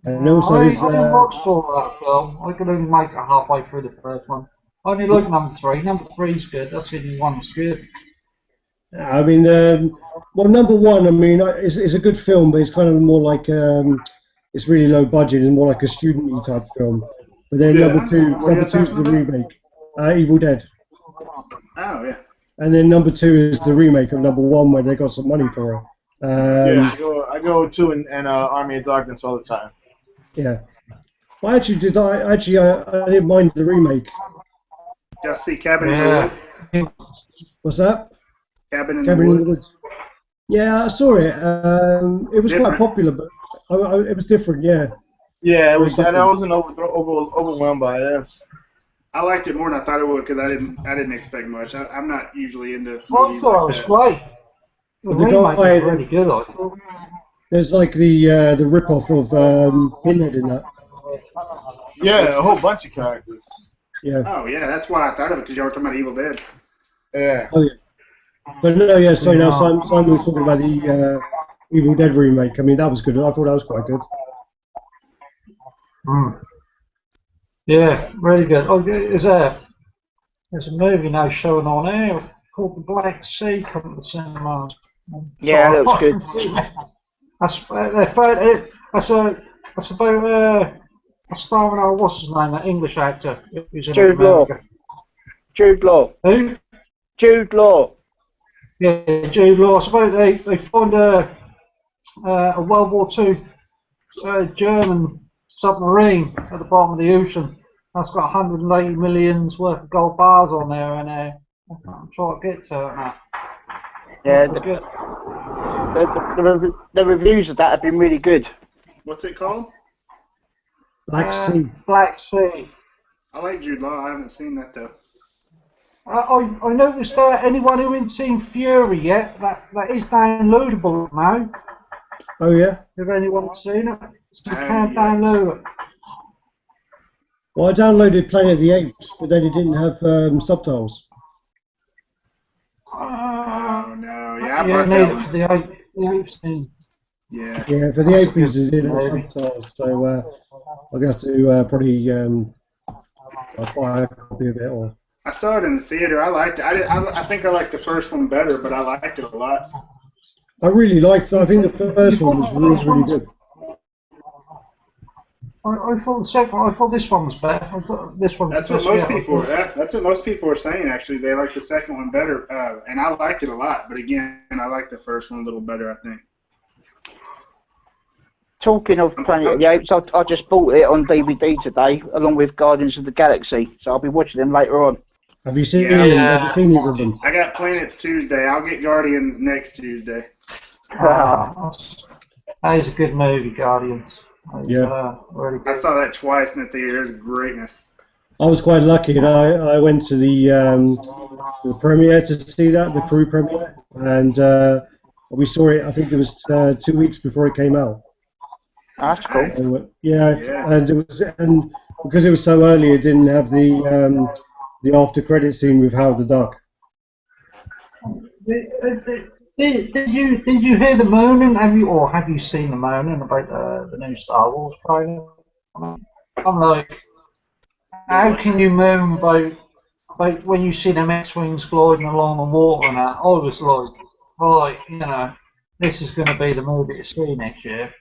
And also, I didn't watch all that film. I could only make it halfway through the first one. I only like number 3. Number 3's good. That's the only one that's good. I mean, well, number 1, I mean, it's a good film, but it's kind of more like it's really low budget and more like a student-y type film. But then number 2's the remake, Evil Dead. Oh yeah. And then number 2 is the remake of number 1 where they got some money for it. Yeah, I go to an Army of Darkness all the time. Yeah. Well, I didn't mind the remake. Y'all see Cabin in the Woods? What's that? Cabin in the Woods. Yeah, I saw it. It was quite popular, but it was different. Yeah. Yeah, it was. I wasn't overwhelmed by it. I liked it more than I thought it would because I didn't expect much. I'm not usually into. I thought it was great. The remake was really good. I thought. There's like the rip-off of Pinhead in that. Yeah, a whole bunch of characters. Yeah. Oh yeah, that's why I thought of it because y'all were talking about Evil Dead. Yeah. Oh yeah. But no, yeah. Sorry, now Simon was talking about the Evil Dead remake. I mean, that was good. I thought that was quite good. Yeah, really good. Oh, there's a movie now showing on air called The Black Sea coming to the cinemas. Yeah, that looks good. That's about a starring, what's his name, that English actor who's in Jude Law. America. Jude Law. Who? Jude Law. Yeah, Jude Law. It's about they find a World War II German submarine at the bottom of the ocean. That's got 180 millions worth of gold bars on there, and I'm trying to get to it now. Yeah, the reviews of that have been really good. What's it called? Black Sea. Black Sea. I like Jude Law. I haven't seen that though. I noticed anyone who hasn't seen Fury yet, that is downloadable now. Oh yeah. If anyone's seen it, so you can download it. Well, I downloaded Planet of the Apes, but then it didn't have subtitles. Oh no, yeah, I Yeah, brought need that it one. for the apes thing. Yeah. Yeah, for the apes it didn't have subtitles, so I'll have to probably I'll buy a copy of it or. I saw it in the theater. I liked it. I think I liked the first one better, but I liked it a lot. I really liked it. I think the first one was really good. I thought the second one, I thought this one was better. I thought this one was That's what most people. That's what most people are saying. Actually, they like the second one better, and I liked it a lot. But again, I like the first one a little better. I think. Talking of Planet of the Apes, I just bought it on DVD today, along with Guardians of the Galaxy. So I'll be watching them later on. Have you seen them? Have you seen either of them? I got Planets Tuesday. I'll get Guardians next Tuesday. That is a good movie, Guardians. Yeah. Really I saw that twice in the theater. It was greatness. I was quite lucky. I went to the premiere to see that, the crew premiere, and we saw it. I think it was 2 weeks before it came out. That's cool. So, yeah, and because it was so early, it didn't have the after credit scene with Howard the Duck. Did you hear the moaning? Have you seen the moaning about the new Star Wars trailer? I'm like, how can you moan about when you see them X-wings gliding along the water and that? I was like, right, you know, this is going to be the movie to see next year.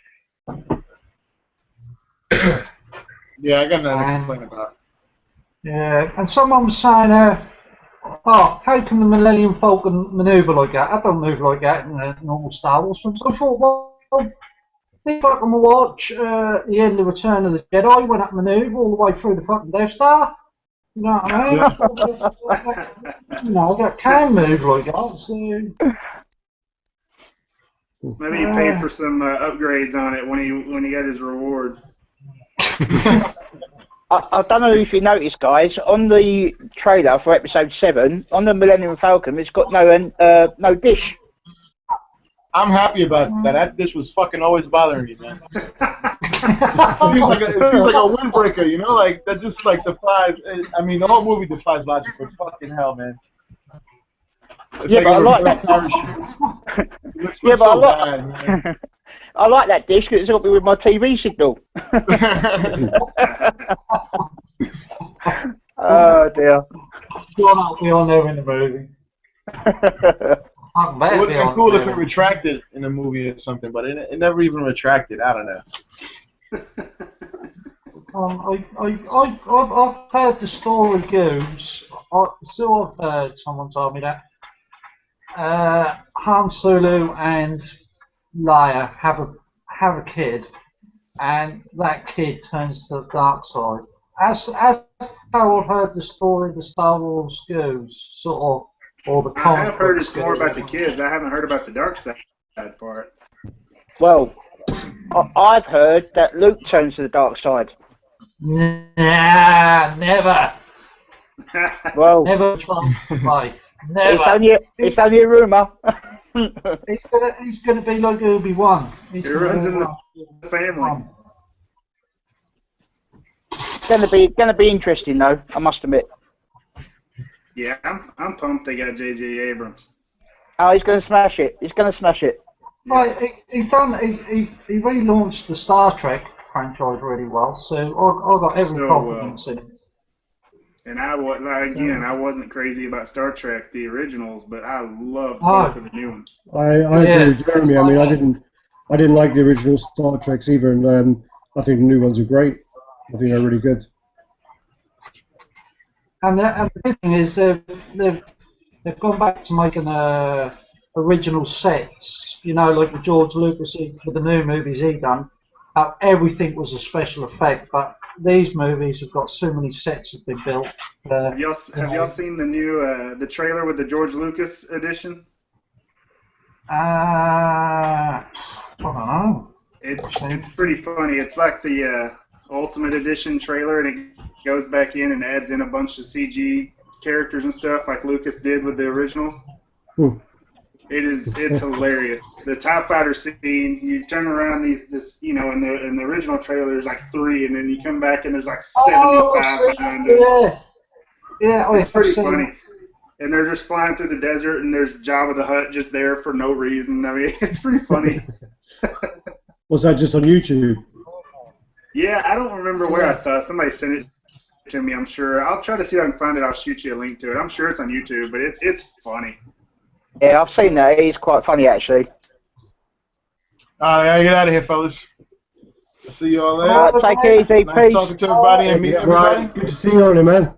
Yeah, I got nothing to complain about. Yeah, and someone was saying, how can the Millennium Falcon maneuver like that? I don't move like that in the normal Star Wars films. I thought, well, if I can watch the end of Return of the Jedi when that maneuver all the way through the fucking Death Star. You know what I mean? Yeah. You know, that can move like that. So. Maybe he paid for some upgrades on it when he got his reward. I don't know if you noticed, guys, on the trailer for episode 7, on the Millennium Falcon, it's got no dish. I'm happy about that. That dish was fucking always bothering me, man. It feels like a windbreaker, you know? Like, that just, like, defies... I mean, the whole movie defies logic, but fucking hell, man. It's Yeah, like but I like that. Yeah, but I like that dish because it's helped me with my TV signal. Oh dear. You're not be on there in the movie. It would have been cool if it retracted in the movie or something, but it never even retracted. I don't know. I've heard the story goes. I've heard someone told me that Han Solo and Leia have a kid, and that kid turns to the dark side. As how I've heard the story of the Star Wars goes, sort of, or the comic. I have heard it's more about the kids. I haven't heard about the dark side part. Well, I've heard that Luke turns to the dark side. Nah, never. Well, never try. Never. It's only a rumour. He's gonna be like Obi-Wan. It runs in the family. Gonna be interesting though, I must admit. Yeah, I'm pumped they got J.J. Abrams. Oh, he's gonna smash it. He's gonna smash it. Right, he relaunched the Star Trek franchise really well, so I got every confidence in him. And I wasn't crazy about Star Trek, the originals, but I loved both of the new ones. I agree with Jeremy. I mean, I didn't like the original Star Treks either, and I think the new ones are great. I think they're really good. And the good thing is they've gone back to making original sets. You know, like with George Lucas with the new movies he done. Everything was a special effect, but these movies have got so many sets have been built. Have y'all seen the new the trailer with the George Lucas edition? I don't know. It's pretty funny. It's like the Ultimate Edition trailer, and it goes back in and adds in a bunch of CG characters and stuff like Lucas did with the originals. It's hilarious. The TIE fighter scene, you turn around in the original trailer there's like 3, and then you come back and there's like 75 behind them. Yeah, it's pretty funny. And they're just flying through the desert, and there's Jabba the Hutt just there for no reason. I mean, it's pretty funny. Was that just on YouTube? Yeah, I don't remember where I saw it. Somebody sent it to me, I'm sure. I'll try to see if I can find it. I'll shoot you a link to it. I'm sure it's on YouTube, but it's funny. Yeah, I've seen that. It's quite funny, actually. I gotta get out of here, fellas. I'll see you all later. Take it easy. Nice talking to everybody and meeting everybody. Good to see you on it, man.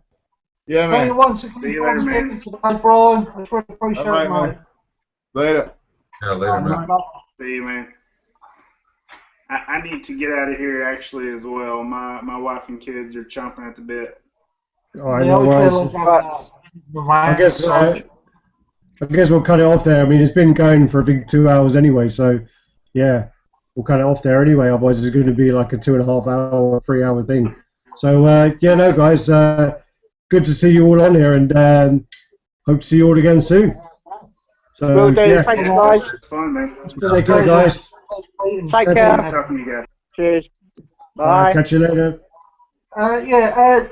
Yeah, man. See you later, man. Today, Brian. I really appreciate it, right, mate. man. Later. Yeah, later, man. See you, man. I need to get out of here actually as well. My wife and kids are chomping at the bit. All right, no worries. I guess we'll cut it off there. I mean, it's been going for I think 2 hours anyway, so yeah, we'll cut it off there anyway. Otherwise, it's going to be like a 2.5 hour, 3 hour thing. So yeah, no, guys, good to see you all on here, and hope to see you all again soon. So Will do. yeah, Thanks, guys. It's fun, man. Take care, guys. Take care. Nice talking to you guys. Cheers. Bye. Catch you later. Yeah.